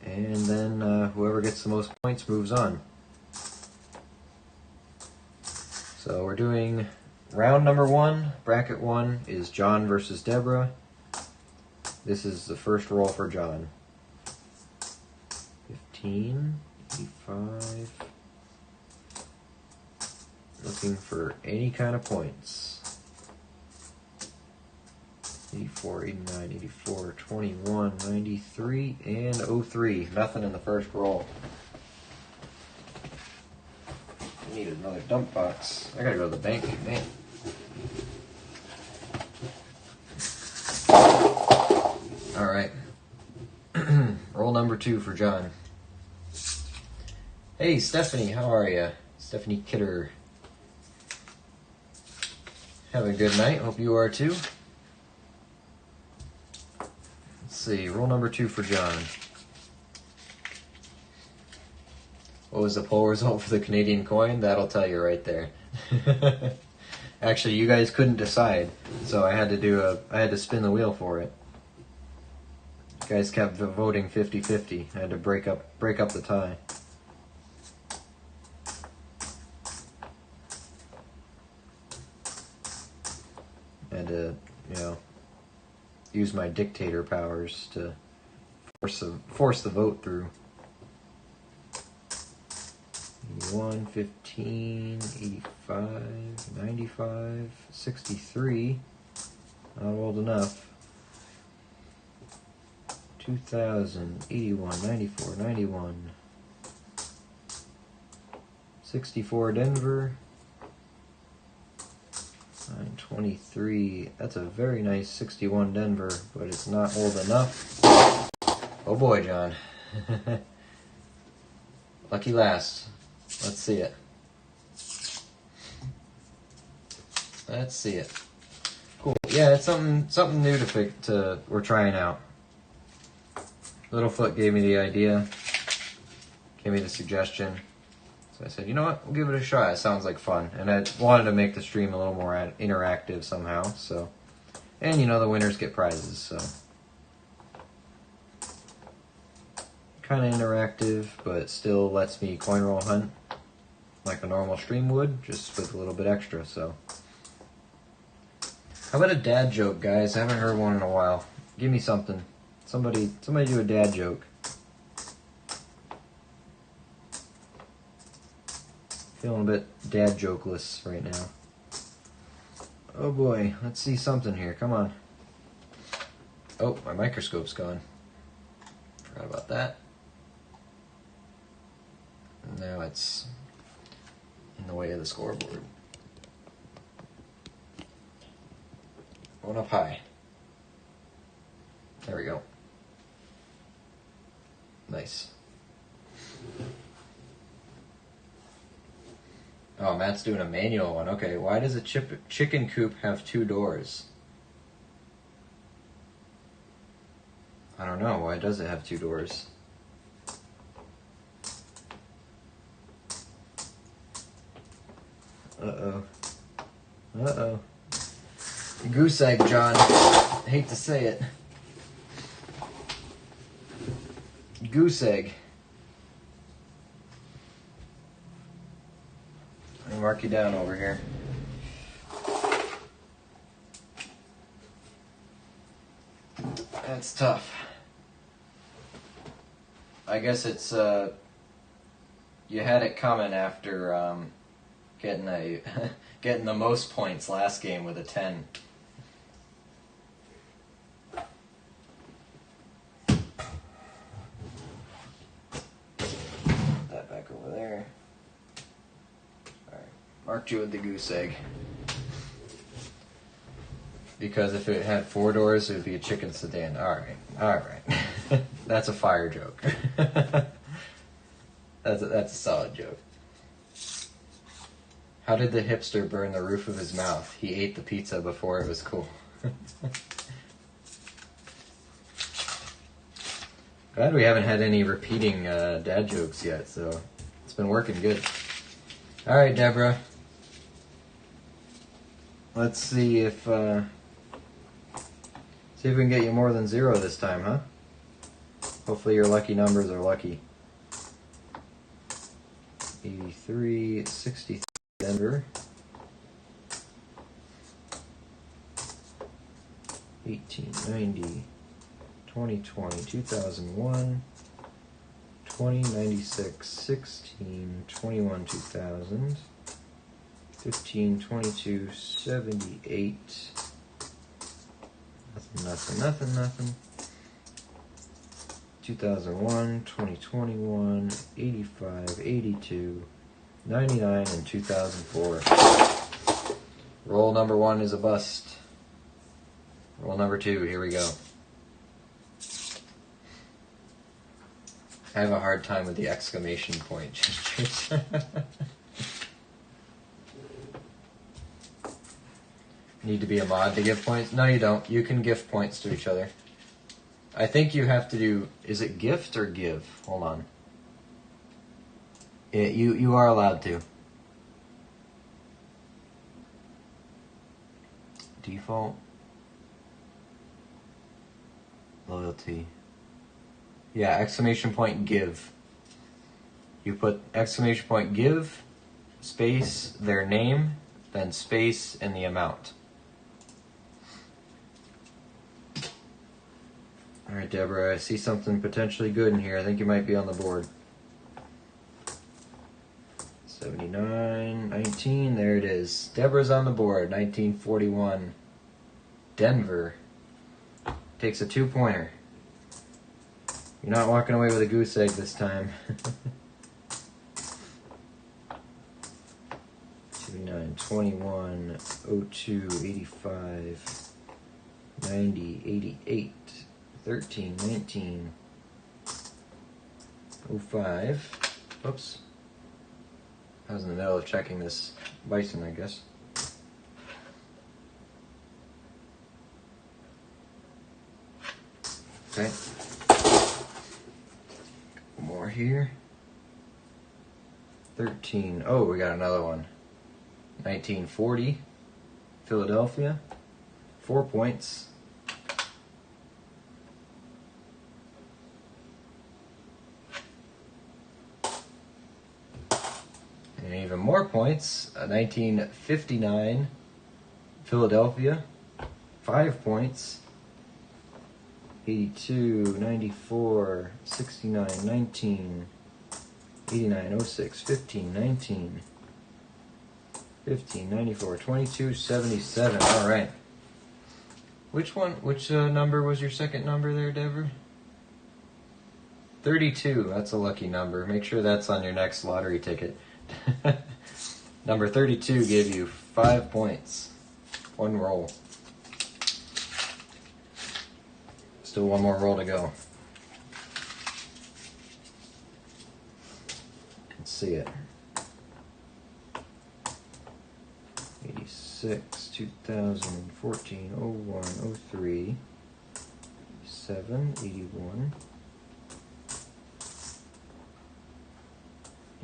and then whoever gets the most points moves on. So we're doing round number 1, bracket 1 is John versus Deborah. This is the first roll for John. 15, 85, looking for any kind of points. 84, 89, 84, 21, 93, and 03. Nothing in the first roll. I need another dump box. I gotta go to the bank, man. number 2 for John. Hey, Stephanie, how are you? Stephanie Kidder. Have a good night. Hope you are too. Let's see. Roll number 2 for John. What was the poll result for the Canadian coin? That'll tell you right there. Actually, you guys couldn't decide, so I had to spin the wheel for it. You guys kept voting 50-50. I had to break up the tie. I had to, use my dictator powers to force the vote through. 81, 15, 85, 95, 63. Not old enough. 2000, 81, 94, 91. 64 Denver. 923. That's a very nice 61 Denver, but it's not old enough. Oh boy, John. Lucky last. Let's see it. Let's see it. Cool. Yeah, it's something new to we're trying out. Littlefoot gave me the idea, gave me the suggestion. So I said, you know what, we'll give it a shot. It sounds like fun. And I wanted to make the stream a little more interactive somehow. So, and the winners get prizes. So, kind of interactive, but still lets me coin roll hunt like a normal stream would, just with a little bit extra. So, how about a dad joke, guys? I haven't heard one in a while. Give me something. Somebody do a dad joke. Feeling a bit dad jokeless right now. Oh boy, let's see something here. Come on. Oh, my microscope's gone. Forgot about that. Now it's in the way of the scoreboard. Going up high. There we go. Nice. Oh, Matt's doing a manual one. Okay, why does a chicken coop have 2 doors? I don't know. Why does it have 2 doors? Uh-oh. Uh-oh. Goose egg, John. I hate to say it. Goose egg. Let me mark you down over here. That's tough. I guess it's you had it coming after getting getting the most points last game with a 10. That back over there. All right, marked you with the goose egg. Because if it had 4 doors, it would be a chicken sedan. All right. That's a fire joke. That's a solid joke. How did the hipster burn the roof of his mouth? He ate the pizza before it was cool. Glad we haven't had any repeating dad jokes yet, so it's been working good. All right, Deborah. Let's see if we can get you more than 0 this time, huh? Hopefully your lucky numbers are lucky. 83, 63 Denver. 1890, 2020, 2001, 2096, 16, 21, 2000, 15, 22, 78. Nothing. 2001, 2021, 85, 82, 99, and 2004. Roll number 1 is a bust. Roll number 2, here we go. I have a hard time with the exclamation point gestures. Need to be a mod to give points? No, you don't. You can gift points to each other. I think you have to do... Is it gift or give? Hold on. You are allowed to. Default. Loyalty. Yeah, exclamation point give. You put exclamation point give, space, their name, then space, and the amount. Alright, Deborah, I see something potentially good in here. I think you might be on the board. 79, 19, there it is. Deborah's on the board, 1941. Denver takes a 2-pointer. You're not walking away with a goose egg this time. 29, 21, 02, 85, 90, 88, 13, 19, 05. Oops. I was in the middle of checking this bison, I guess. Okay. More here. 13. Oh, we got another one. 1940. Philadelphia. 4 points. And even more points. 1959. Philadelphia. 5 points. 82, 94, 69, 19, 89, 06, 15, 19, 15, 94, 22, 77. All right. Which number was your second number there, Deborah? 32. That's a lucky number. Make sure that's on your next lottery ticket. Number 32 gave you 5 points. 1 roll. Still 1 more roll to go. Let's see it. 86, 2014, 01, 03, 7, 81,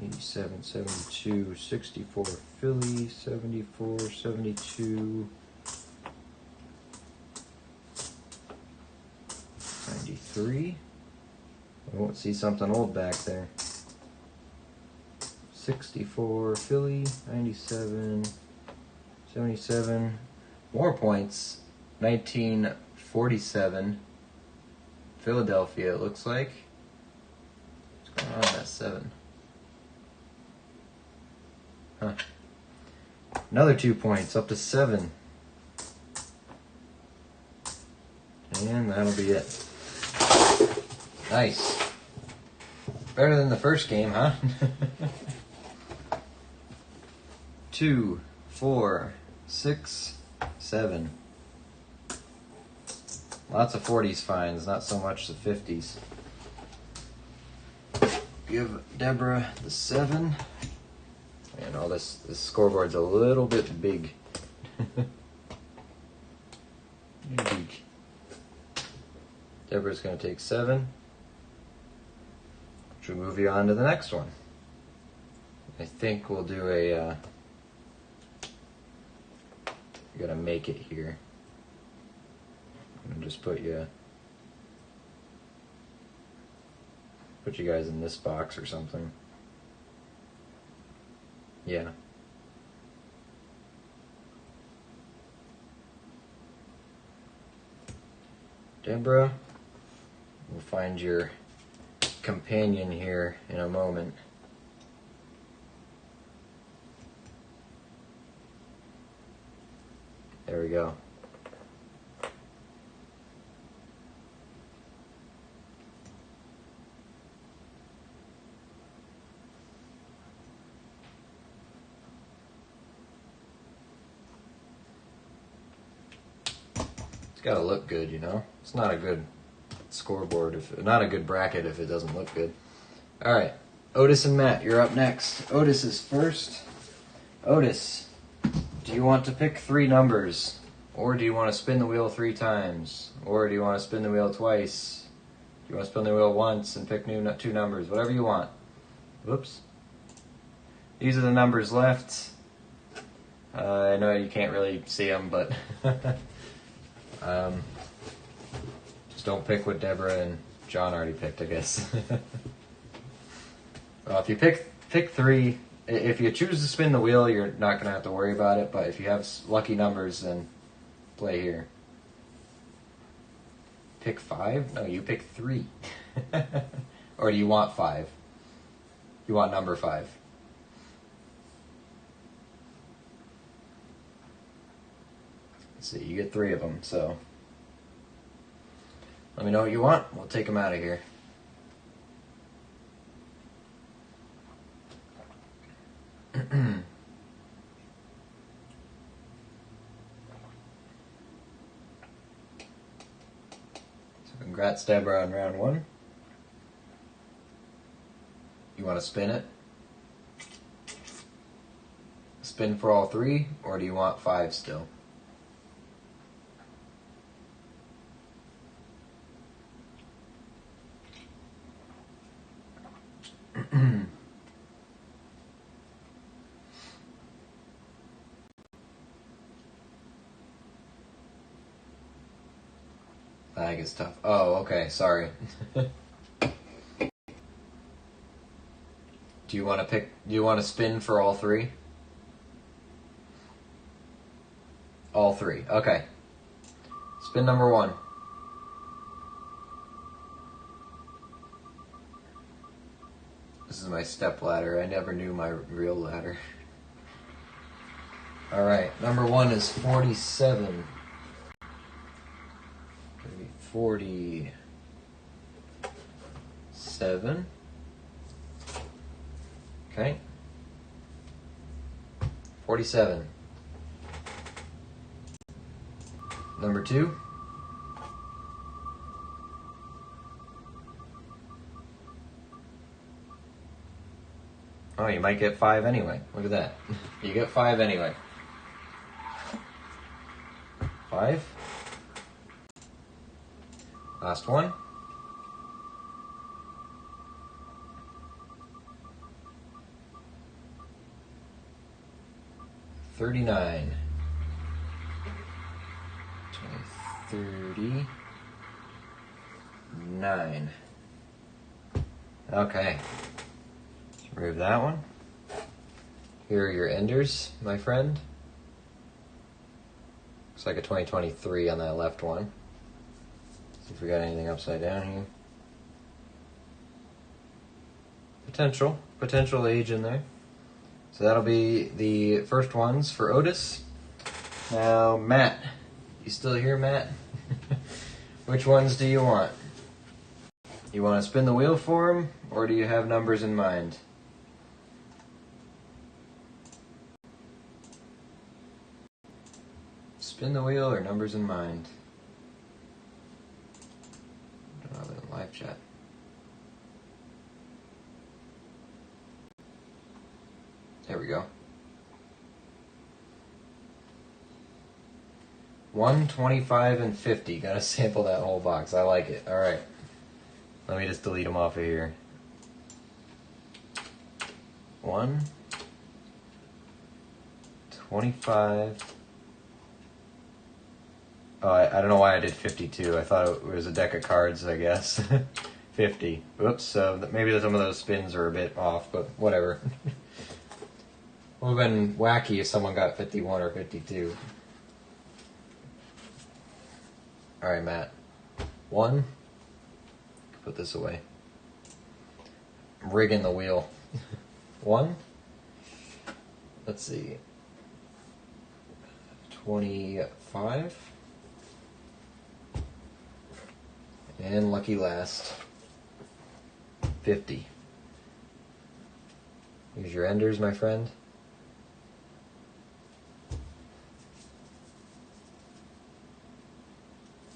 87, 72, 64, Philly, 74, 72, 93. I won't see something old back there. 64, Philly, 97, 77. More points. 1947, Philadelphia, it looks like. What's going on with that 7? Huh. Another 2 points, up to 7. And that'll be it. Nice. Better than the first game, huh? 2, 4, 6, 7. Lots of 40s finds, not so much the 50s. Give Deborah the 7. And all this scoreboard's a little bit big. Big. Deborah's going to take 7. Which will move you on to the next one. I think we'll do a... you gotta make it here. I'm gonna just put you guys in this box or something. Yeah. Deborah, we'll find your companion here in a moment. There we go. It's got to look good, you know? It's not a good scoreboard, not a good bracket if it doesn't look good. All right, Otis and Matt, you're up next. Otis is first. Otis, do you want to pick 3 numbers? Or do you want to spin the wheel 3 times? Or do you want to spin the wheel twice? Do you want to spin the wheel once and pick 2 numbers? Whatever you want. Whoops. These are the numbers left. I know you can't really see them, but just don't pick what Deborah and John already picked, I guess. Well, if you pick 3, if you choose to spin the wheel, you're not going to have to worry about it, but if you have lucky numbers, then play here. Pick 5? No, you pick 3. Or do you want 5? You want number 5. Let's see, you get 3 of them, so let me know what you want. We'll take them out of here. So congrats, Deborah, on round 1. You want to spin it? Spin for all 3, or do you want 5 still? Lag is tough. Oh, okay, sorry. Do you want to spin for all 3? All 3. Okay. Spin number 1. This is my step ladder. I never knew my real ladder. All right, number 1 is 47. 47. Okay. 47. Number 2. Oh, you might get 5 anyway. Look at that. You get 5 anyway. 5. Last one. 39. 39. Okay. Remove that one. Here are your enders, my friend. Looks like a 2023 on that left one. See if we got anything upside down here. Potential age in there. So that'll be the first ones for Otis. Now, Matt. You still here, Matt? Which ones do you want? You want to spin the wheel for him, or do you have numbers in mind? Spin the wheel or numbers in mind? I don't have it in live chat. There we go. 1, 25, and 50. Gotta sample that whole box. I like it. All right. Let me just delete them off of here. 1, 25. Oh, I don't know why I did 52. I thought it was a deck of cards, I guess. 50. Oops, so maybe some of those spins are a bit off, but whatever. Would have been wacky if someone got 51 or 52. All right, Matt. 1. Put this away. I'm rigging the wheel. 1. Let's see. 25. And lucky last. 50. Here's your enders, my friend.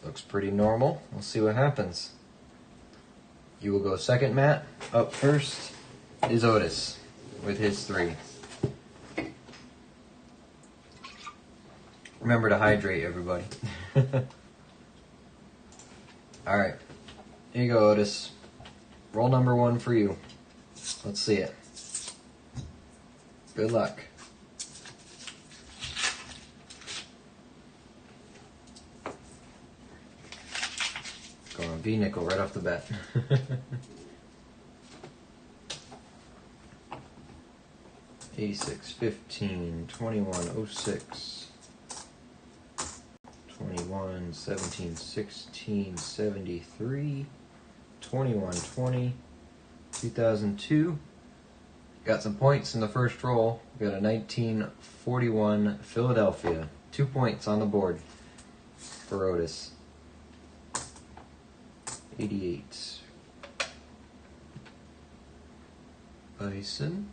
Looks pretty normal. We'll see what happens. You will go second, Matt. Up first is Otis with his 3. Remember to hydrate, everybody. Alright. Here you go, Otis. Roll number 1 for you. Let's see it. Good luck. Going B nickel right off the bat. 86, 15, 21, 06, 21, 17, 16, 73, 21, 20, 2002. Got some points in the first roll. We got a 1941 Philadelphia. 2 points on the board for Otis. 88. Bison.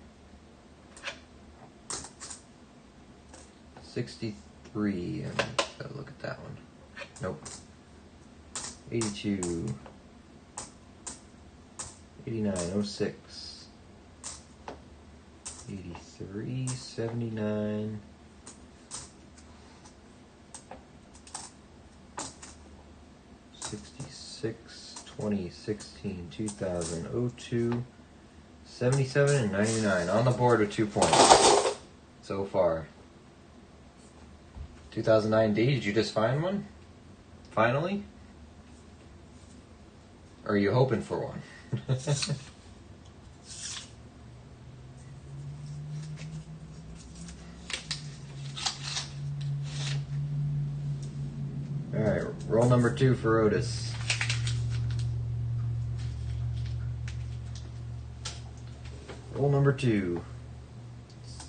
63. And gotta look at that one. Nope. 82. 89. 06. 83. 79. 66. 20. 16. 2000. 02. 77 and 99. On the board with 2 points so far. 2009 D, did you just find one? Finally? Or are you hoping for one? Alright, roll number 2 for Otis. Roll number 2.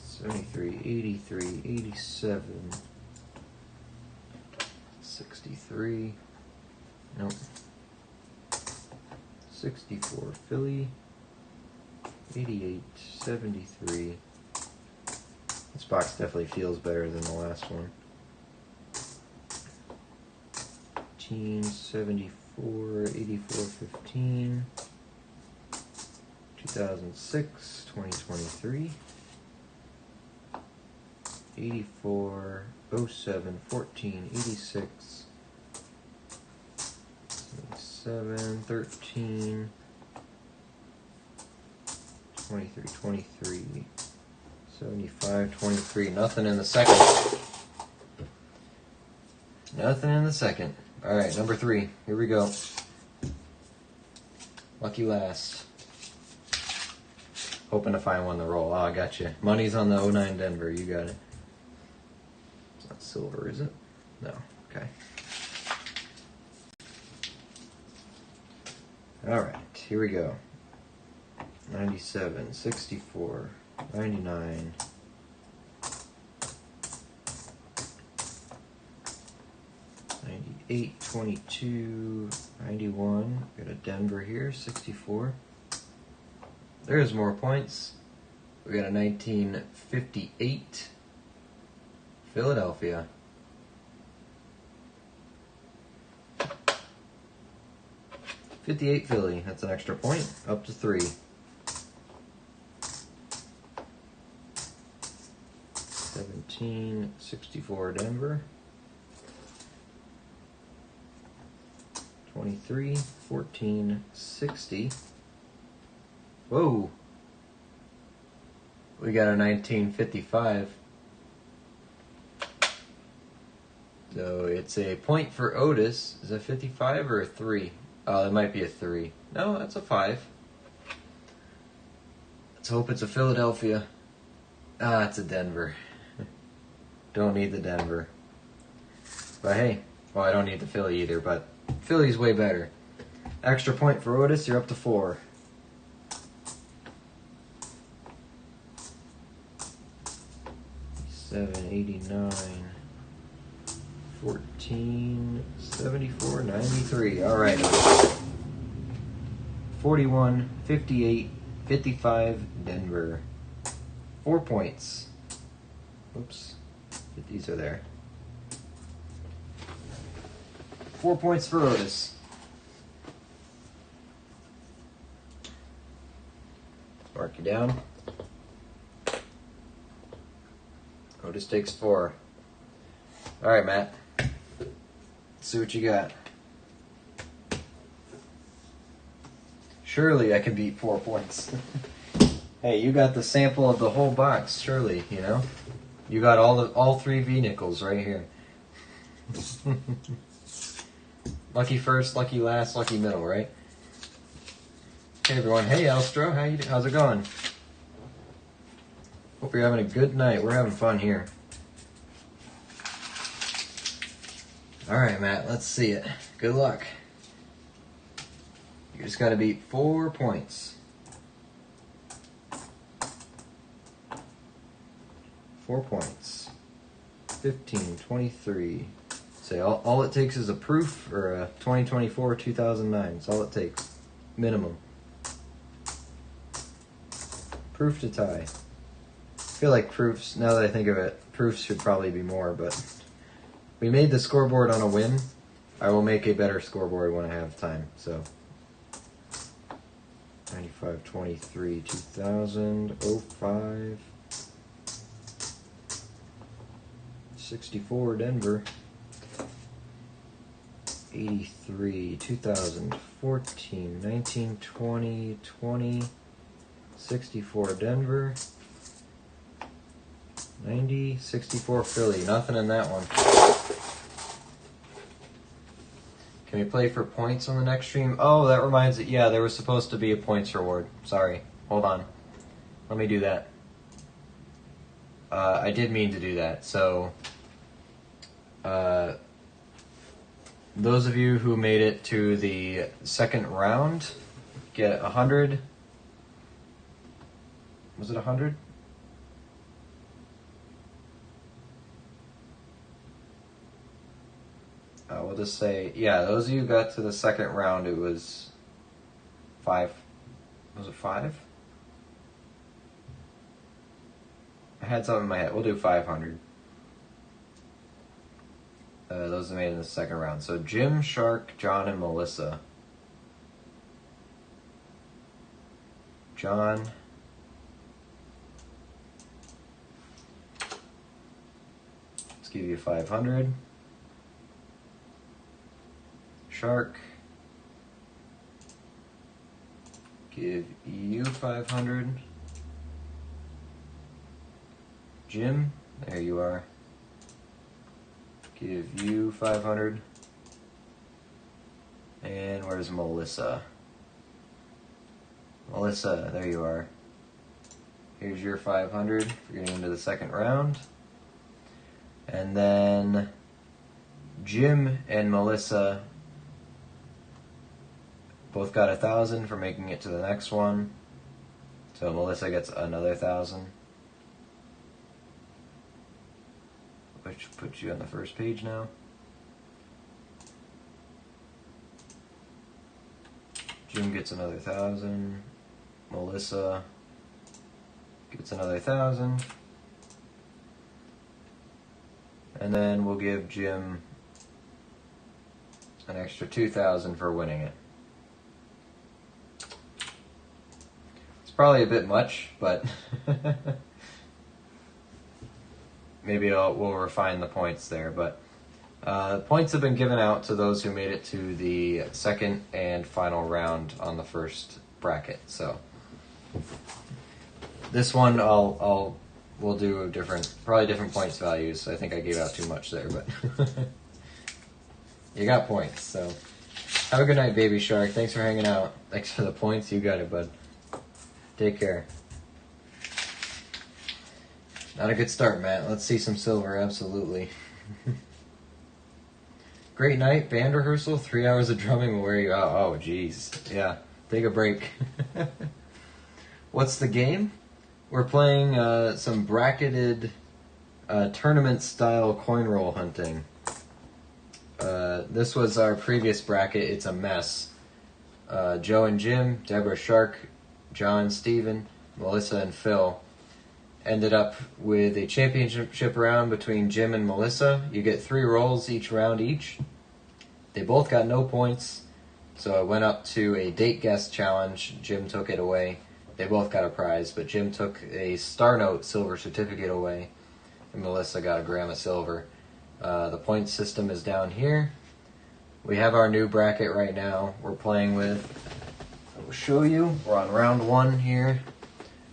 73, 83, 87, 63. Nope. 64 Philly. 88, 73. This box definitely feels better than the last one. 18, 74, 84, 15. 2006, 2023. 84, 07, 14, 86, 77, 13, 23, 23, 75, 23. Nothing in the second. Nothing in the second. Alright, number 3. Here we go. Lucky last. Hoping to find one to roll. Oh, I got you. Money's on the 09 Denver. You got it. It's not silver, is it? No. Okay. Alright, here we go. 97, 64, 99, 98, 22, 91. Got a Denver here, 64. There's more points. We got a 1958 Philadelphia. '58 Philly. That's an extra point. Up to 3. 17, 64 Denver. 23, 14, 60. Whoa. We got a 1955. So it's a point for Otis. Is it 55 or a 3? Oh, that might be a 3. No, that's a 5. Let's hope it's a Philadelphia. Ah, it's a Denver. Don't need the Denver. But hey, well, I don't need the Philly either, but Philly's way better. Extra point for Otis, you're up to 4. $7.89, 14, 74, 93. All right. 41, 58, 55, Denver. 4 points. Oops. These are there. 4 points for Otis. Mark you down. Otis takes 4. All right, Matt. Let's see what you got. Surely I can beat 4 points. Hey, you got the sample of the whole box. Surely, you know. You got all 3 V nickels right here. Lucky first, lucky last, lucky middle, right? Hey everyone. Hey Elstro, how's it going? Hope you're having a good night. We're having fun here. All right, Matt. Let's see it. Good luck. You just got to beat 4 points. 4 points. 15, 23. Say all it takes is a proof or a 2024 2009. That's all it takes. Minimum. Proof to tie. I feel like proofs, now that I think of it, proofs should probably be more, but we made the scoreboard on a win. I will make a better scoreboard when I have time, so. 95, 23, 2000, 05. 64, Denver. 83, 2014, 19, 20, 20. 64, Denver. 90, 64, Philly. Nothing in that one. Can we play for points on the next stream? Oh, that reminds me. Yeah, there was supposed to be a points reward. Sorry. Hold on. Let me do that. I did mean to do that. So, those of you who made it to the second round get 100. Was it 100? We'll just say, yeah, those of you who got to the second round, it was 5. Was it 5? I had something in my head. We'll do 500. Those that made it in the second round. So Jim, Shark, John, and Melissa. John. Let's give you 500. Shark. Give you 500. Jim, there you are. Give you 500. And where's Melissa? Melissa, there you are. Here's your 500 for getting into the second round. And then Jim and Melissa both got 1,000 for making it to the next one. So Melissa gets another 1,000. Which puts you on the first page now. Jim gets another 1,000. Melissa gets another 1,000. And then we'll give Jim an extra 2,000 for winning it. It's probably a bit much, but maybe we'll refine the points there. But points have been given out to those who made it to the second and final round on the first bracket. So this one we'll do probably different points values. I think I gave out too much there, but you got points. So have a good night, Baby Shark. Thanks for hanging out. Thanks for the points. You got it, bud. Take care. Not a good start, Matt. Let's see some silver, absolutely. Great night, band rehearsal, 3 hours of drumming will wear you out. Oh, jeez. Yeah, take a break. What's the game? We're playing some bracketed tournament-style coin roll hunting. This was our previous bracket. It's a mess. Joe and Jim, Deborah Shark, John, Steven, Melissa, and Phil ended up with a championship round between Jim and Melissa. You get 3 rolls each round each. They both got no points, so it went up to a date guess challenge. Jim took it away. they both got a prize, but Jim took a Star Note silver certificate away, and Melissa got a gram of silver. The point system is down here. We have our new bracket right now we're playing with. I will show you. We're on round 1 here.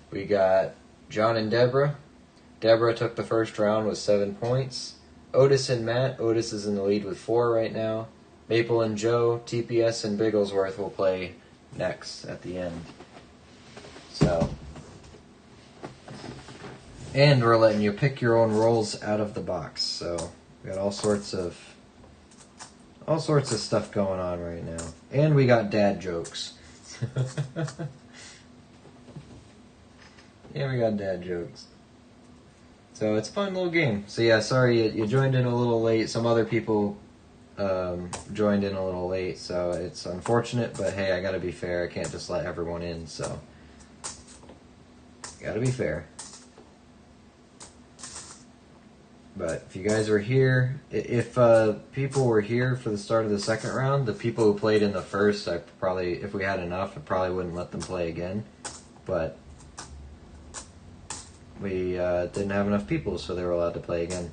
We got John and Deborah. Deborah took the first round with 7 points. Otis and Matt. Otis is in the lead with 4 right now. Maple and Joe, TPS and Bigglesworth will play next at the end. So, and we're letting you pick your own rolls out of the box. So we got all sorts of stuff going on right now, and we got dad jokes. Yeah, we got dad jokes. So it's a fun little game. So yeah, sorry you joined in a little late. Some other people joined in a little late, so it's unfortunate, but hey, I gotta be fair. I can't just let everyone in, so gotta be fair. But if you guys were here, if people were here for the start of the second round, the people who played in the first, I probably, if we had enough, I probably wouldn't let them play again. But we didn't have enough people, so they were allowed to play again.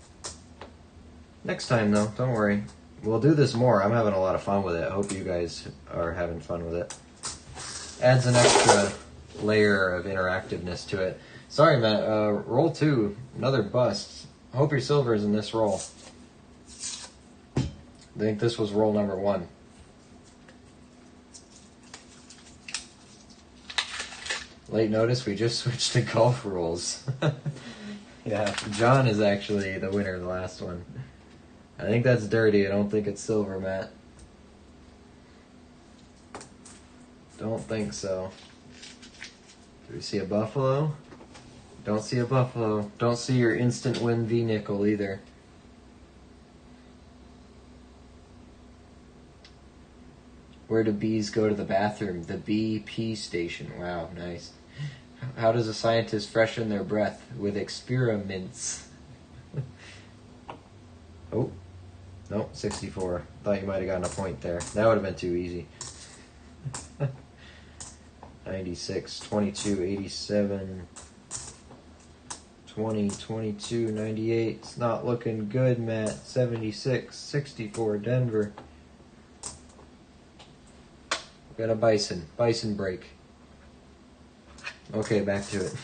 Next time, though, don't worry. We'll do this more. I'm having a lot of fun with it. I hope you guys are having fun with it. Adds an extra layer of interactiveness to it. Sorry, Matt. Roll 2, another bust. I hope your silver is in this roll. I think this was roll number 1. Late notice, we just switched to golf rules. Yeah, John is actually the winner of the last one. I think that's dirty. I don't think it's silver, Matt. Don't think so. Do we see a buffalo? Don't see a buffalo. Don't see your instant win V-nickel either. Where do bees go to the bathroom? The BP station. Wow, nice. How does a scientist freshen their breath? With experiments. Oh, no, 64. Thought you might have gotten a point there. That would have been too easy. 96, 22, 87, 20, 22, 98. It's not looking good, Matt. 76, 64, Denver. Got a bison. Bison break. Okay, back to it.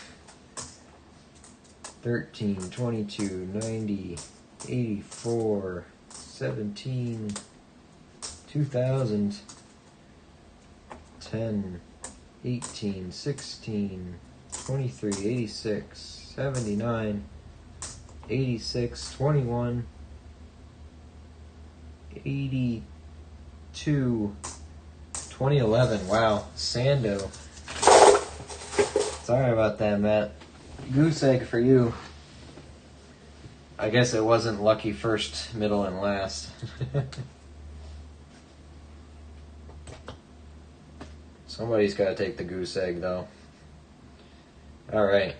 13, 22, 90, 84, 17, 2000, 10, 18, 16, 23, 86, 79, 86, 21, 82, 2011. Wow, Sando. Sorry about that, Matt. Goose egg for you. I guess it wasn't lucky first, middle, and last. Somebody's got to take the goose egg, though. All right.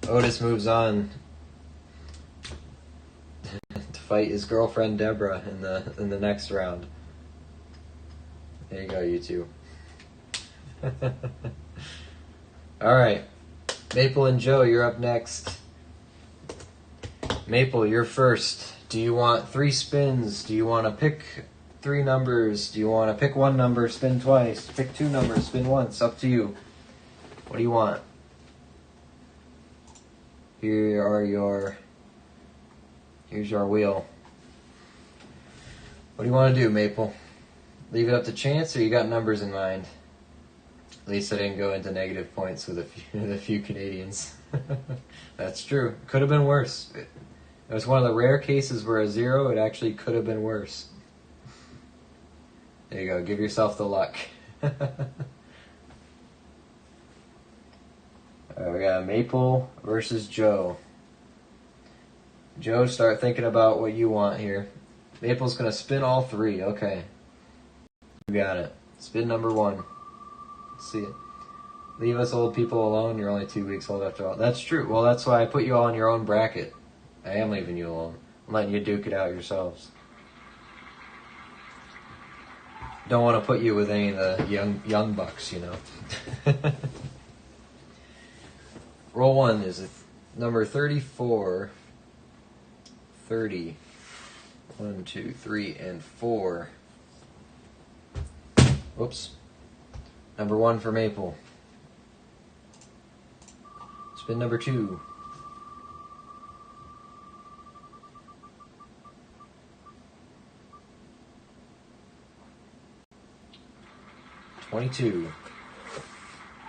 Otis moves on to fight his girlfriend Deborah in the next round. There you go, you two. All right. Maple and Joe, you're up next. Maple, you're first. Do you want 3 spins? Do you want to pick 3 numbers? Do you want to pick 1 number, spin twice? Pick 2 numbers, spin once. Up to you. What do you want? Here's your wheel. What do you want to do, Maple? Leave it up to chance, or you got numbers in mind? At least I didn't go into negative points with a few Canadians. That's true. Could have been worse. It was one of the rare cases where a 0, it actually could have been worse. There you go. Give yourself the luck. All right, we got Maple versus Joe. Joe, start thinking about what you want here. Maple's going to spin all 3. Okay. You got it. Spin number 1. Let's see it. Leave us old people alone. You're only 2 weeks old after all. That's true. Well, that's why I put you all in your own bracket. I am leaving you alone. I'm letting you duke it out yourselves. don't want to put you with any of the young bucks, you know. Roll 1 is number 34, 30, 1, 2, 3, and 4. Whoops. Number 1 for Maple. Spin number 2. $22.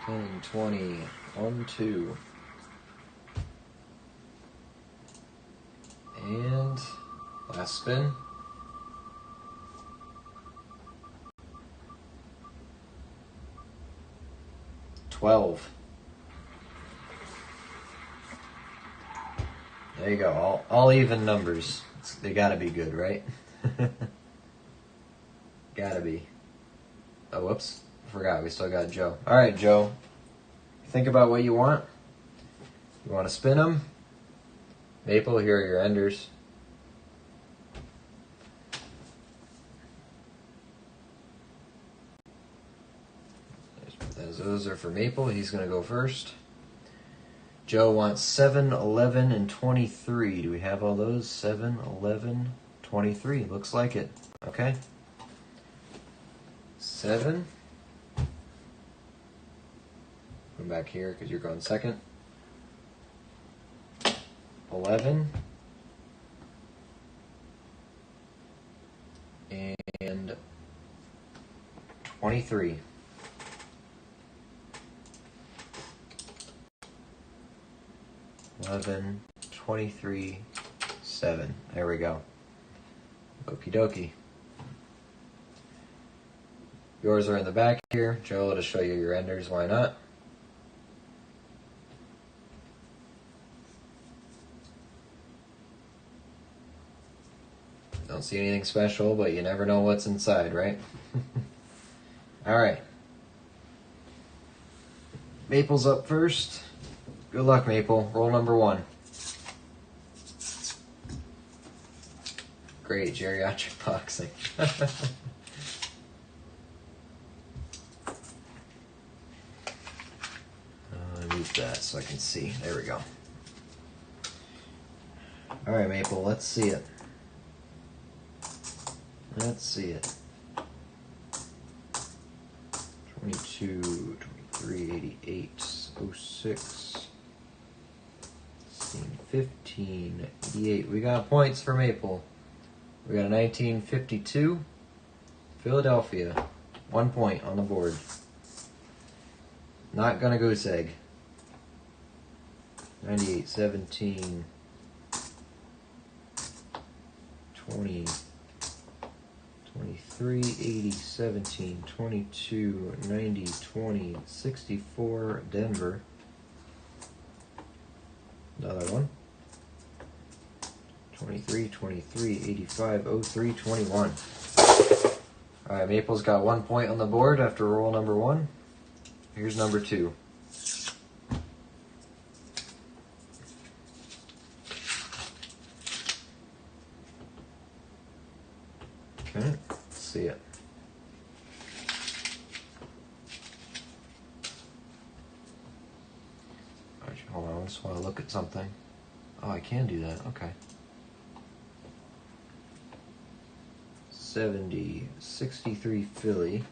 10, 20, 1, 2. And last spin. $12. There you go. All even numbers. They gotta be good, right? Gotta be. Oh, whoops. I forgot. We still got Joe. All right, Joe. Think about what you want. You want to spin them? Maple, here are your enders. Those are for Maple. He's going to go first. Joe wants 7, 11, and 23. Do we have all those? 7, 11, 23. Looks like it. Okay. 7. Come back here because you're going second. 11. And 23. 11, 23, 7. There we go. Okie dokie. Yours are in the back here. Joe will just show you your enders. Why not? Don't see anything special, but you never know what's inside, right? Alright. Maple's up first. Good luck, Maple. Roll number 1. Great, geriatric boxing. Move that so I can see. There we go. Alright, Maple, let's see it. Let's see it. 22, 23, 88, 06, 16, 15, 88. We got points for Maple. We got a 1952, Philadelphia. 1 point on the board. Not gonna goose egg. 98, 17, 20, 23, 80, 17, 22, 90, 20, 64, Denver. Another one. 23, 23, 85, 03, 21. Alright, Maple's got 1 point on the board after roll number 1. Here's number 2. Okay, let's see it. Actually, hold on, I just want to look at something. Oh, I can do that, okay. 70, 63 Philly.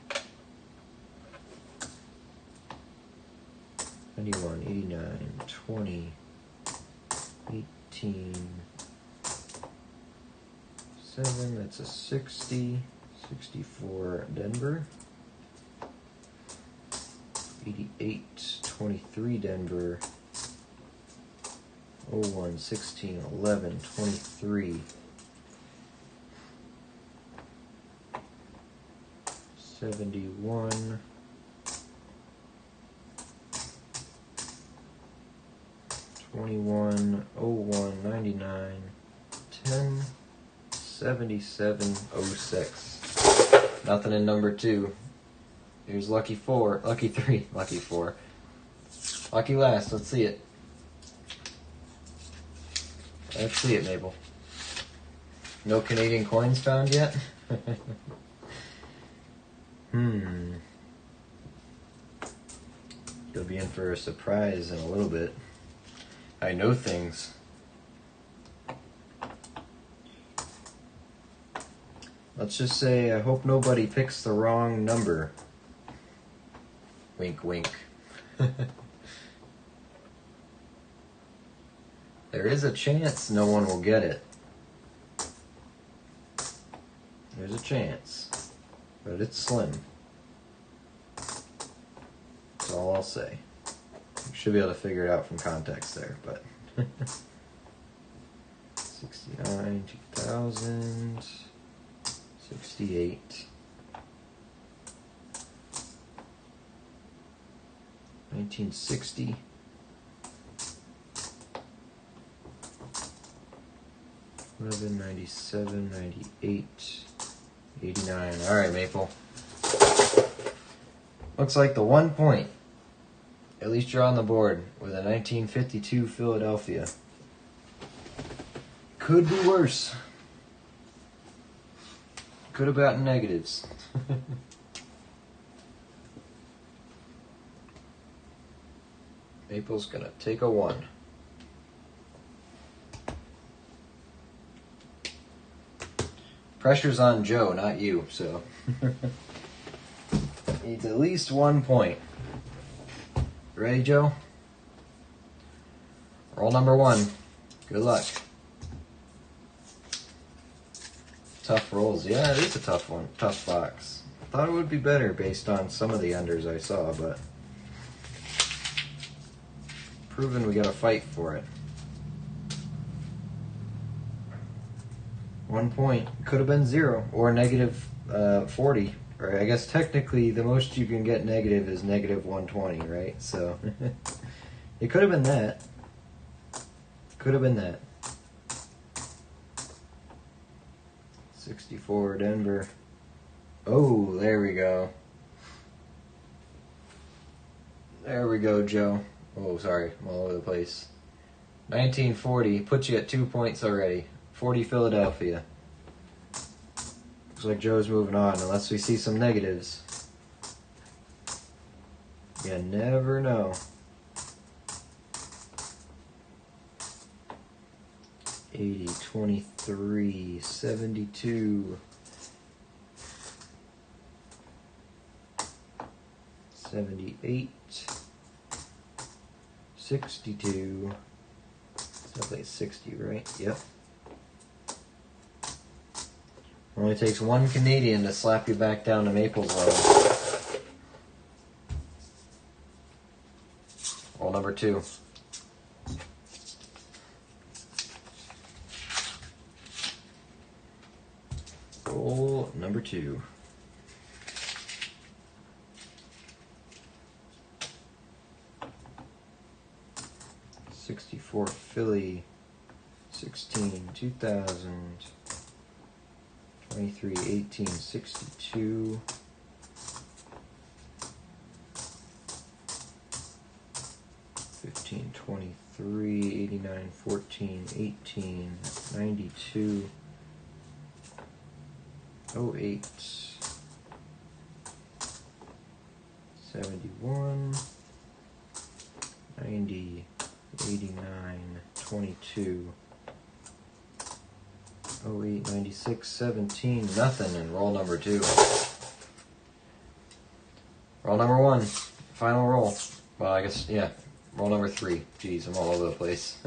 91, 89, 20, 18, 7, that's a 60, 64 Denver, 88, 23 Denver, 01, 16, 11, 23, 71, 21, 01, 99, 10, 77, 06. Nothing in number 2. Here's lucky 4, lucky 3, lucky 4. Lucky last, let's see it. Let's see it, Maple. No Canadian coins found yet? You'll be in for a surprise in a little bit. I know things. Let's just say I hope nobody picks the wrong number. Wink, wink. There is a chance no one will get it. There's a chance. But it's slim. That's all I'll say. You should be able to figure it out from context there, but 69, 2000, 68, 1960, 11, 97, 98, 89. All right, Maple. Looks like the 1 point. At least you're on the board with a 1952 Philadelphia. Could be worse. Could have gotten negatives. Maple's gonna take a 1. Pressure's on Joe, not you, so. Needs at least 1 point. Ready, Joe? Roll number 1. Good luck. Tough rolls. Yeah, it is a tough one. Tough box. Thought it would be better based on some of the unders I saw, but proven we gotta fight for it. 1 point. Could have been 0 or negative 40. Right? I guess technically the most you can get negative is negative 120, right? So it could have been that. Could have been that. 64 Denver. Oh, there we go. There we go, Joe. Oh, sorry, I'm all over the place. 1940 puts you at 2 points already. 40 Philadelphia. Looks like Joe's moving on unless we see some negatives. You never know. 80, 23, 72, 78, 62. Definitely 60, right? Yep. Only takes 1 Canadian to slap you back down to Maple's level. Roll number 2. Roll number 2. '64 Philly, 16, 2000, 23, 18, 62, 15, 23, 89, 14, 18, 92, 08, 71, 90, 89, 22, 08, 96, 17, nothing, and roll number 2. Roll number 1, final roll. Well, I guess, yeah, roll number 3. Jeez, I'm all over the place.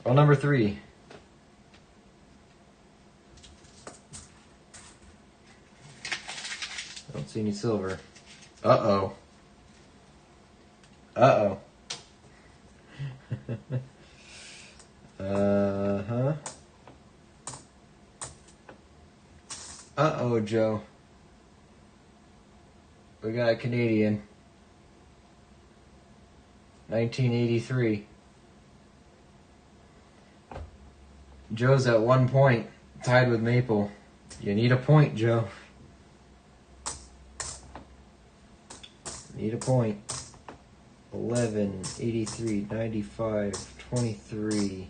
Roll number 3. Don't see any silver. Uh-oh. Uh-oh. Uh-huh. Uh-oh, Joe. We got a Canadian. 1983. Joe's at 1 point, tied with Maple. You need a point, Joe. Need a point. 11, 83, 95, 23,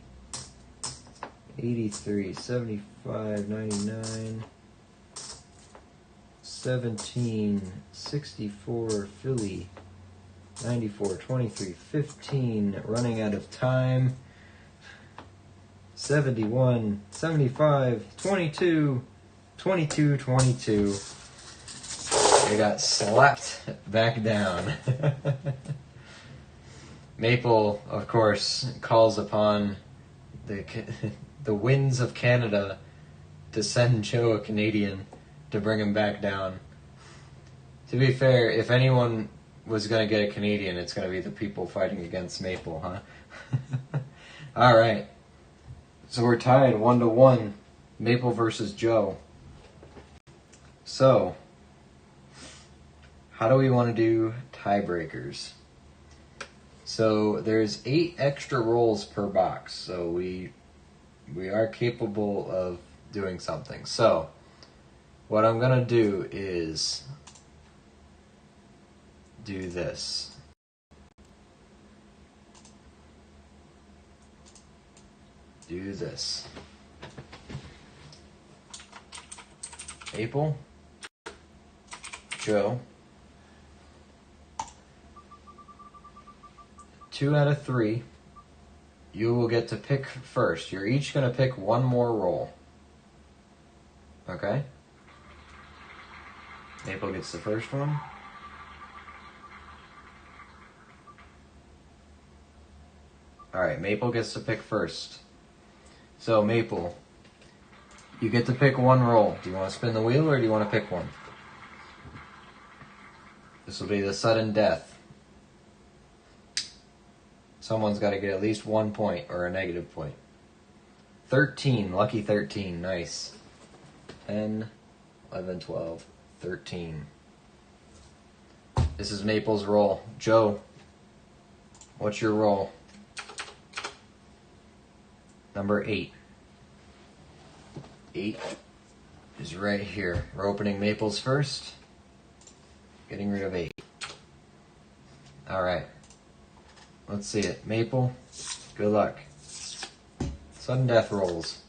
83, 75, 99, 17, 64, Philly, 94, 23, 15, running out of time, 71, 75, 22, 22, 22. They got slapped back down. Maple, of course, calls upon the winds of Canada to send Joe a Canadian to bring him back down. To be fair, if anyone was going to get a Canadian, it's going to be the people fighting against Maple, huh? All right. So we're tied 1-1, Maple versus Joe. So, how do we want to do tiebreakers? So there's 8 extra rolls per box, so we are capable of doing something. So what I'm gonna do is do this. Do this. Maple, Joe, 2 out of 3, you will get to pick first. You're each going to pick one more roll. Okay? Maple gets the first one. Alright, Maple gets to pick first. So, Maple, you get to pick one roll. Do you want to spin the wheel or do you want to pick one? This will be the sudden death. Someone's got to get at least 1 point or a negative point. 13, lucky 13, nice. 10, 11, 12, 13. This is Maple's roll. Joe, what's your roll? Number 8. 8 is right here. We're opening Maple's first. Getting rid of 8. Alright. Let's see it. Maple, good luck. Sudden death rolls.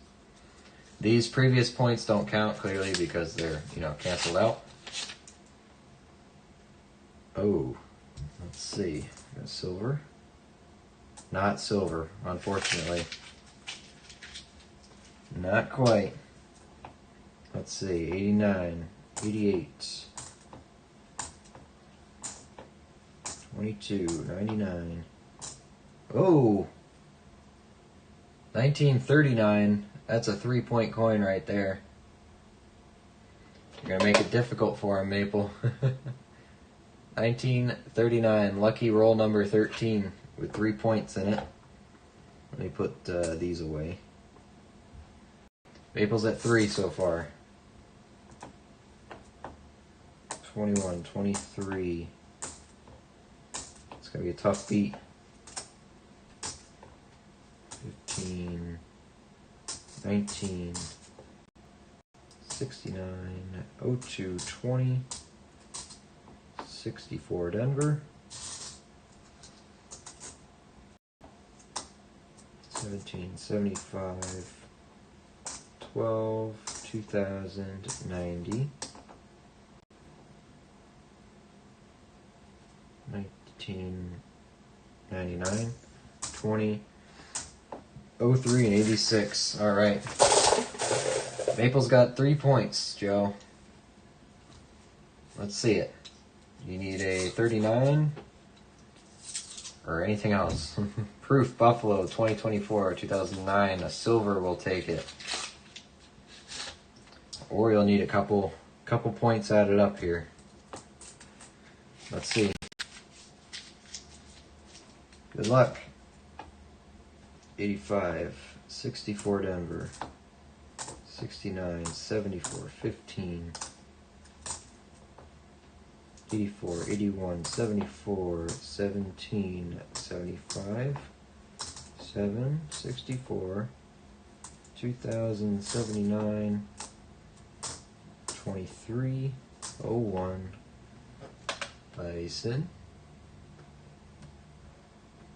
These previous points don't count clearly because they're, canceled out. Oh, let's see. Got silver. Not silver, unfortunately. Not quite. Let's see. 89, 88, 22, 99. Oh, 1939. That's a 3-point coin right there. You're going to make it difficult for him, Maple. 1939, lucky roll number 13 with 3 points in it. Let me put these away. Maple's at 3 so far. 21, 23. It's going to be a tough beat. 15, 19, 69, 02, 20, 64 Denver, 17, 75, 12, 2000, 90, 1999, 20, 03 and 86. All right. Maple's got 3 points, Joe. Let's see it. You need a 39 or anything else. Proof Buffalo 2024 2009. A silver will take it. Or you'll need a couple points added up here. Let's see. Good luck. 85, 64 Denver, 69, 74, 15, 84, 81, 74, 17, 75, 7, 64, 2000, 79, 23, 01,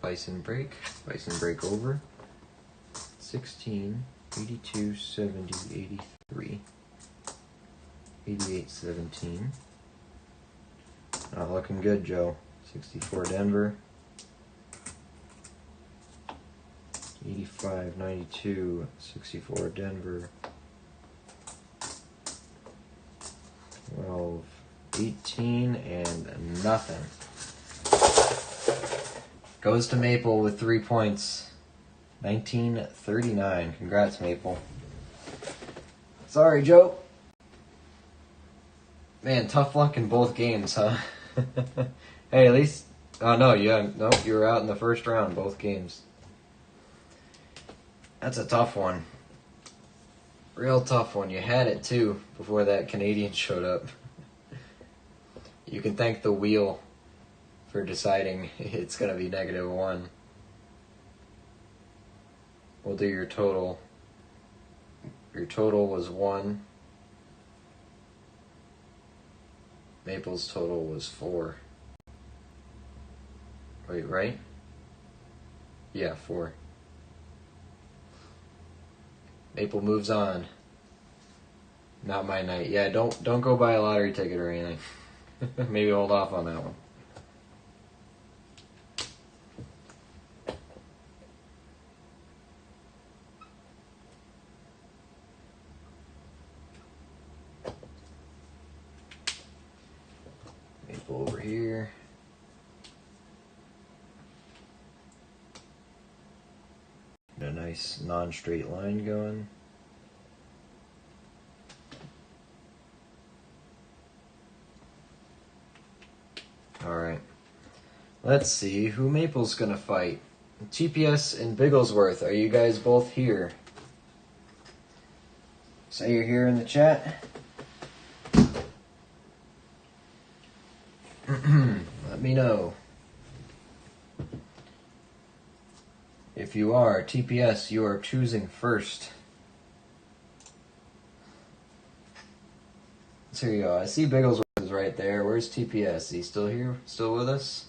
Bison break over, 16, 82, 70, 83, 88-17. Not looking good, Joe. 64 Denver. 85-92, 64 Denver. 12-18 and nothing. Goes to Maple with 3 points. 1939. Congrats, Maple. Sorry, Joe. Man, tough luck in both games, huh? Hey, at least... Oh, no, nope, you were out in the first round, both games. That's a tough one. Real tough one. You had it, too, before that Canadian showed up. You can thank the wheel for deciding it's going to be -1. We'll do your total. Your total was 1. Maple's total was 4. Wait, right? Yeah, 4. Maple moves on. Not my night. Yeah, don't go buy a lottery ticket or anything. Maybe hold off on that one. Maple over here. A nice non-straight line going. Alright. Let's see who Maple's gonna fight. TPS and Bigglesworth, are you guys both here? Say you're here in the chat. Let me know. If you are, TPS, you are choosing first. So here you go. I see Bigglesworth is right there. Where's TPS? Is he still here? Still with us?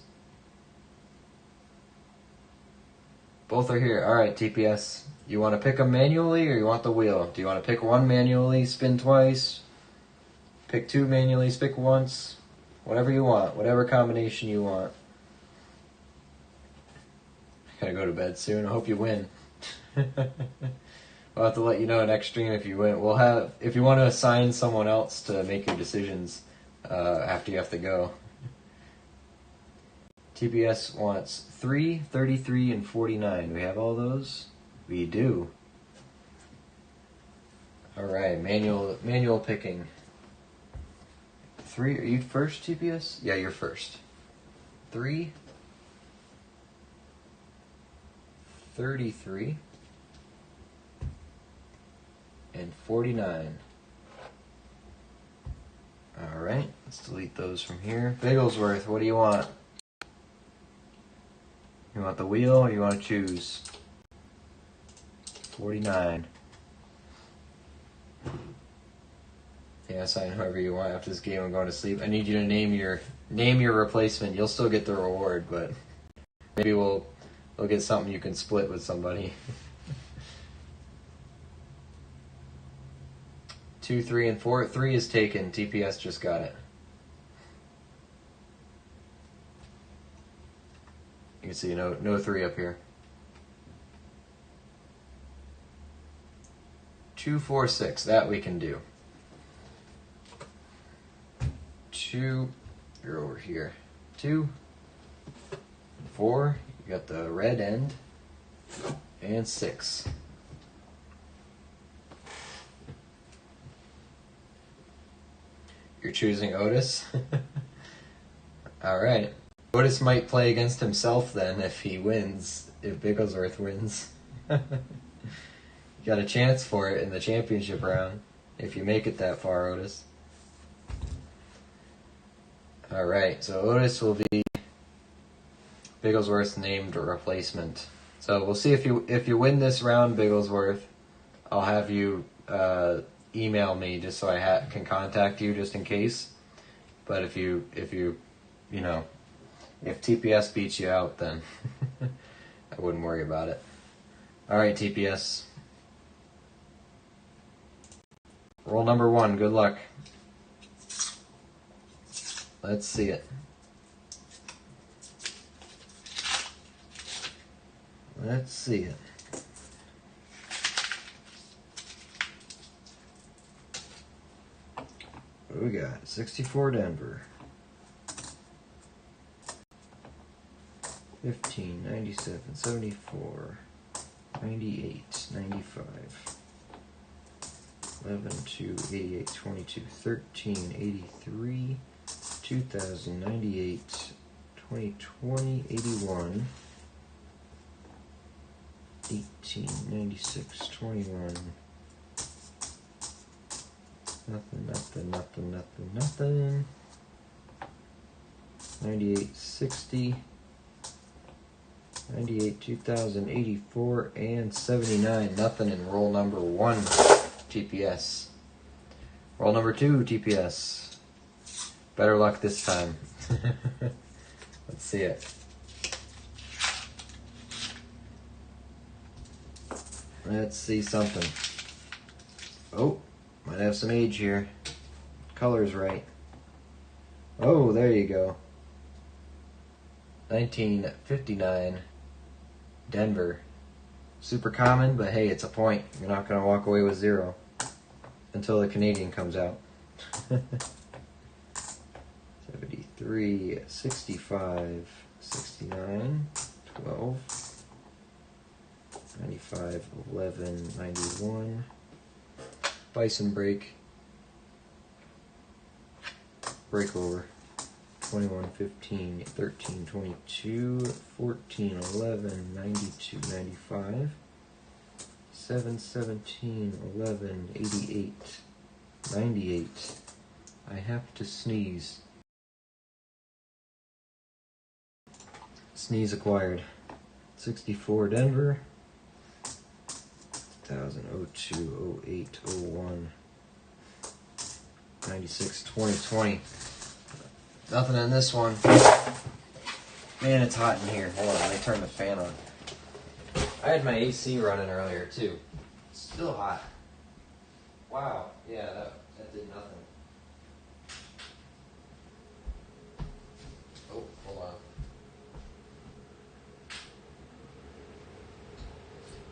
Both are here. Alright, TPS. You want to pick them manually or you want the wheel? Do you want to pick one manually, spin twice? Pick 2 manually, spin once? Whatever you want. Whatever combination you want. Gotta go to bed soon. I hope you win. We'll have to let you know next stream if you win. We'll have, if you want to assign someone else to make your decisions after you have to go. TPS wants 3, 33, and 49. Do we have all those? We do. All right, manual picking. 3, are you first, TPS? Yeah, you're first. 3, 33, and 49. All right, let's delete those from here. Bigglesworth, what do you want? You want the wheel or you want to choose? 49. Yeah, assign whoever you want after this game. I'm going to sleep. I need you to name your replacement. You'll still get the reward, but maybe we'll get something you can split with somebody. 2, 3, and 4. 3 is taken. TPS just got it. You can see no 3 up here. 2, 4, 6. That we can do. 2. You're over here. 2, 4. You got the red end. And 6. You're choosing Otis? Alright. Otis might play against himself then if he wins, if Bigglesworth wins. You got a chance for it in the championship round, if you make it that far, Otis. Alright, so Otis will be Bigglesworth's named replacement. So we'll see if you win this round, Bigglesworth. I'll have you email me just so I can contact you just in case. But if TPS beats you out, then I wouldn't worry about it. Alright, TPS. Roll number 1, good luck. Let's see it. Let's see it. What do we got? 64 Denver. 15, 97, 74, 98, 95, 11, 2, 88, 22, 13, 83, 2000, 98, 2020, 81, 18, 96, 21, nothing, 98, 60, 98, 2000, 84, and 79. Nothing in roll number 1, TPS. Roll number 2, TPS. Better luck this time. Let's see it. Let's see something. Oh, might have some age here. Color's right. Oh, there you go. 1959. Denver. Super common, but hey, it's a point. You're not going to walk away with 0 until the Canadian comes out. 73, 65, 69, 12, 95, 11, 91, Bison break, breakover. 21, 15, 13, 22, 14, 11, 92, 95, 7, 17, 11, 88, 98. I have to sneeze. Sneeze acquired. 64 Denver, 2000, 02, 08, 01, 96, 2020. Nothing in this one. Man, it's hot in here. Hold on, let me turn the fan on. I had my AC running earlier too. It's still hot. Wow. Yeah, that did nothing. Oh, hold on.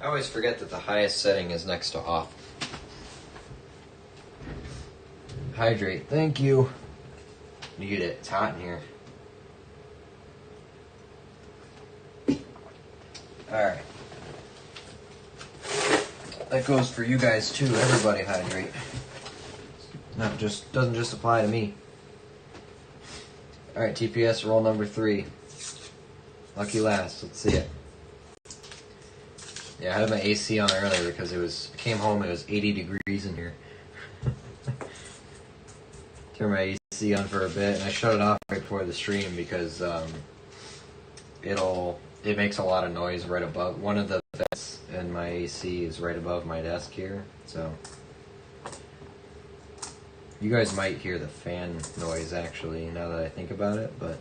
I always forget that the highest setting is next to off. Hydrate. Thank you. Need it. It's hot in here. Alright. That goes for you guys too. Everybody hydrate. Doesn't just apply to me. Alright, TPS roll number 3. Lucky last. Let's see it. Yeah, I had my AC on earlier because I came home, it was 80 degrees in here. Turned my AC on for a bit, and I shut it off right before the stream because it makes a lot of noise right above. One of the vents in my AC is right above my desk here, so you guys might hear the fan noise actually now that I think about it, but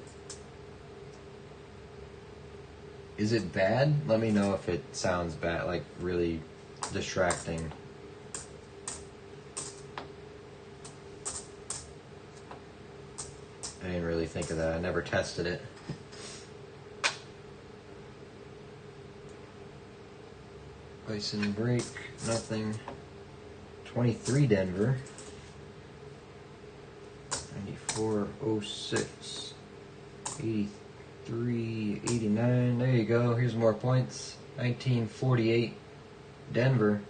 is it bad? Let me know if it sounds bad, like really distracting. I didn't really think of that. I never tested it. Bison break, nothing. 23 Denver. 94, 06, 83, 89. There you go. Here's more points. 1948 Denver.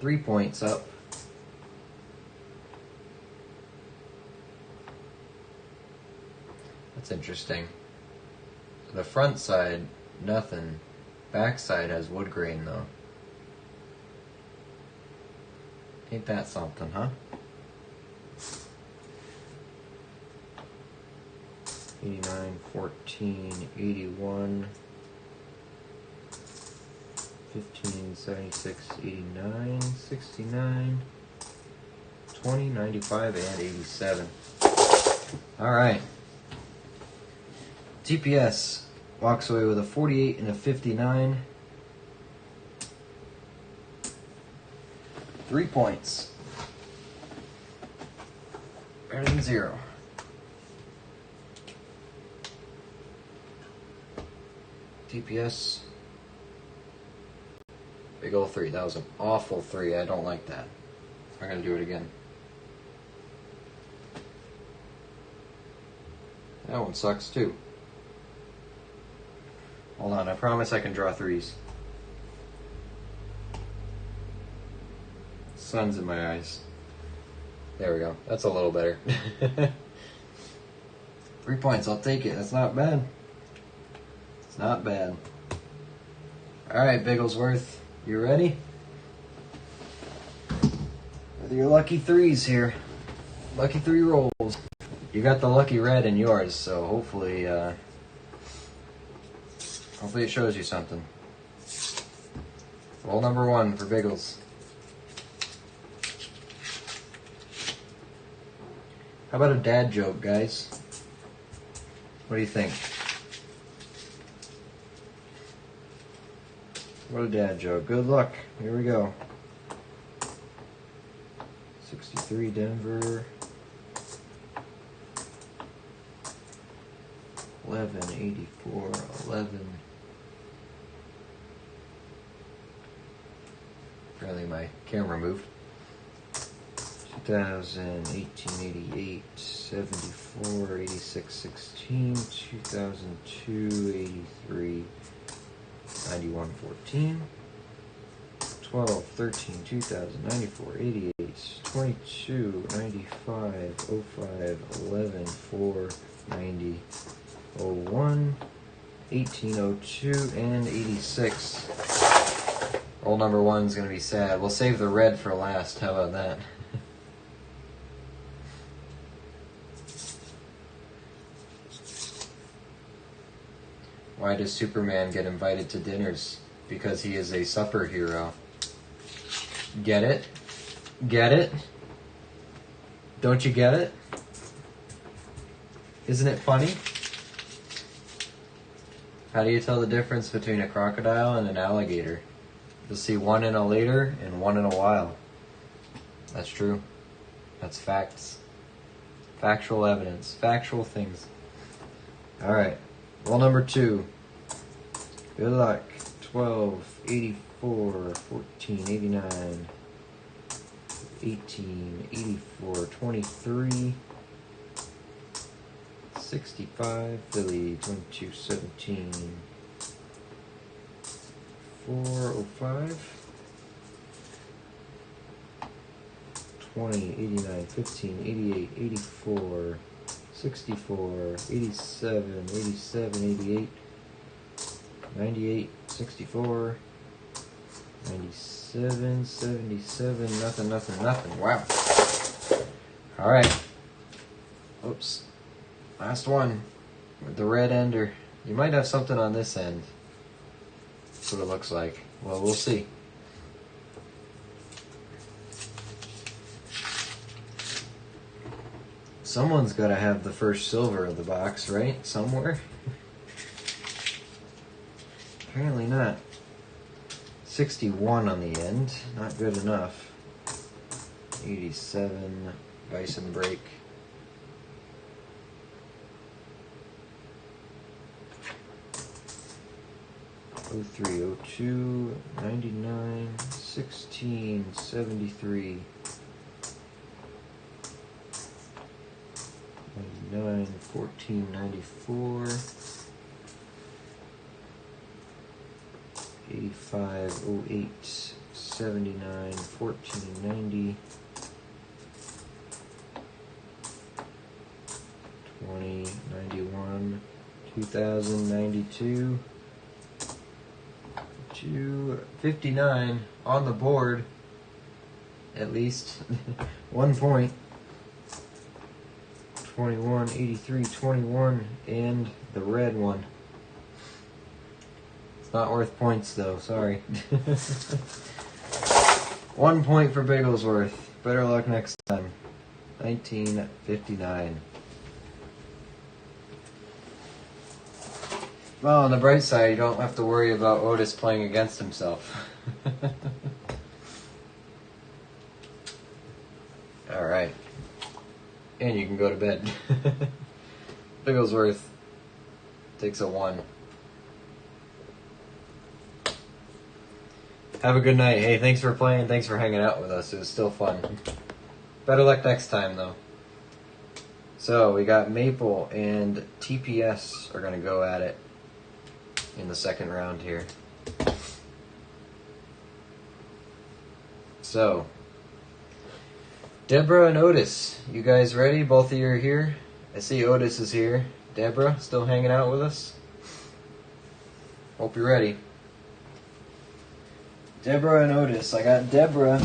3 points up. That's interesting. The front side, nothing. Back side has wood grain though. Ain't that something, huh? 89, 14, 81, 15, 76, 89, 69, 20, 95, and 87. Alright. TPS walks away with a 48 and a 59. 3 points. Better than 0. DPS. Big ol' 3. That was an awful 3. I don't like that. I'm gonna do it again. That one sucks too. Hold on, I promise I can draw 3s. Sun's in my eyes. There we go. That's a little better. 3 points, I'll take it. That's not bad. It's not bad. Alright, Bigglesworth, you ready? With your lucky 3s here. Lucky 3 rolls. You got the lucky red in yours, so hopefully it shows you something. Roll number 1 for Biggles. How about a dad joke, guys? What do you think? What a dad joke. Good luck. Here we go. 63 Denver. 1184 11. Apparently my camera moved. 2000, 1888, 74, 86, 16, 2002, 83, 91, 14, 12, 13, 2000, 94, 88, 22, 95, 05, 11, 4, 90, 01, 1802, and 86. Roll number 1 is going to be sad. We'll save the red for last. How about that? Why does Superman get invited to dinners? Because he is a supper hero. Get it? Get it? Don't you get it? Isn't it funny? How do you tell the difference between a crocodile and an alligator? You'll see one in a later and one in a while. That's true. That's facts. Factual evidence. Factual things. Alright. Roll number 2. Good luck. 12, 84, 14, 89, 18, 84, 23, 65, Philly, 22, 17, 405, 20, 89, 15, 88, 84, 64, 87, 87, 88, 98, 64, 97, 77, nothing, nothing, nothing. Wow. Alright. Oops. Last one. With the red ender. You might have something on this end. That's what it looks like. Well, we'll see. Someone's got to have the first silver of the box, right? Somewhere? Apparently not. 61 on the end. Not good enough. 87. Bison break. Oh 03, 02, 99, 16, 73. 99, 14, 94, 85, 08, 79, 14, 90, 20, 91, 2000, 92, 59 on the board, at least 1 point. 21, 83, 21, and the red one. It's not worth points though, sorry. 1 point for Bigglesworth. Better luck next time. 1959. Well, on the bright side, you don't have to worry about Otis playing against himself. Alright. And you can go to bed. Bigglesworth takes a 1. Have a good night. Hey, thanks for playing. Thanks for hanging out with us. It was still fun. Better luck next time, though. So, we got Maple and TPS are going to go at it in the second round here. So, Deborah and Otis, you guys ready? Both of you are here. I see Otis is here. Deborah, still hanging out with us? Hope you're ready. Deborah and Otis. I got Deborah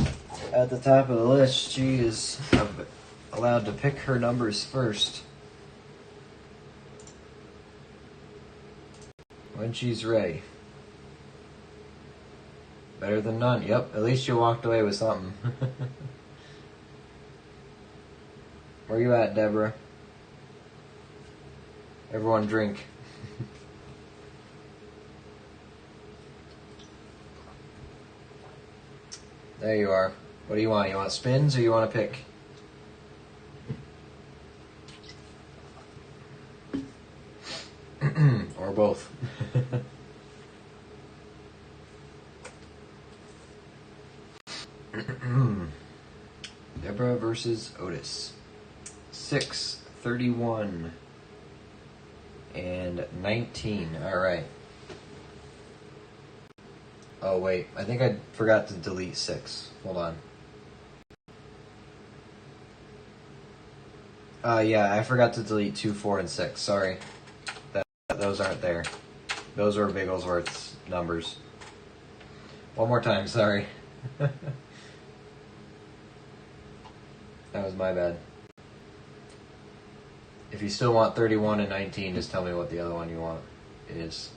at the top of the list. She is allowed to pick her numbers first when she's ready. Better than none. Yep, at least you walked away with something. Where you at, Deborah? Everyone drink. There you are. What do you want? You want spins or you want to pick? Or both. Deborah versus Otis. 6, 31, and 19. Alright. Oh, wait. I think I forgot to delete 6. Hold on. Yeah, I forgot to delete 2, 4, and 6. Sorry. Those aren't there. Those are Bigglesworth's numbers. One more time, sorry. That was my bad. If you still want 31 and 19, just tell me what the other one you want is.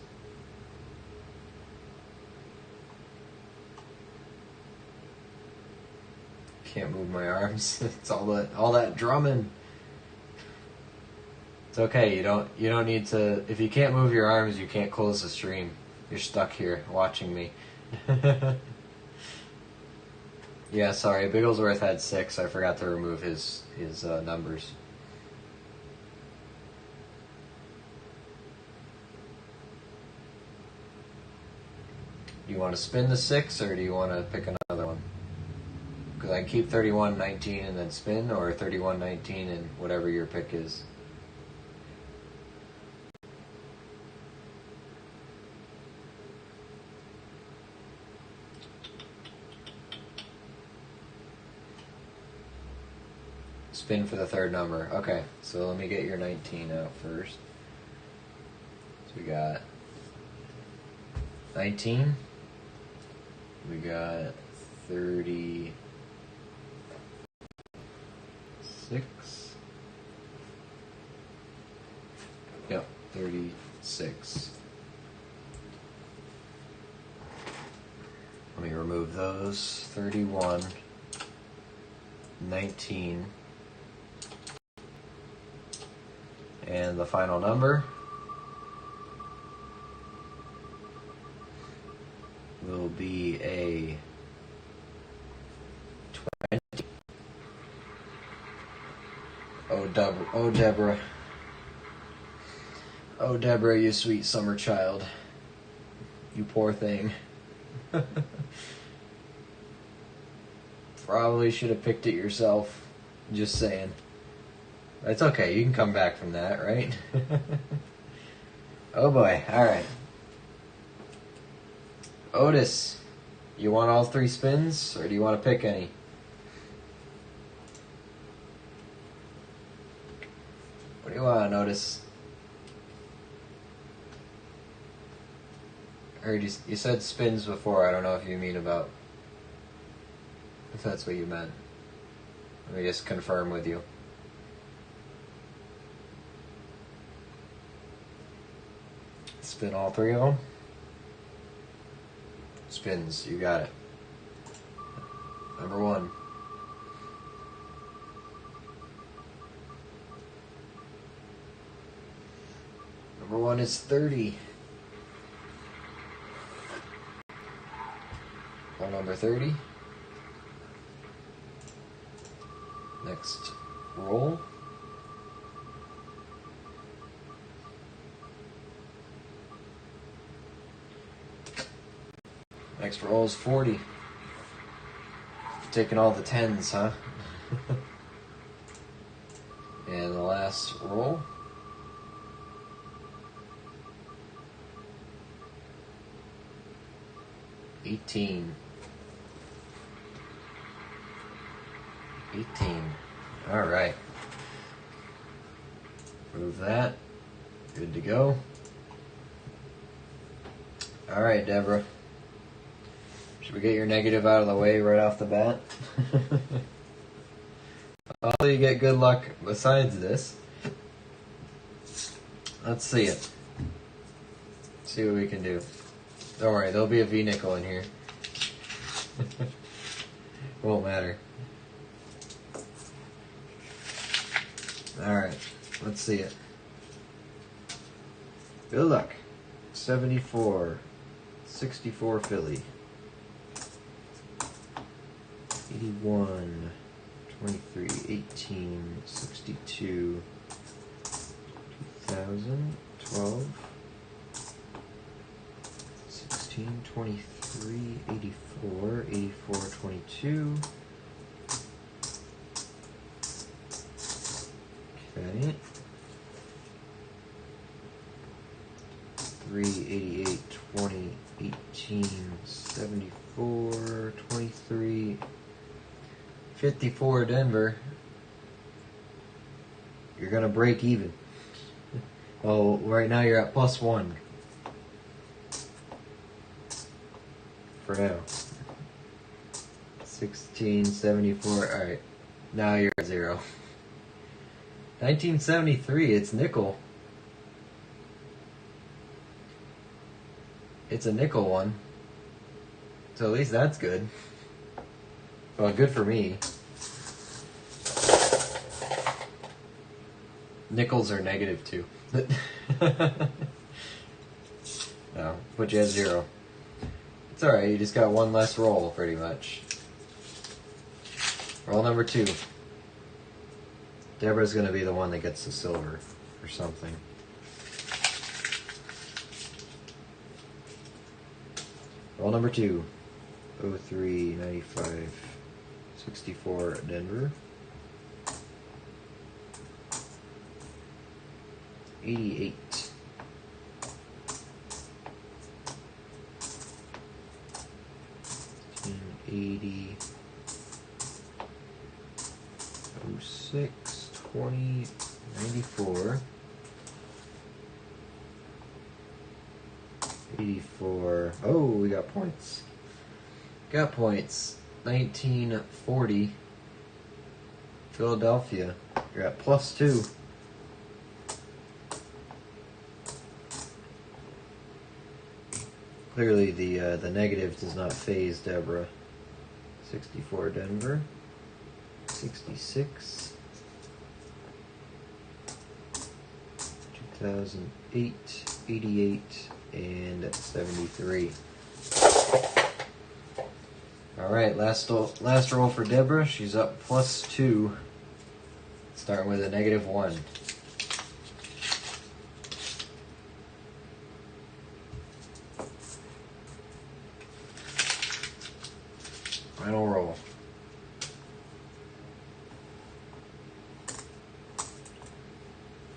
Can't move my arms. It's all that drumming. It's okay. You don't need to. If you can't move your arms, you can't close the stream. You're stuck here watching me. Yeah, sorry. Bigglesworth had 6. I forgot to remove his numbers. Do you want to spin the 6 or do you want to pick another one? Because I can keep 31, 19 and then spin, or 31, 19 and whatever your pick is. Spin for the third number. Okay, so let me get your 19 out first. So we got 19. We got 36. Yep, 36. Let me remove those. 31, 19. And the final number will be a 20. Oh, Deborah. Oh, Deborah, you sweet summer child. You poor thing. Probably should have picked it yourself. Just saying. It's okay, you can come back from that, right? Oh boy, alright. Otis, you want all 3 spins, or do you want to pick any? What do you want, Otis? I heard you said spins before, I don't know if you mean about... if that's what you meant. Let me just confirm with you. Spin all 3 of them. Spins, you got it. Number 1. Number 1 is 30. Call number 30. Next roll. Next roll is 40. Taking all the 10s, huh? And the last roll. 18. 18. Alright. Move that. Good to go. Alright, Deborah. Should we get your negative out of the way right off the bat? Hopefully you get good luck besides this. Let's see it. See what we can do. Don't worry, there'll be a V-nickel in here. Won't matter. Alright, let's see it. Good luck. 74. 64 Philly. 81. 23. 18. 62. 2000. 12. 16. 23. 84. 84. 22. Okay. 3, 88, 20, 18, 74, 23, 54 Denver. You're gonna break even. Oh, right now you're at +1. For now. 16, 74, alright. Now you're at 0. 1973, it's nickel. It's a nickel one. So at least that's good. Well, good for me. Nickels are negative too. No, put you at 0. It's alright, you just got one less roll pretty much. Roll number 2. Deborah's going to be the one that gets the silver or something. Roll number 2. 03, 95, 64 Denver. 88. 80. 06. 20, 94, 84. Oh, we got points. Got points. 1940, Philadelphia. You're at +2. Clearly, the negative does not phase Deborah. 64 Denver. 66. 2008, 88, and 73. Alright, last roll for Deborah. She's up +2. Starting with a -1. Final roll.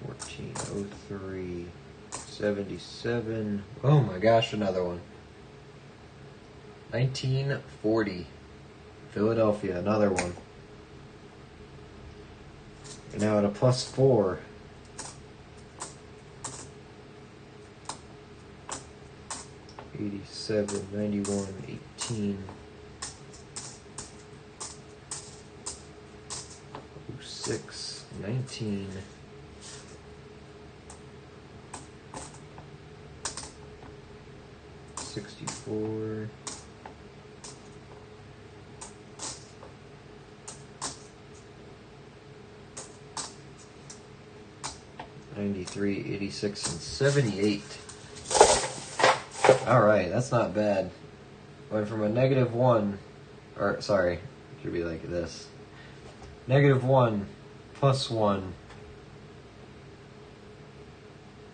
1403, 77. Oh my gosh, another one. 1940, Philadelphia, another one. You're now at a +4. 87, 91, 18. 06, 19. 64. 93, 86, and 78. Alright, that's not bad. Went from a -1, or sorry, it should be like this. -1, +1.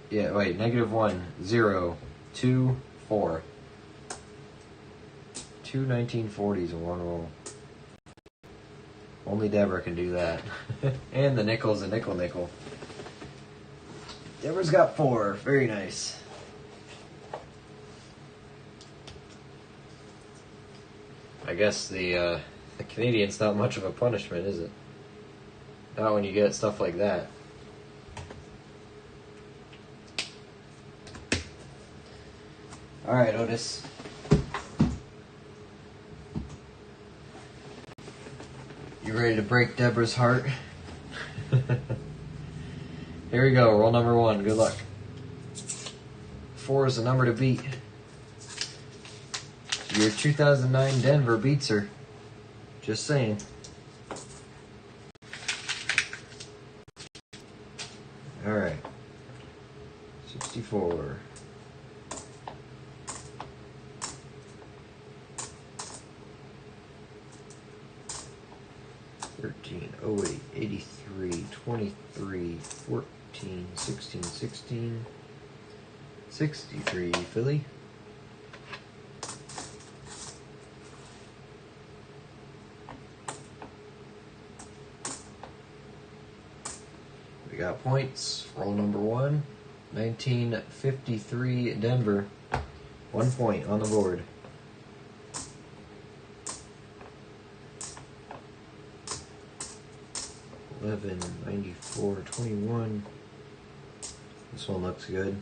Yeah, wait, -1, 0, 2, 4. two 1940s in one roll. Only Deborah can do that. And the nickel's a nickel. Deborah's got 4. Very nice. I guess the Canadian's not much of a punishment, is it? Not when you get stuff like that. Alright, Otis. You ready to break Deborah's heart? Here we go, roll number 1. Good luck. 4 is the number to beat. Your 2009 Denver beats her. Just saying. Alright. 64. 13, 08, 83, 23, 14, 16, 16, 63, Philly. We got points. Roll number 1. 1953 Denver. 1 point on the board. $11, 94, 21. This one looks good.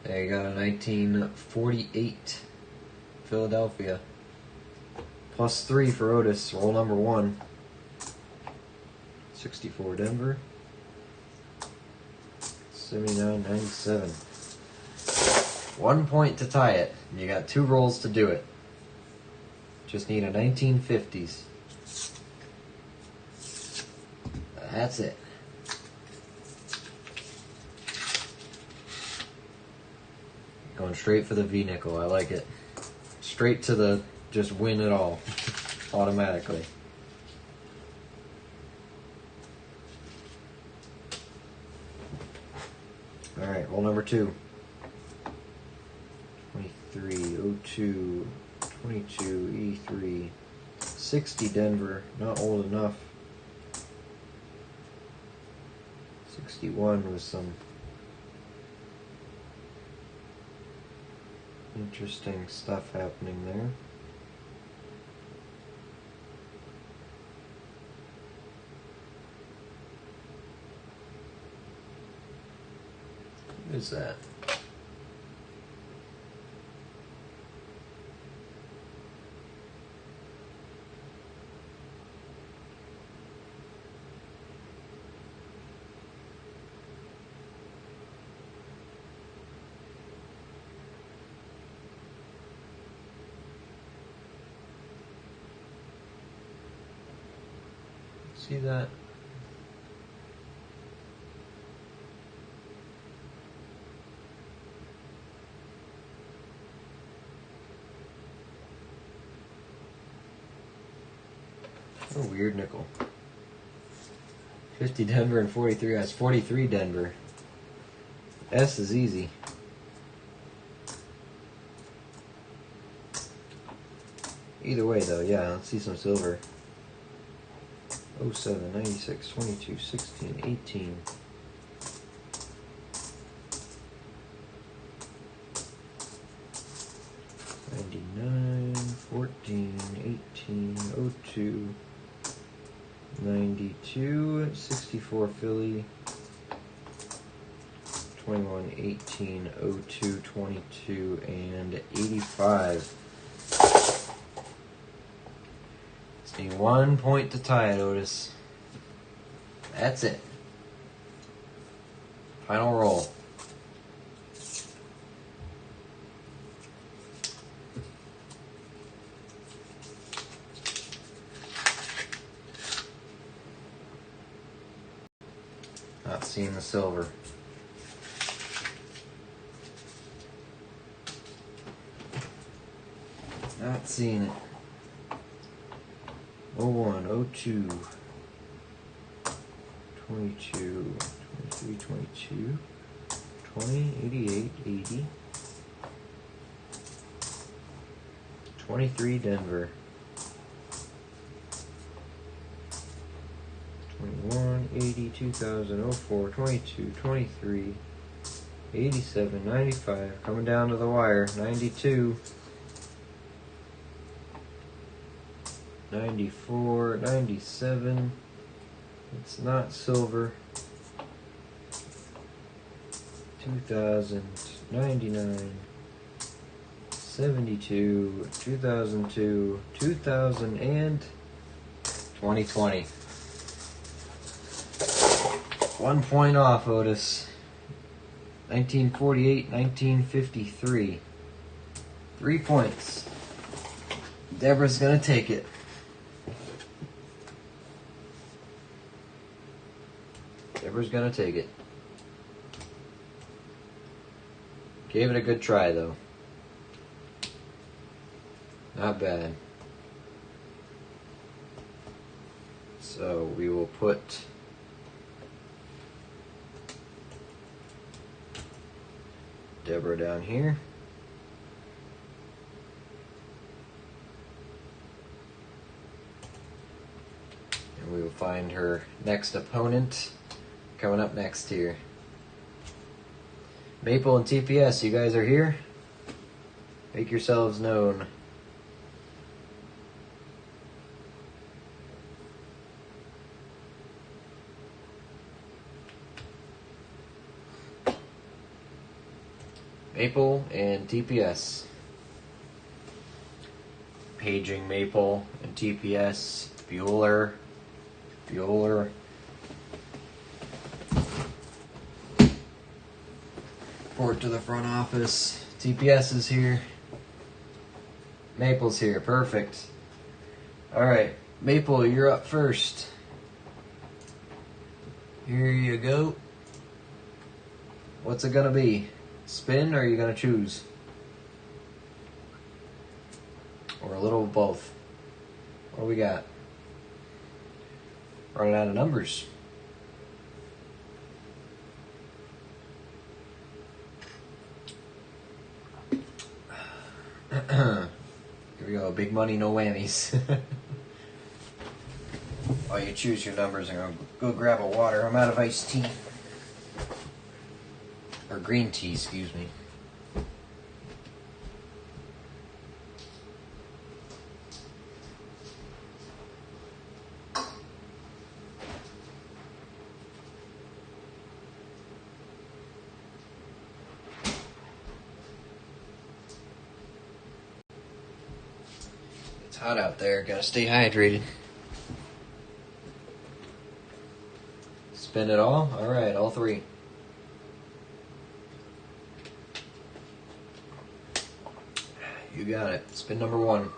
There you got a 1948 Philadelphia. +3 for Otis. Roll number 1. 64 Denver. 79, 97. 1 point to tie it. You got 2 rolls to do it. Just need a 1950s. That's it. Going straight for the V-nickel. I like it. Straight to the just win it all. Automatically. Alright, roll number 2. 23, 02, 22, E3, 60 Denver. Not old enough. 61 with some interesting stuff happening there. What is that? See that? What a weird nickel. 50 Denver and 43. That's 43 Denver. S is easy. Either way though, yeah, let's see some silver. 07, 96, 22, 16, 18. 99, 14, 18, 02, 92, 64 Philly, 21, 18, 02, 22, and 85. Need 1 point to tie it, Otis. That's it. Final roll. Not seeing the silver. Not seeing it. 01, 02, 22, 23, 22, 20, 88, 80, 23 Denver. 21, 80, 2000, 04, 22, 23, 87, 95. Coming down to the wire. 92. 94, 97. It's not silver. 2000, 99, 72, 2002, 2000, and 2020. 1 point off, Otis. 1948, 1953. 3 points. Deborah's gonna take it. Deborah's gonna take it. Gave it a good try, though. Not bad. So we will put Deborah down here. And we will find her next opponent coming up next here. Maple and TPS, you guys are here? Make yourselves known. Maple and TPS. Paging Maple and TPS. Bueller. Report to the front office. TPS is here. Maple's here. Perfect. Alright, Maple, you're up first. Here you go. What's it gonna be? Spin, or are you gonna choose? Or a little of both? What do we got? Running out of numbers. Here we go. Big money, no whammies. While you choose your numbers, I'm gonna go grab a water. I'm out of iced tea. Or green tea, excuse me. It's hot out there, gotta stay hydrated. Spin it all? Alright, all three. You got it. Spin number one.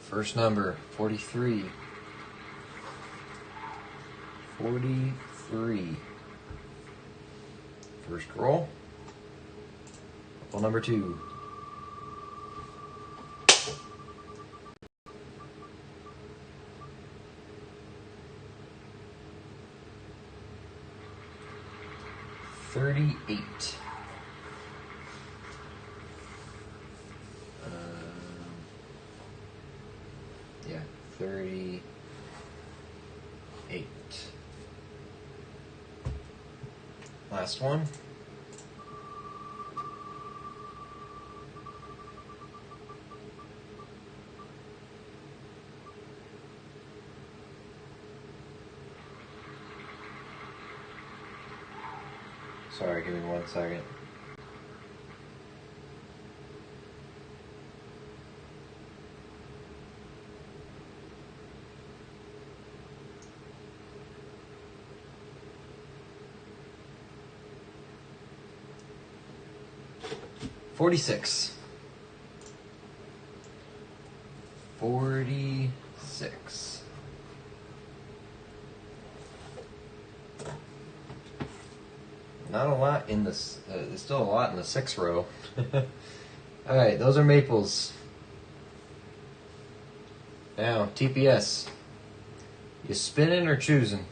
First number, 43. 43. First roll. Roll number two. $38. Yeah, 38. Last one. Sorry, give me 1 second. $46. 46. Not a lot in this. There's still a lot in the 6th row. All right, those are maples. Now TPS. You spinning or choosing?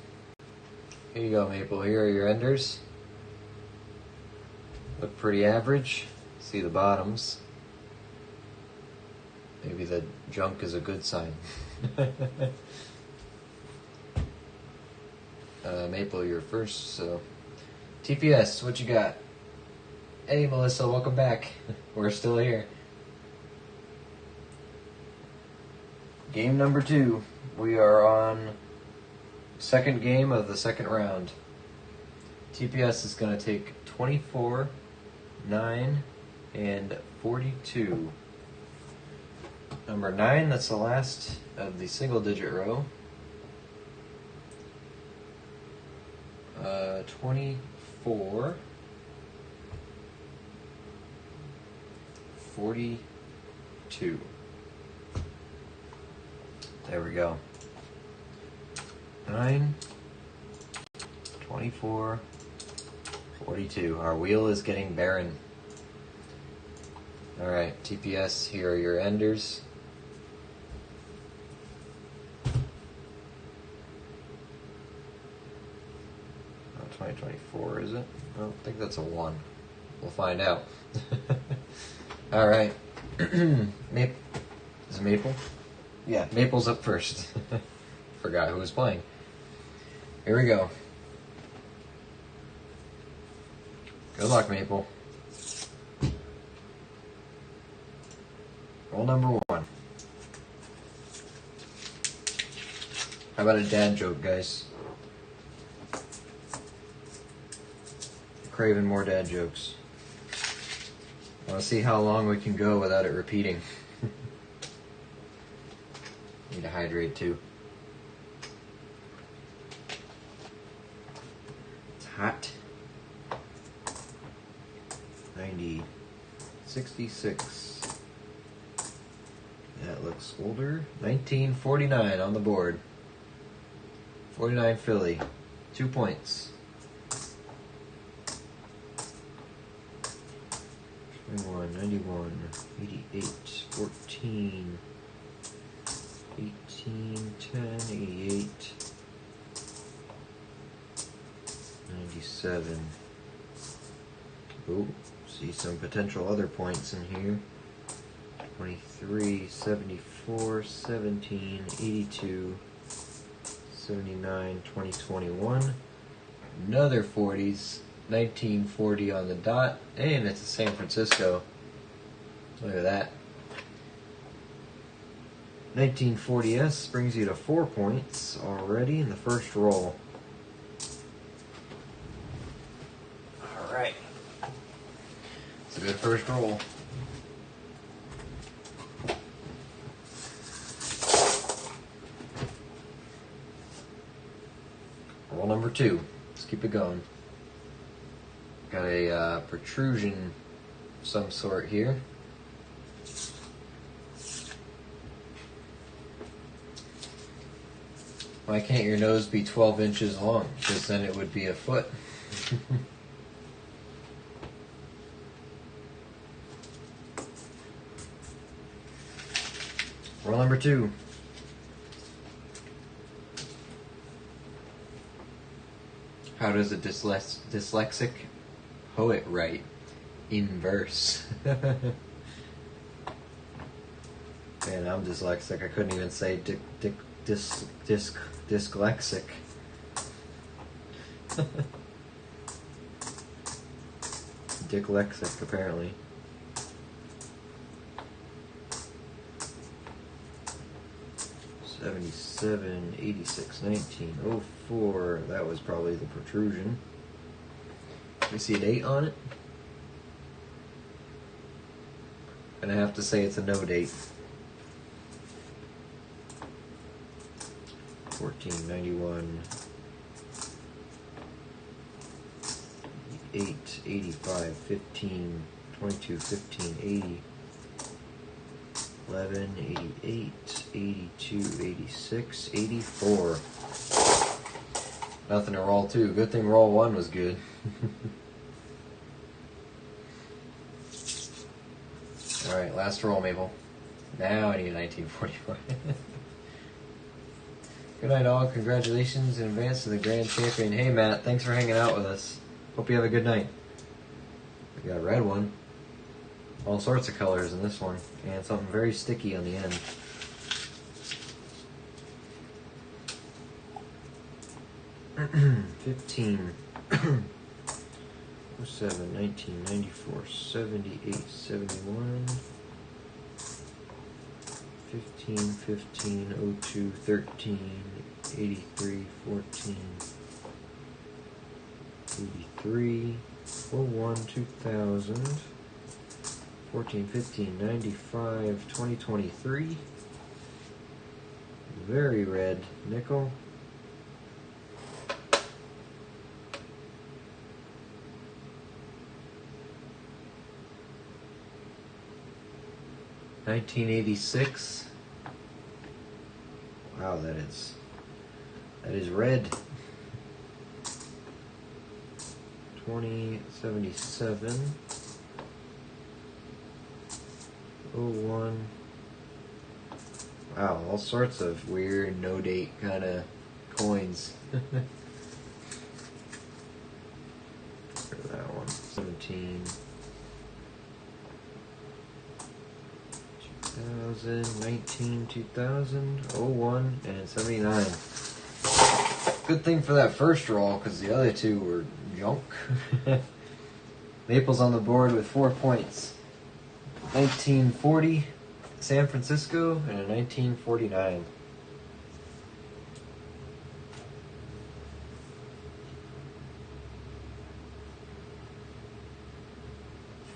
Here you go, Maple. Here are your enders. Look pretty average. See the bottoms. Maybe the junk is a good sign. Maple, you're first, so. TPS, what you got? Hey, Melissa, welcome back. We're still here. Game number 2. We are on second game of the second round. TPS is going to take 24, 9, and 42. Number 9, that's the last of the single-digit row. 24, 42. There we go. 9, 24, 42. Our wheel is getting barren. Alright, TPS, here are your enders. Oh, 2024, is it? I don't think that's a 1. We'll find out. Alright. Maple. Is it Maple? Yeah, Maple's up first. Forgot who was playing. Here we go. Good luck, Maple. Roll number 1. How about a dad joke, guys? Craving more dad jokes. I want to see how long we can go without it repeating. Need to hydrate too. It's hot. 90, 66. That looks older. 1949 on the board. 49 Philly. 2 points. 21, 91, 88, 14, 18, 10, 88, 97. Oh, see some potential other points in here. 23, 74, 17, 82, 79, 20, 21. Another 40s. 1940 on the dot, and it's a San Francisco. Look at that. 1940S brings you to 4 points already in the first roll. Alright. It's a good first roll. Roll number 2. Let's keep it going. Got a protrusion of some sort here. Why can't your nose be 12 inches long? Because then it would be a foot. Roll number 2. How does a dyslexic poet write? In verse. Man, I'm dyslexic. I couldn't even say dyslexic. Dyslexic, apparently. $77, $86, $19, $04. That was probably the protrusion. We see a date on it. Gonna have to say it's a no date. 14, 91, 8, 85, 15, 22, 15, 80, 11, 88, 82, 86, 84. Nothing to roll 2. Good thing roll 1 was good. Alright, last roll, Mabel. Now I need a 1944. Good night, all. Congratulations in advance to the grand champion. Hey, Matt, thanks for hanging out with us. Hope you have a good night. We got a red one. All sorts of colors in this one. And something very sticky on the end. $15. 07, 19, 94, 78, 71, 15, 15, 02, 13, 83, 14, 83, 01, 2000, 14, 15, 95, 2023, very red nickel, 1986. Wow, that is red. 2077. 01. Wow, all sorts of weird no date kind of coins. For that one. 17. 2000, 19, 2000, 01, and 79. Good thing for that first roll, because the other two were junk. Maples on the board with 4 points. 1940, San Francisco, and a 1949.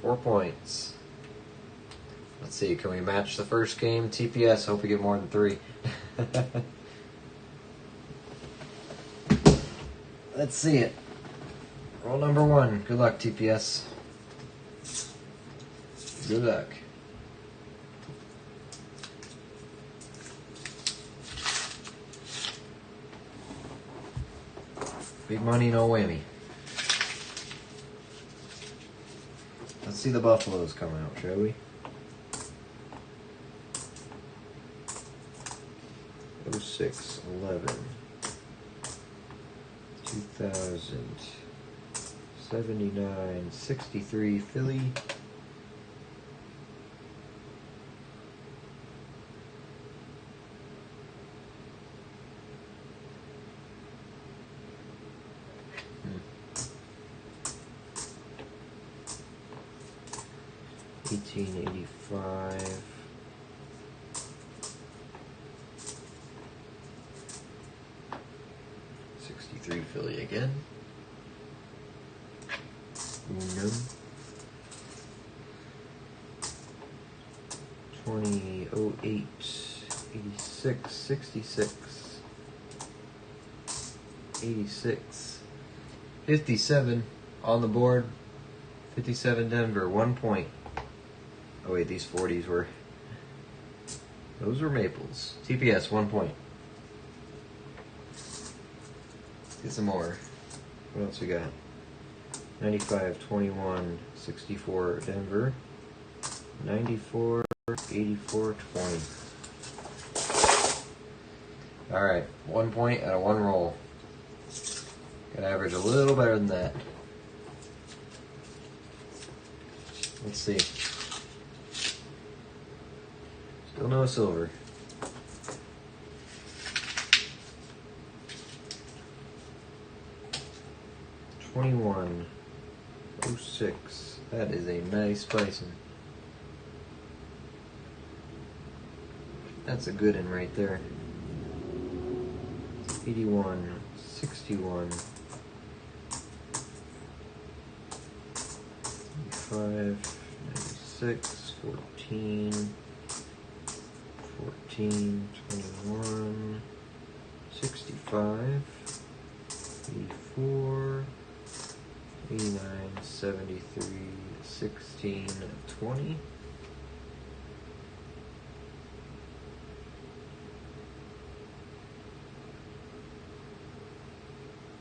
Four points. Let's see, can we match the first game? TPS, hope we get more than 3. Let's see it. Roll number 1. Good luck, TPS. Good luck. Big money, no whammy. Let's see the Buffaloes come out, shall we? 06, 11, 2000, 79, 63, Philly. Hmm. 1885. 63 Philly again. Unum. 2008, 86, 66, 86, 57 on the board. 57 Denver, 1 point. Oh wait, these 40s were, those were Maples. TPS, 1 point. Get some more. What else we got? 95, 21, 64 Denver. 94, 84, 20. Alright, 1 point out of 1 roll. Gotta average a little better than that. Let's see. Still no silver. $21.06. That is a nice pricing. That's a good one right there. 81, 61, 95, 96, 14, 14, 21, 65, 84, 89, 73, 16, 20.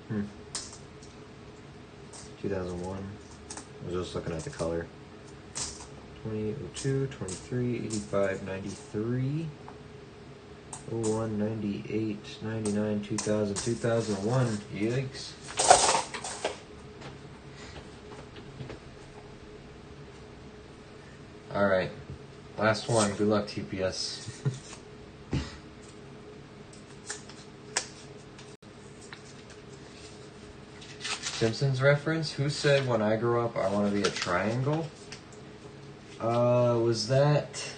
Hmm. 2001. I was just looking at the color. 2002, 23, 85, 93. 01, 98, 99, 2000, 2001. Yikes. Alright. Last one. Good luck, TPS. Simpsons reference? Who said when I grow up I want to be a triangle? Was that...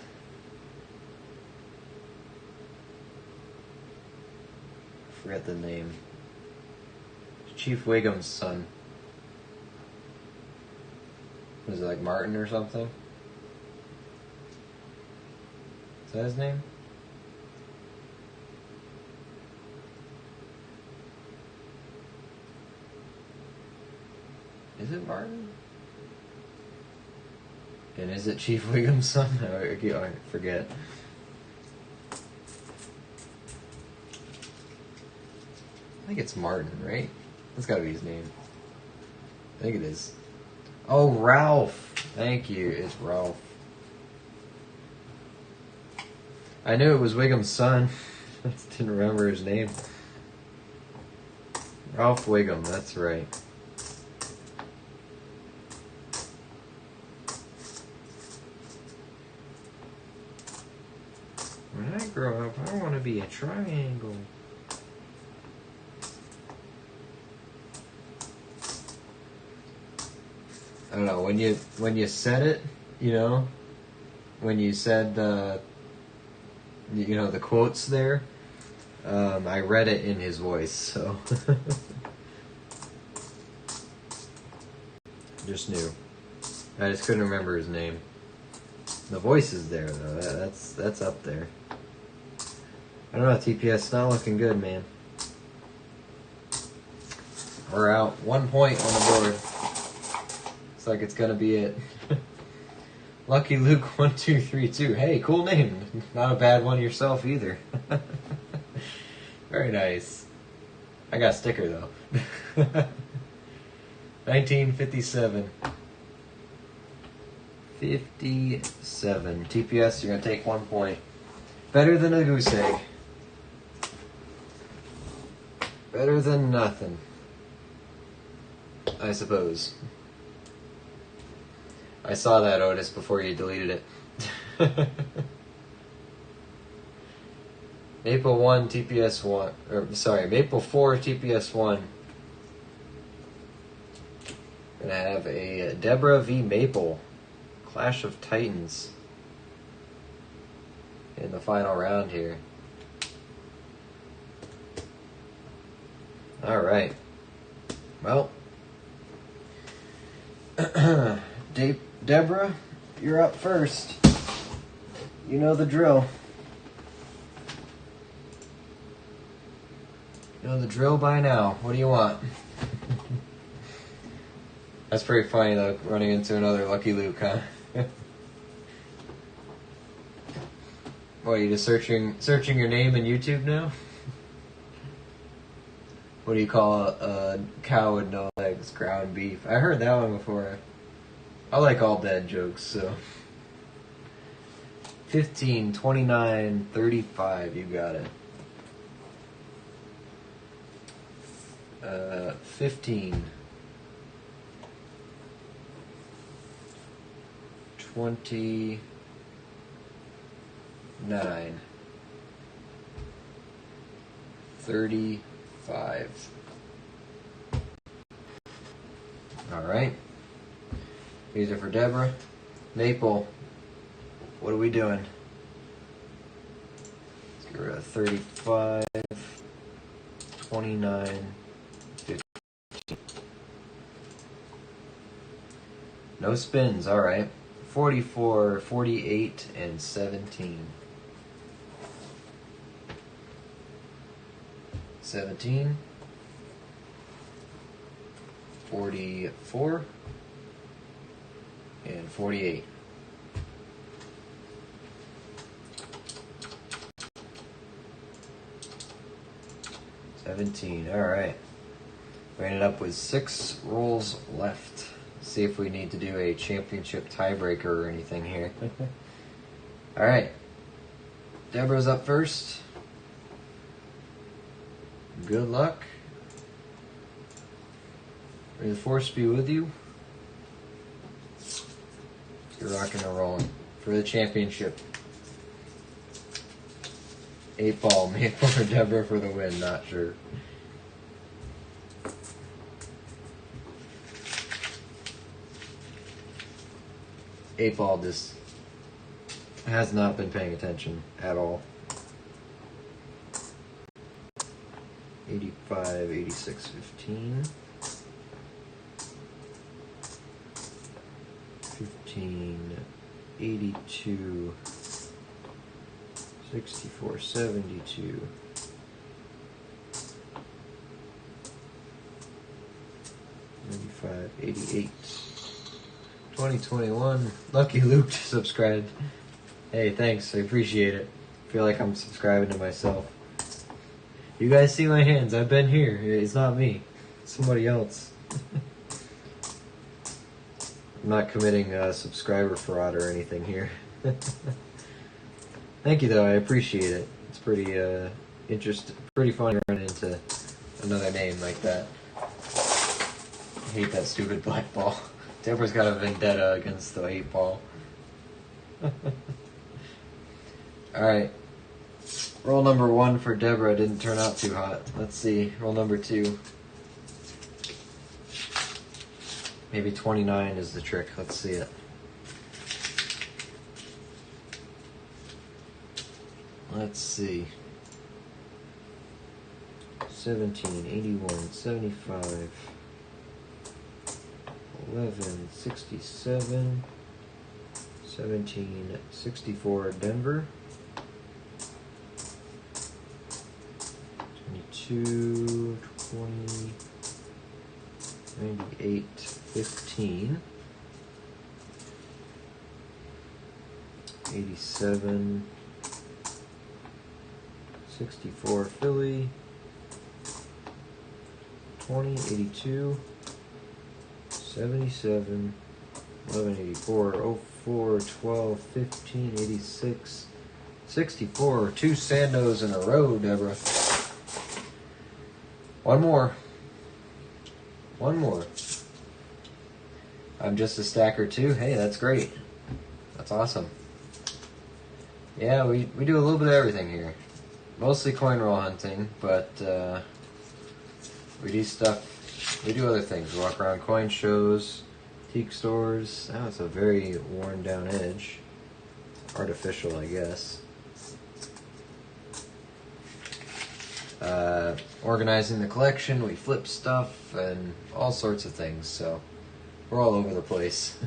I forget the name. Chief Wiggum's son. Was it like Martin or something? Is that his name? Is it Martin? And is it Chief Wiggum's son? I forget. I think it's Martin, right? That's gotta be his name. I think it is. Oh, Ralph! Thank you, it's Ralph. I knew it was Wiggum's son. I just didn't remember his name. Ralph Wiggum, that's right. When I grow up, I want to be a triangle. I don't know, when you said it, you know, when you said the quotes there, I read it in his voice, so just knew. I just couldn't remember his name. The voice is there though. That's up there. I don't know, TPS not looking good, man. We're out 1 point on the board. Looks like it's gonna be it. Lucky Luke 1232. Hey, cool name. Not a bad one yourself either. Very nice. I got a sticker though. 1957. 57. TPS, you're gonna take 1 point. Better than a goose egg. Better than nothing, I suppose. I saw that, Otis, before you deleted it. Maple 1, TPS 1. Or, sorry, Maple 4, TPS 1. Gonna have a Deborah v. Maple. Clash of Titans. In the final round here. Alright. Well. Deborah, you're up first. You know the drill. You know the drill by now. What do you want? That's pretty funny though, running into another Lucky Luke, huh? What, are you just searching your name in YouTube now? What do you call a cow with no legs? Ground beef. I heard that one before. I like all dad jokes, so. 15, 29, 35, you got it. 15. 29. 35. Alright. These are for Deborah. Maple, what are we doing? Let's get rid of 35, 29, 15. No spins, alright. 44, 48, and 17. 17, 44, and 48. $17, alright. We ended up with 6 rolls left. See if we need to do a championship tiebreaker or anything here. Alright. Deborah's up first. Good luck. May the force be with you. You're rocking and rolling for the championship. 8 ball, Maple or Deborah for the win, not sure. Eight ball just has not been paying attention at all. 85, 86, 15. 15, 82, 64, 72. 95, 88. 2021. Lucky Luke subscribed. Hey, thanks. I appreciate it. I feel like I'm subscribing to myself. You guys see my hands. I've been here. It's not me. It's somebody else. I'm not committing subscriber fraud or anything here. Thank you, though. I appreciate it. It's pretty interesting. Pretty fun to run into another name like that. I hate that stupid black ball. Deborah's got a vendetta against the 8 ball. Alright. Roll number 1 for Deborah didn't turn out too hot. Let's see. Roll number 2. Maybe 29 is the trick. Let's see it. Let's see. 17, 81, 75. 11, 67, 17, 64, Denver, 22, 20, 98, 15, 87, 64, Philly, 20, 82, 77, 11, 84, 04, 12, 15, 86, 64. 2 Sandos in a row, Deborah. One more. One more. I'm just a stacker too. Hey, that's great. That's awesome. Yeah, we do a little bit of everything here. Mostly coin roll hunting, but we do stuff. We do other things. We walk around coin shows, teak stores. Oh, it's a very worn down edge. Artificial, I guess. Organizing the collection, we flip stuff and all sorts of things, so we're all over the place.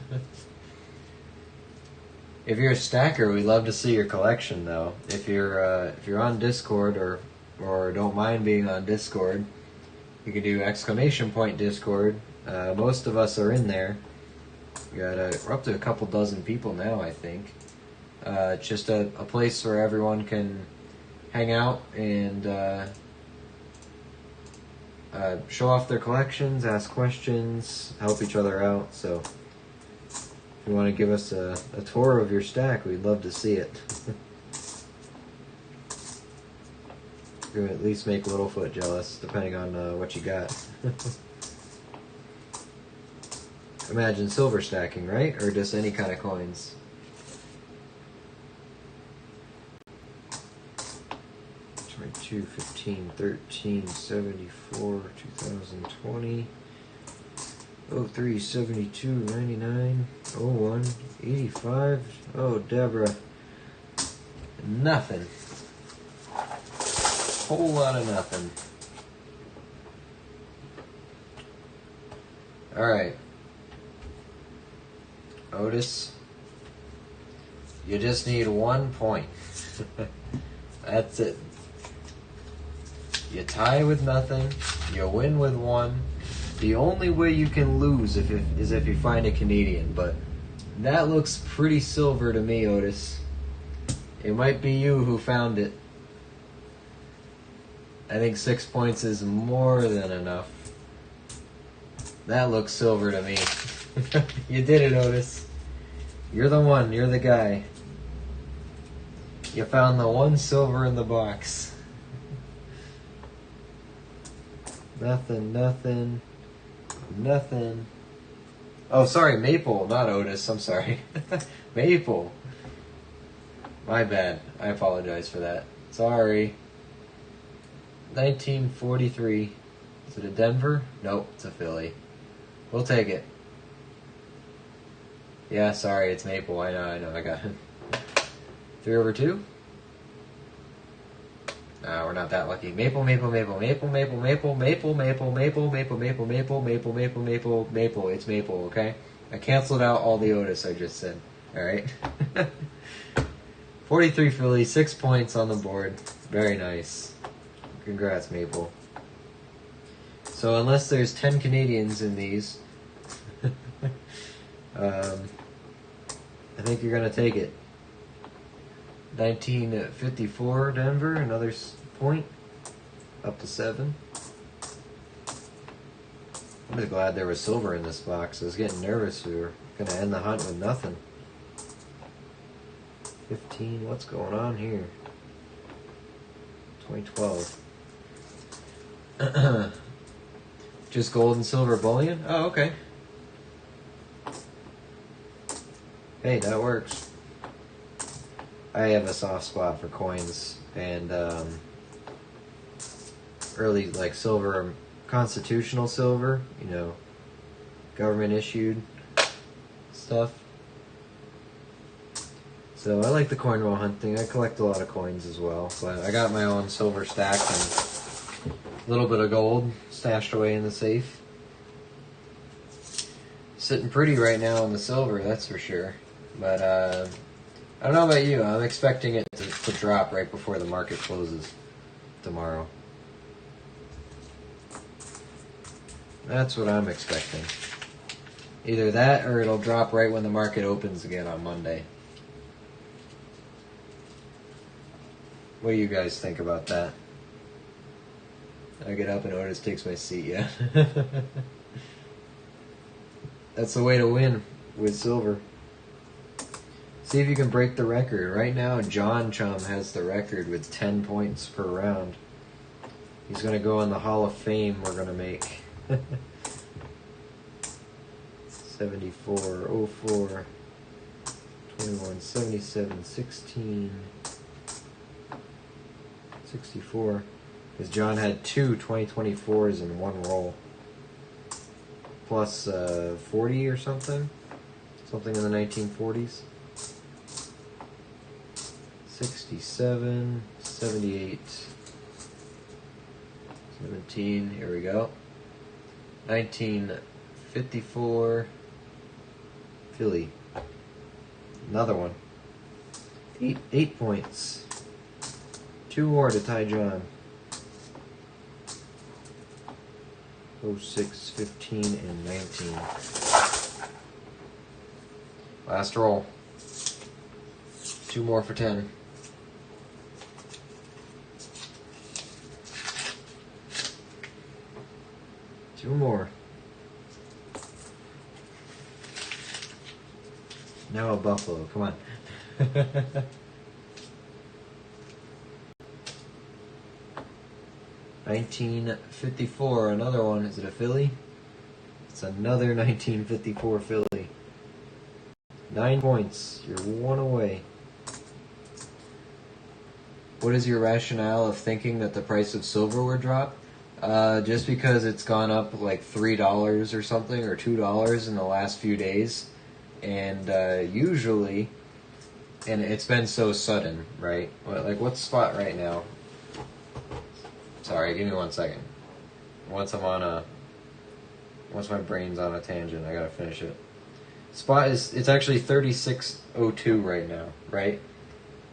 If you're a stacker, we'd love to see your collection though. If you're on Discord or don't mind being on Discord, you can do ! Discord. Most of us are in there. We're up to a couple dozen people now, I think. It's just a place where everyone can hang out and show off their collections, ask questions, help each other out. So if you want to give us a tour of your stack, we'd love to see it. You're gonna at least make Littlefoot jealous, depending on what you got. Imagine silver stacking, right? Or just any kind of coins? 22, 15, 13, 74, 2020, 03, 72, 99, 01, 85. Oh, Deborah. Nothing. Whole lot of nothing. Alright. Otis, you just need 1 point. That's it. You tie with nothing, you win with 1. The only way you can lose is if you find a Canadian, but that looks pretty silver to me, Otis. It might be you who found it. I think 6 points is more than enough. That looks silver to me. You did it, Otis. You're the one. You're the guy. You found the 1 silver in the box. Nothing, nothing, nothing. Oh, sorry, Maple, not Otis. I'm sorry. Maple. My bad. I apologize for that. Sorry. 1943. Is it a Denver? Nope, it's a Philly. We'll take it. Yeah, sorry, it's Maple. I know. I got it. 3/2? Nah, we're not that lucky. Maple, maple, maple, maple, maple, maple, maple, maple, maple, maple, maple, maple, maple, maple, maple, maple. It's Maple, okay? I canceled out all the Otis I just said. Alright? 43 Philly, 6 points on the board. Very nice. Congrats, Maple. So unless there's 10 Canadians in these, I think you're going to take it. 1954 Denver, another point, up to 7. I'm just glad there was silver in this box. I was getting nervous we were going to end the hunt with nothing. 15, what's going on here? 2012. Just gold and silver bullion? Oh, okay. Hey, that works. I have a soft spot for coins and early like silver, constitutional silver, you know, government issued stuff. So I like the coin roll hunting. I collect a lot of coins as well, but I got my own silver stack and a little bit of gold stashed away in the safe. Sitting pretty right now in the silver, that's for sure. But I don't know about you. I'm expecting it to drop right before the market closes tomorrow. That's what I'm expecting. Either that or it'll drop right when the market opens again on Monday. What do you guys think about that? I get up and Otis takes my seat, yeah. That's the way to win with silver. See if you can break the record. Right now, John Chum has the record with 10 points per round. He's going to go in the Hall of Fame we're going to make. 74, 04, 21, 77, 16, 64. Because John had 2 2024s in one roll. Plus 40 or something. Something in the 1940s. 67, 78, 17, here we go. 1954, Philly. Another one. 8 points. 2 more to tie John. 06, 15, and 19. Last roll. 2 more for 10. Two more. Now a buffalo. Come on. 1954. Another one. Is it a Philly? It's another 1954 Philly. 9 points. You're 1 away. What is your rationale of thinking that the price of silver would drop? Just because it's gone up like $3 or something, or $2 in the last few days. And usually, and it's been so sudden, right? Like, what's spot right now? Sorry, give me 1 second. Once my brain's on a tangent, I gotta finish it. Spot it's actually 36.02 right now, right?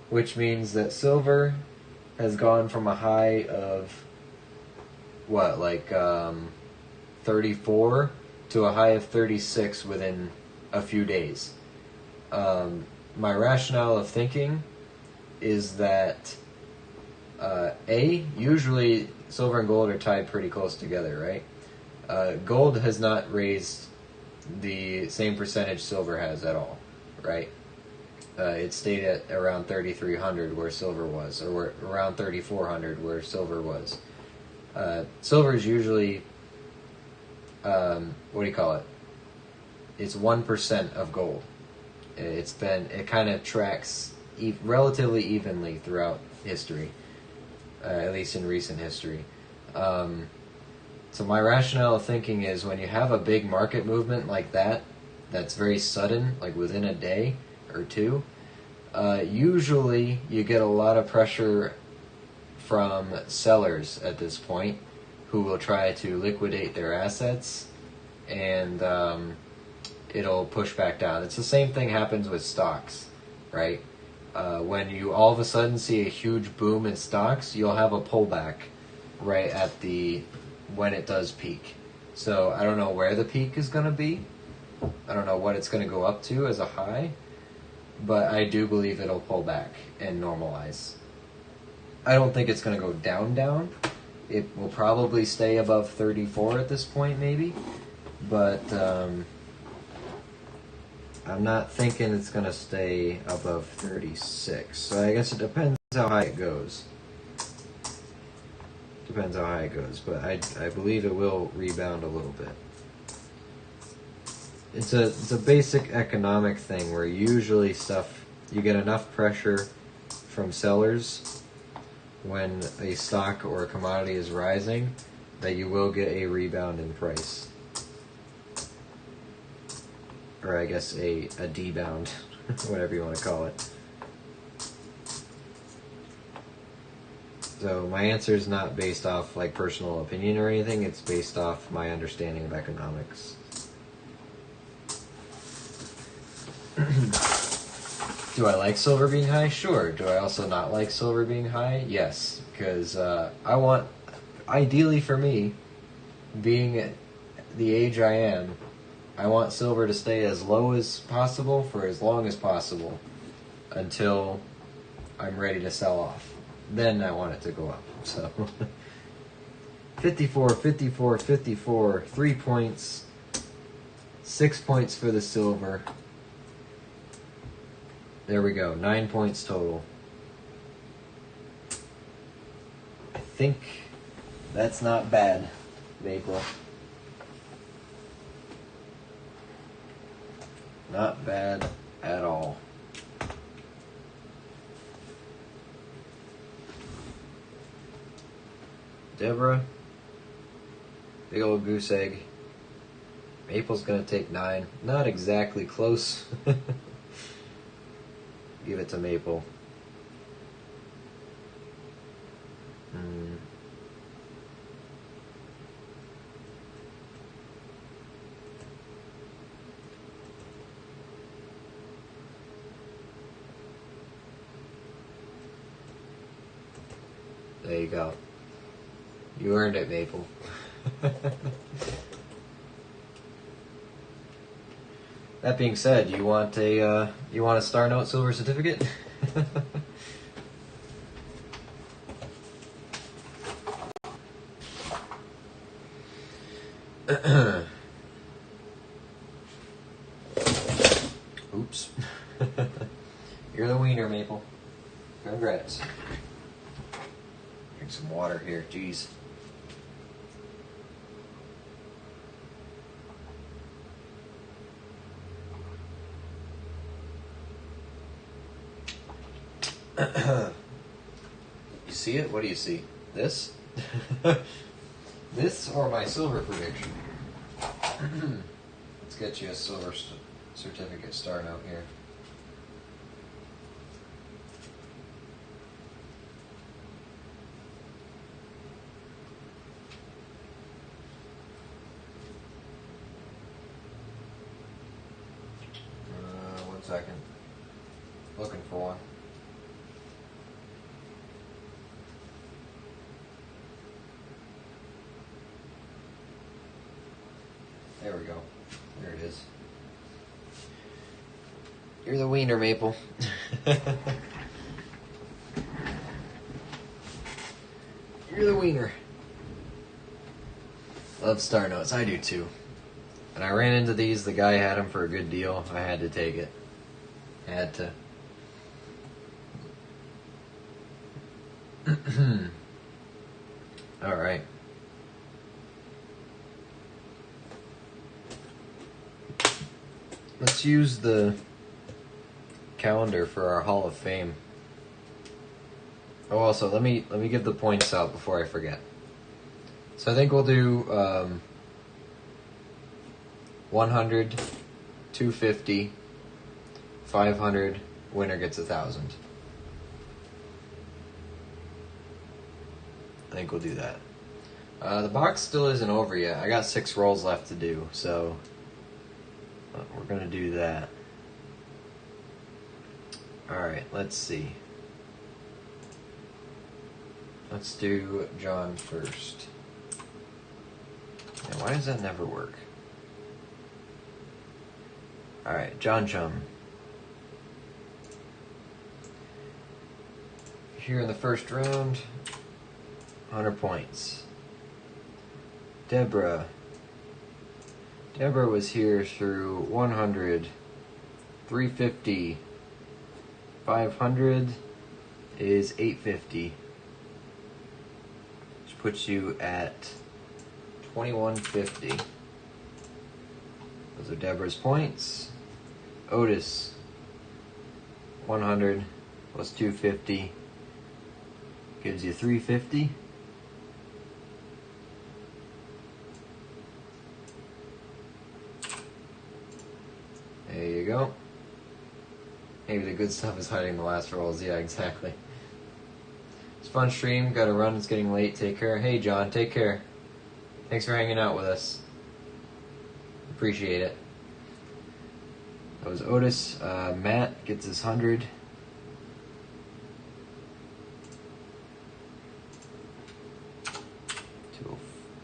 Which means that silver has gone from a high of what, like 34 to a high of 36 within a few days. My rationale of thinking is that usually silver and gold are tied pretty close together, right? Gold has not raised the same percentage silver has at all, right? It stayed at around 3,300 where silver was, or around 3,400 where silver was. Silver is usually, what do you call it? It's 1% of gold. It kind of tracks relatively evenly throughout history, at least in recent history. So my rationale of thinking is when you have a big market movement like that, that's very sudden, like within a day or two, usually you get a lot of pressure from sellers at this point who will try to liquidate their assets, and it'll push back down. It's the same thing happens with stocks, right? When you all of a sudden see a huge boom in stocks, you'll have a pullback right at when it does peak. So I don't know where the peak is going to be. I don't know what it's going to go up to as a high, but I do believe it'll pull back and normalize. I don't think it's going to go down. It will probably stay above 34 at this point, maybe, but I'm not thinking it's going to stay above 36. So I guess it depends how high it goes. But I believe it will rebound a little bit. It's a basic economic thing where usually you get enough pressure from sellers when a stock or a commodity is rising that you will get a rebound in price. Or I guess a debound, whatever you want to call it. So my answer is not based off like personal opinion or anything, it's based off my understanding of economics. Do I like silver being high? Sure. Do I also not like silver being high? Yes, because I want, ideally for me, being at the age I am, I want silver to stay as low as possible for as long as possible until I'm ready to sell off. Then I want it to go up. So 54, 54, 54, 3 points, 6 points for the silver. There we go, 9 points total. I think that's not bad, Maple. Not bad at all. Deborah, big old goose egg. Maple's gonna take 9. Not exactly close. Give it to Maple. There you go. You earned it, Maple. That being said, you want a Star Note Silver certificate? Oops. You're the wiener, Maple. Congrats. Drink some water here, jeez. You see it? What do you see? This? This or my silver prediction? Let's get you a silver certificate Star Note here. One second. Looking for one. There we go. There it is. You're the wiener, Maple. You're the wiener. Love Star Notes. I do too. And I ran into these. The guy had them for a good deal. I had to take it. Had to. All right. let's use the calendar for our Hall of Fame. Oh, also, let me give the points out before I forget. So I think we'll do 100, 250, 500, winner gets 1,000. I think we'll do that. The box still isn't over yet. I got 6 rolls left to do, so we're going to do that. Alright, let's see. Let's do John first. Now, why does that never work? Alright, John Chum. Here in the first round, 100 points. Deborah. Deborah was here through 100, 350, 500 is 850. Which puts you at 2150. Those are Deborah's points. Otis, 100 plus 250 gives you 350. There you go. Maybe the good stuff is hiding in the last rolls. Yeah, exactly. It's a fun stream. Got to run. It's getting late. Take care. Hey, John. Take care. Thanks for hanging out with us. Appreciate it. That was Otis. Matt gets his 100.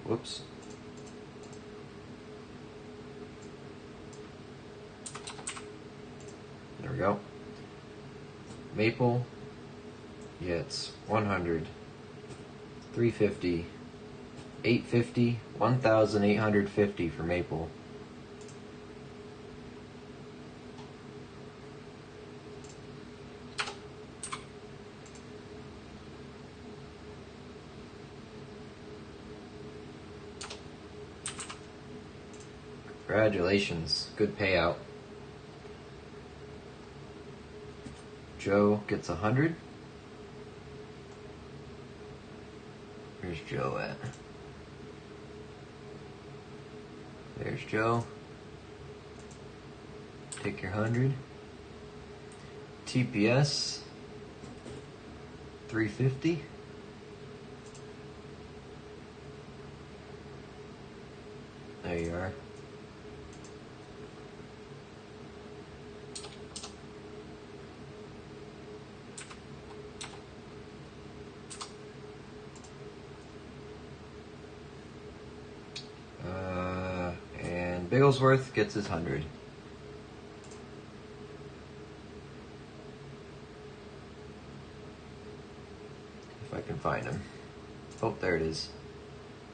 Whoops. There we go. Maple gets 100, 350, 850, 1,850 for Maple. Congratulations, good payout. Joe gets 100. Where's Joe at? There's Joe. Take your 100. TPS 350. There you are. And Bigglesworth gets his 100. If I can find him. Oh, there it is.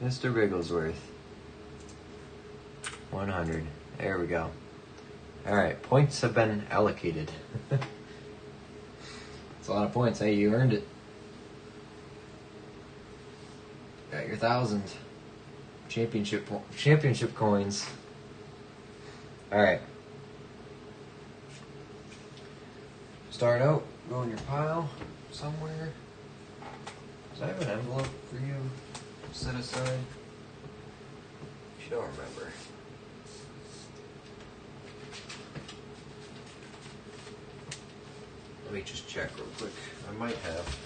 Mr. Bigglesworth. 100. There we go. Alright, points have been allocated. It's a lot of points. Hey, you earned it. Got your 1,000. Championship coins. Alright. Start out. Go in your pile somewhere. Does I have an envelope for you set aside? If you don't remember. Let me just check real quick. I might have.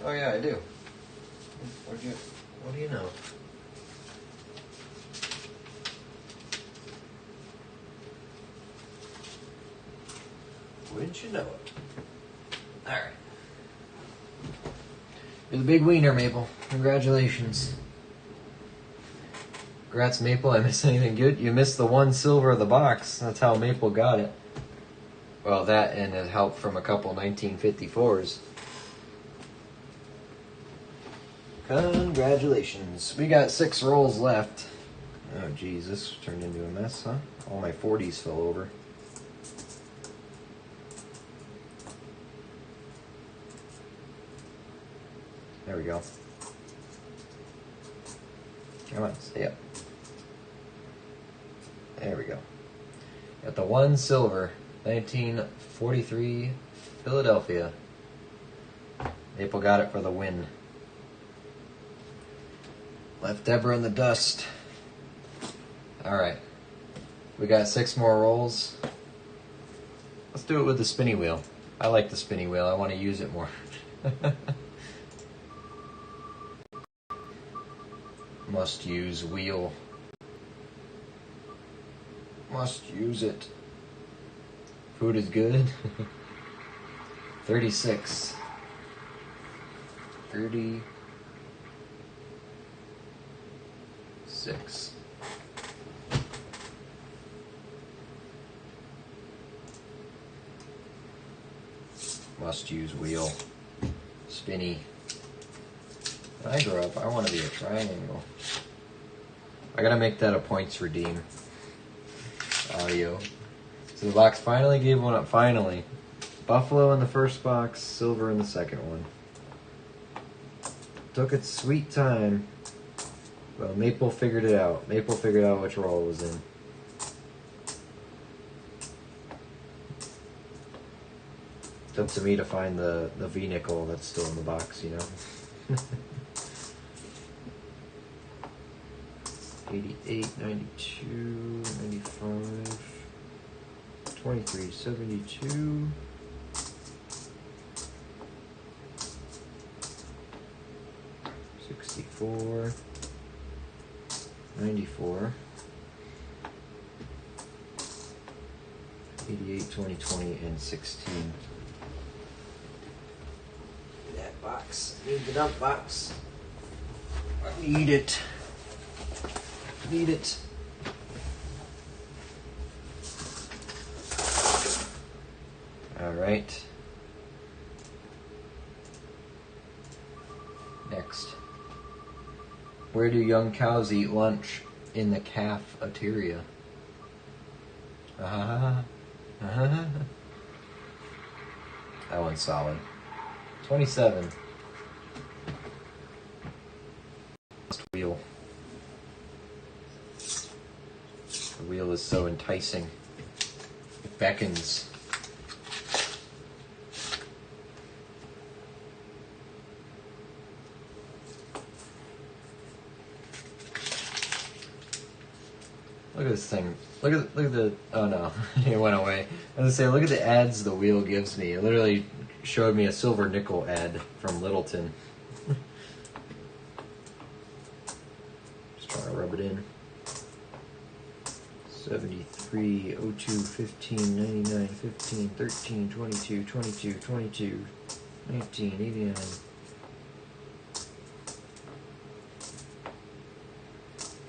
Oh yeah, I do. What do you know? Wouldn't you know it? Alright. You're the big wiener, Maple. Congratulations. Congrats, Maple. I missed anything good? You missed the 1 silver of the box. That's how Maple got it. Well, that and it helped from a couple 1954s. Congratulations. We got 6 rolls left. Oh, geez, this turned into a mess, huh? All my 40s fell over. There we go. Come on, stay up. There we go. Got the 1 silver, 1943 Philadelphia. Maple got it for the win. Left Deborah in the dust. Alright. We got 6 more rolls. Let's do it with the spinny wheel. I like the spinny wheel. I want to use it more. Must use wheel. Must use it. Food is good. 36. 36. Must use wheel. Spinny. When I grow up, I want to be a triangle. I gotta make that a points redeem audio. So the box finally gave one up. Finally. Buffalo in the first box, silver in the second one. Took its sweet time. Well, Maple figured it out. Maple figured out which roll it was in. It's up to me to find the V-nickel that's still in the box, you know? 88, 92, 95, 23, 72, 64, 94, 88, 20, 20, and 16. That box. Need the dump box. I need it. Need it. All right. Next. Where do young cows eat lunch? In the cafeteria. That one's solid. 27. Last wheel. The wheel is so enticing. It beckons. Look at this thing. Look at the. Oh no, it went away. I was gonna say, look at the ads the wheel gives me. It literally showed me a silver nickel ad from Littleton. Just trying to rub it in. 73, 02, 15, 99, 15, 13, 22, 22, 22, 19, 89.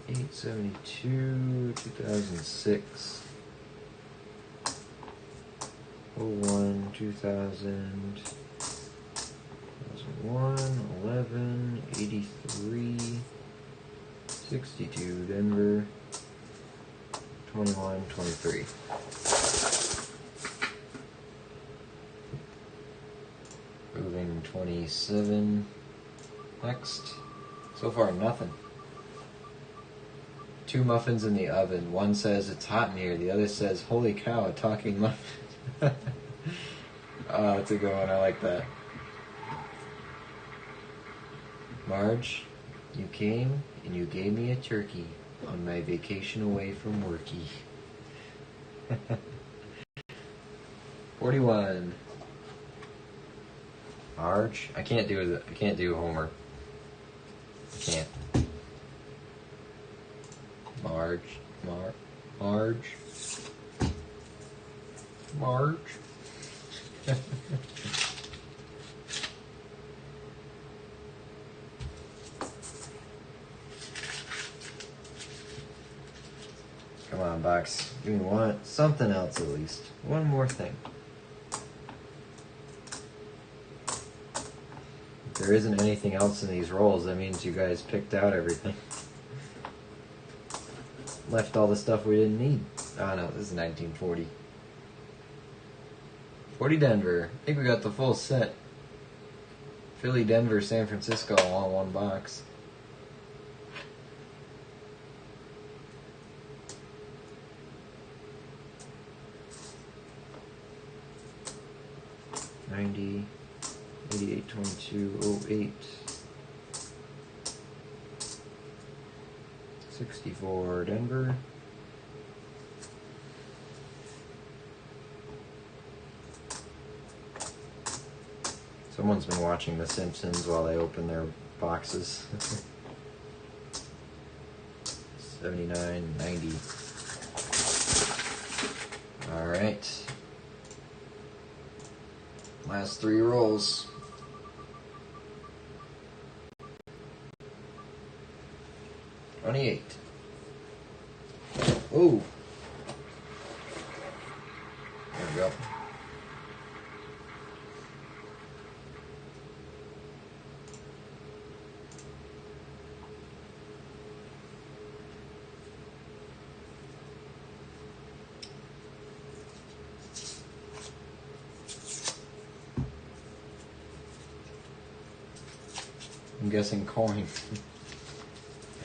872, 2006, 01, 2000, 2001, 11, 83, 62, Denver, 21, 23. Moving 27. Next. So far, nothing. 2 muffins in the oven. One says it's hot in here. The other says, holy cow, a talking muffin. Oh, that's a good one. I like that. Marge, you came and you gave me a turkey on my vacation away from worky. 41. Marge, I can't do Homer. I can't. Marge. Come on, box. Give me something else at least. One more thing. If there isn't anything else in these rolls, that means you guys picked out everything. Left all the stuff we didn't need. Oh no, this is 1940. 40 Denver. I think we got the full set. Philly, Denver, San Francisco all in one box. 90, 88, 22, 08, 64, Denver. Someone's been watching The Simpsons while they open their boxes. 79, 90. Alright. Last 3 rolls. $28. Ooh. There we go. I'm guessing coin.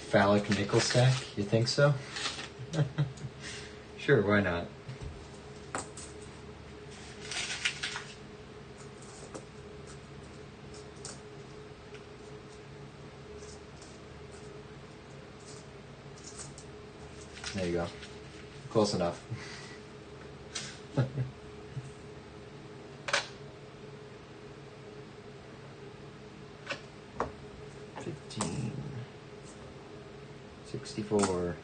Phallic nickel stack? You think so? Sure, why not? There you go. Close enough. 15, 64,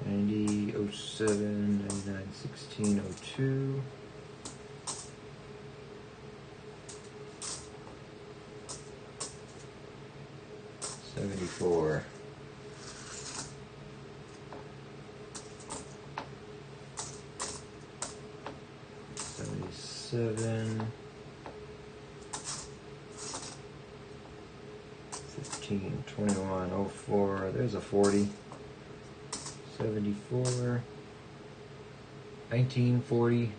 90, 07, 99, 16, 02, 74. 77, 15, 21, 04, there's a 40, 74, 1940,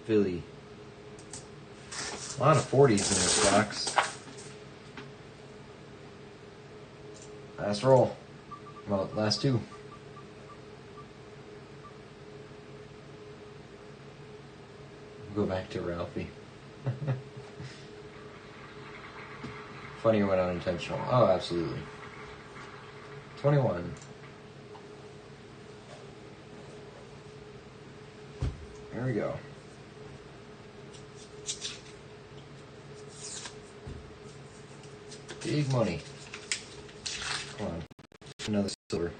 Philly. A lot of 40s in this box. Last roll. Well, last 2. Go back to Ralphie. Funny when unintentional. Oh, absolutely. 21. There we go. Big money. Come on. Another silver.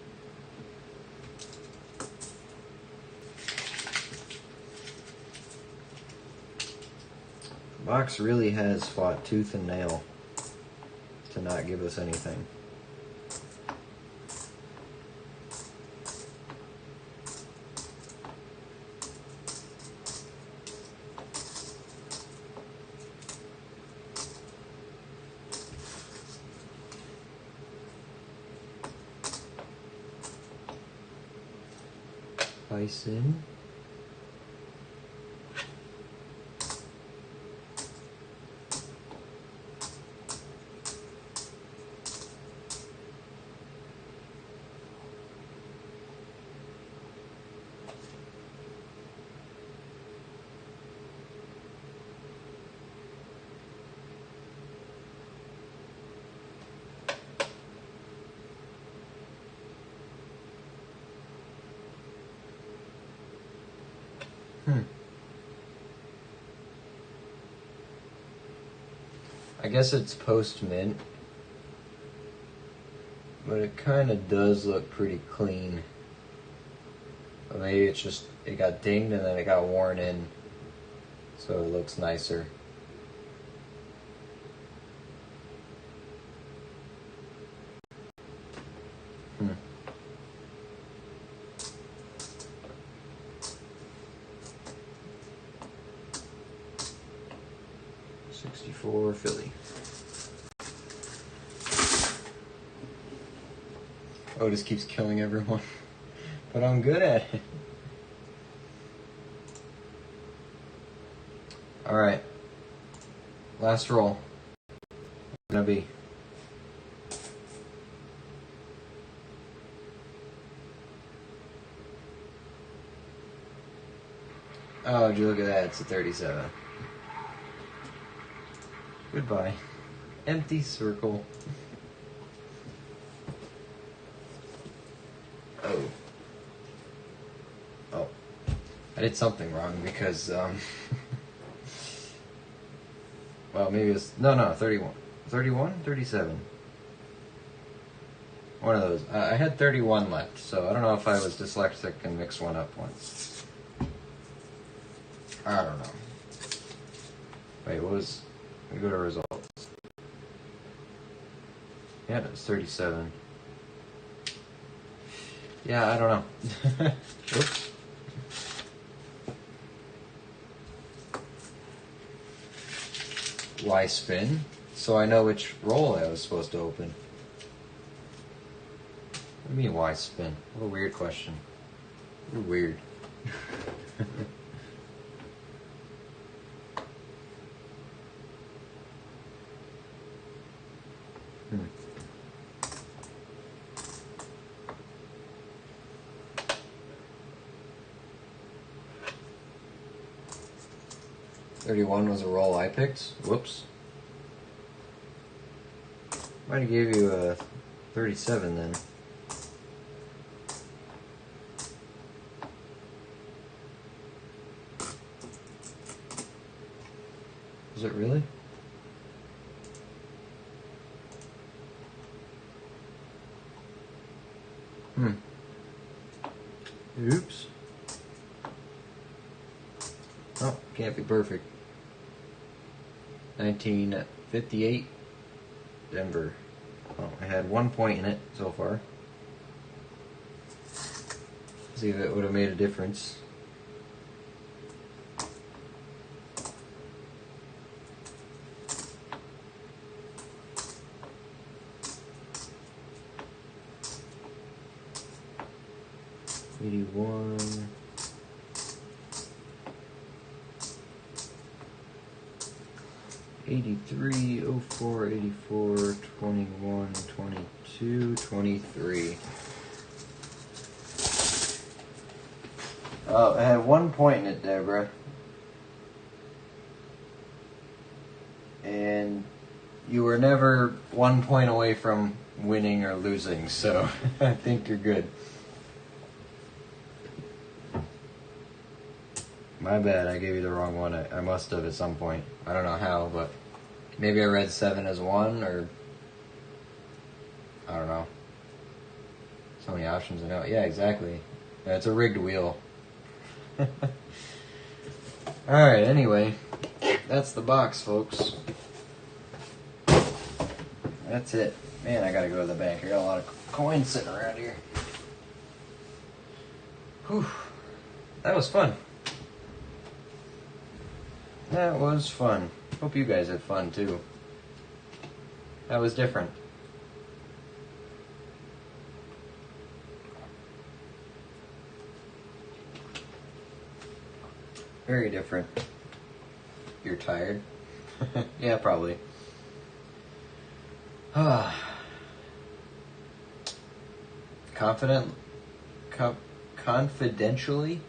The box really has fought tooth and nail to not give us anything. Bison. I guess it's post-mint, but it kind of does look pretty clean. But maybe it's just, it got dinged and then it got worn in, so it looks nicer. For Philly. Otis keeps killing everyone, but I'm good at it. Alright. Last roll. It's gonna be Oh, would you look at that? It's a 37. Goodbye. Empty circle. Oh. Oh. I did something wrong because, well, maybe it's... No, 31. 31? 37. One of those. I had 31 left, so I don't know if I was dyslexic and mixed one up once. I don't know. Wait, what was... Let me go to results. Yeah, it was 37. Yeah, I don't know. Oops. Why spin? So I know which roll I was supposed to open. What do you mean, why spin? What a weird question. You're weird. Hmm. $31 was a roll I picked. Whoops. Might have gave you a 37 then. Was it really? Oops. Oh, can't be perfect. 1958, Denver. Oh, I had 1 point in it so far. See if it would have made a difference. $81. 83, 04, 84, 21, 22, 23. Oh, I had 1 point in it, Deborah. And you were never 1 point away from winning or losing, so I think you're good. My bad, I gave you the wrong one. I must have at some point. I don't know how, but maybe I read 7 as 1, or I don't know. So many options I know. Yeah, exactly. Yeah, it's a rigged wheel. Alright, anyway. That's the box, folks. That's it. Man, I gotta go to the bank. I got a lot of coins sitting around here. Whew. That was fun. That was fun. Hope you guys had fun too. That was different. Very different. You're tired? Yeah, probably. Confidentially?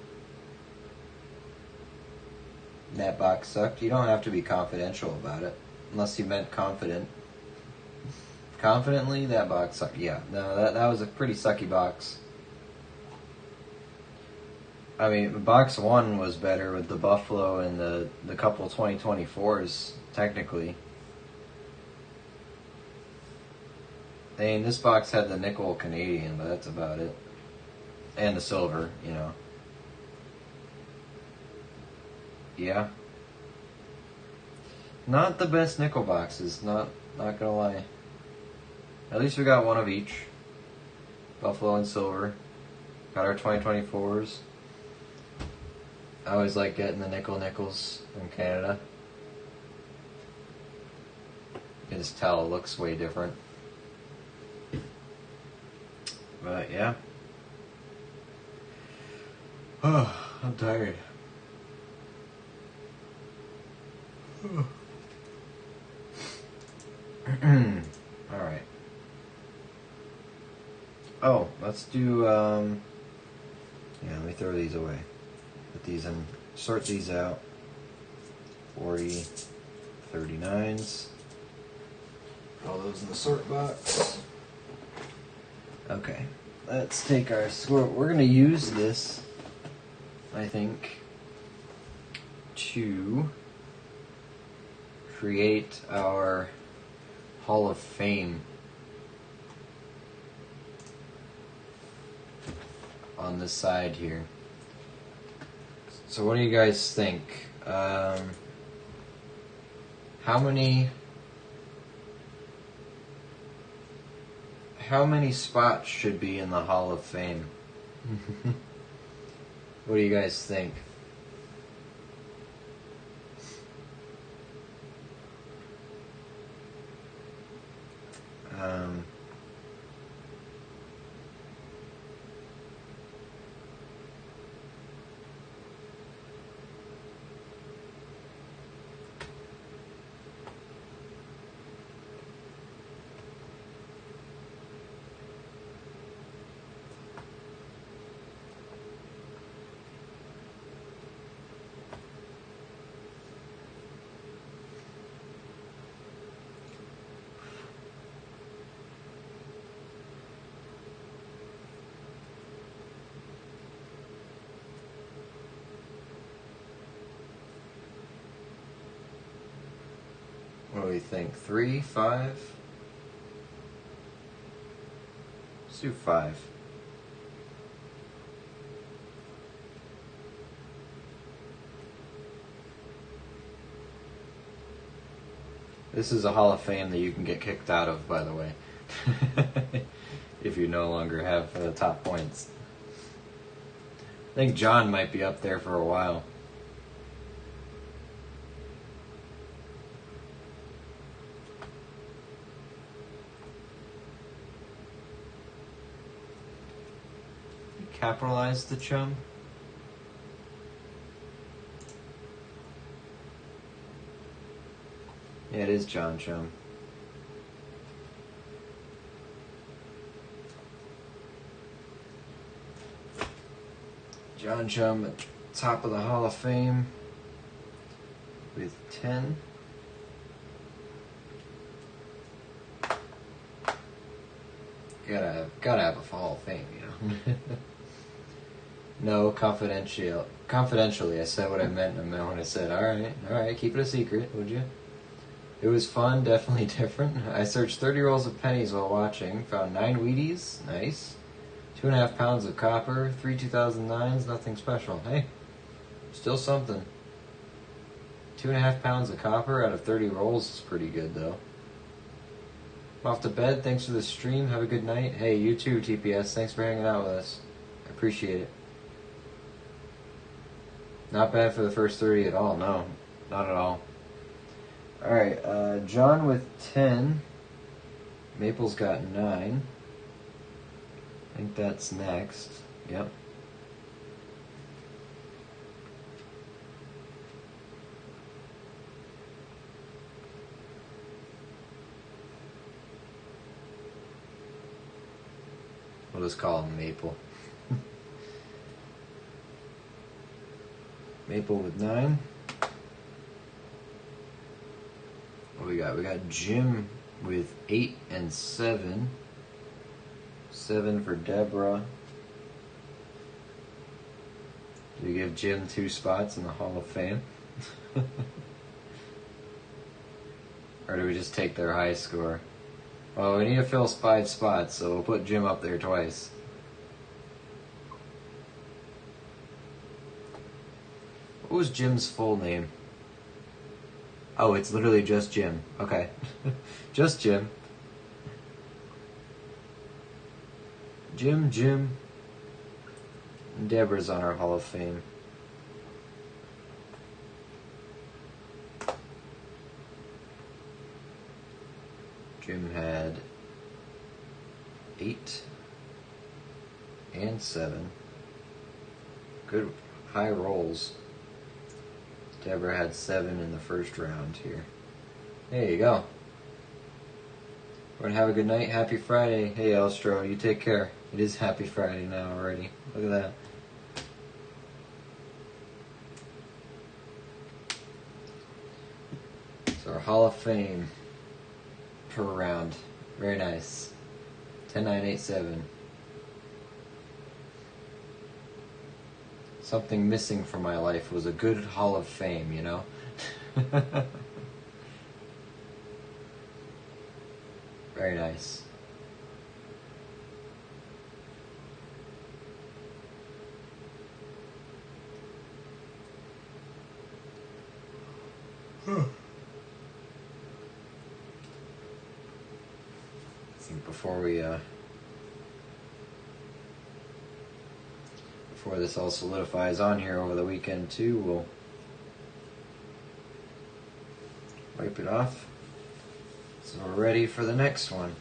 That box sucked. You don't have to be confidential about it. Unless you meant confident. Confidently, that box sucked. Yeah, no, that was a pretty sucky box. I mean, box 1 was better with the Buffalo and the couple 2024s, technically. I mean, this box had the nickel Canadian, but that's about it. And the silver, you know. Yeah. Not the best nickel boxes, not gonna lie. At least we got one of each. Buffalo and silver. Got our 2024s. I always like getting the nickels from Canada. You can just tell it looks way different. But yeah. Oh, I'm tired. Alright. Oh, let's do, yeah, let me throw these away. Put these in sort these out. 40, 39s. All those in the sort box. Okay, let's take our score. We're going to use this, I think, to create our Hall of Fame on the side here. So what do you guys think? How many spots should be in the Hall of Fame? What do you guys think? What do we think? 3, 5? Let's do 5. This is a Hall of Fame that you can get kicked out of, by the way. If you no longer have the top points. I think John might be up there for a while. Capitalize the chum. Yeah, it is John Chum. John Chum at top of the Hall of Fame with 10. Gotta have a Hall of Fame, you know. No, confidentially, I said what I meant when I said, all right, keep it a secret, would you? It was fun, definitely different. I searched 30 rolls of pennies while watching, found 9 Wheaties, nice. 2.5 pounds of copper, 3 2009s, nothing special. Hey, still something. 2.5 pounds of copper out of 30 rolls is pretty good, though. I'm off to bed, thanks for the stream, have a good night. Hey, you too, TPS, thanks for hanging out with us. I appreciate it. Not bad for the first 30 at all, no, not at all. Alright, John with 10. Maple's got 9. I think that's next. Yep. We'll just call him Maple. Maple with 9. What we got? We got Jim with 8 and 7. 7 for Deborah. Do we give Jim 2 spots in the Hall of Fame? Or do we just take their high score? Well, we need to fill 5 spots, so we'll put Jim up there twice. What was Jim's full name? Oh, it's literally just Jim. Okay. Just Jim. Jim. And Deborah's on our Hall of Fame. Jim had 8 and 7. Good high rolls. Deborah had 7 in the first round here. There you go. We're gonna have a good night. Happy Friday. Hey, Elstro, you take care. It is Happy Friday now already. Look at that. So our Hall of Fame per round. Very nice. 10987. Something missing from my life was a good Hall of Fame, you know? Very nice. I think before this all solidifies on here over the weekend too, we'll wipe it off. So we're ready for the next one.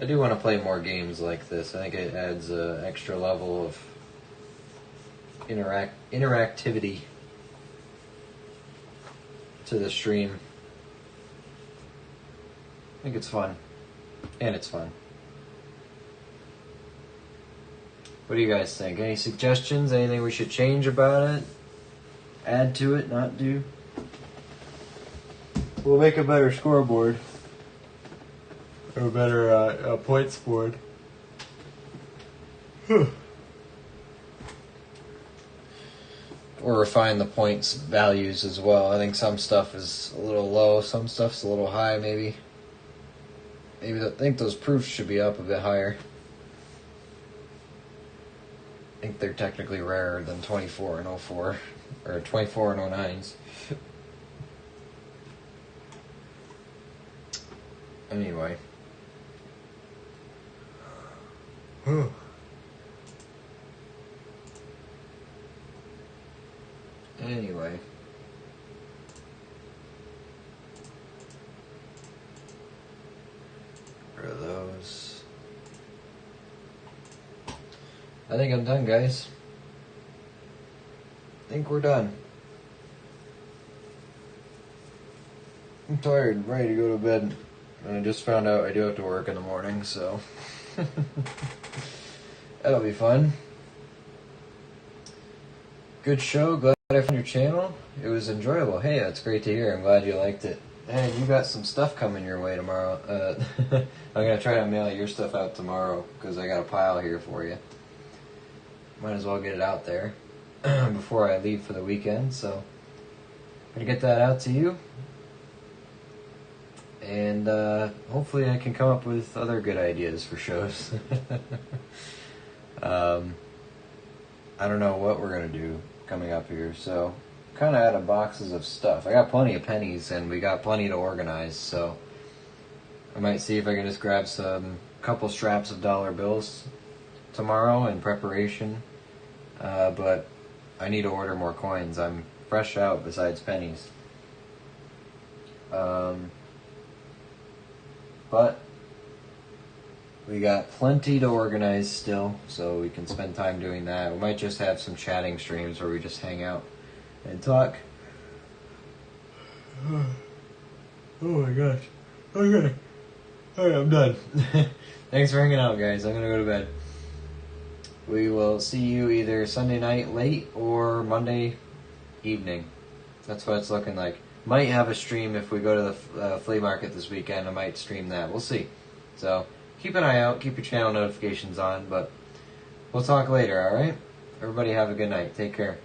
I do want to play more games like this. I think it adds an extra level of interactivity to the stream. I think it's fun. And it's fun. What do you guys think? Any suggestions? Anything we should change about it? Add to it? Not do? We'll make a better scoreboard. Or a better points board. Or refine the points values as well. I think some stuff is a little low, some stuff's a little high maybe. Maybe I think those proofs should be up a bit higher. I think they're technically rarer than 24 and 04, or 24 and 09s. Anyway. Anyway. Rid of those. I think I'm done, guys. I think we're done. I'm tired, ready to go to bed. And I just found out I do have to work in the morning, so that'll be fun. Good show. Glad I found your channel. It was enjoyable. Hey, that's great to hear. I'm glad you liked it. And you got some stuff coming your way tomorrow. I'm going to try to mail your stuff out tomorrow because I got a pile here for you. Might as well get it out there before I leave for the weekend. So I'm going to get that out to you. And hopefully I can come up with other good ideas for shows. I don't know what we're going to do coming up here. So kind of out of boxes of stuff. I got plenty of pennies and we got plenty to organize, so I might see if I can just grab some couple straps of dollar bills tomorrow in preparation, but I need to order more coins. I'm fresh out besides pennies, but we got plenty to organize still, so we can spend time doing that. We might just have some chatting streams where we just hang out and talk. Oh my gosh. Okay. Alright, I'm done. Thanks for hanging out, guys. I'm gonna go to bed. We will see you either Sunday night late or Monday evening. That's what it's looking like. Might have a stream if we go to the flea market this weekend. I might stream that. We'll see. So keep an eye out. Keep your channel notifications on. But we'll talk later, alright? Everybody have a good night. Take care.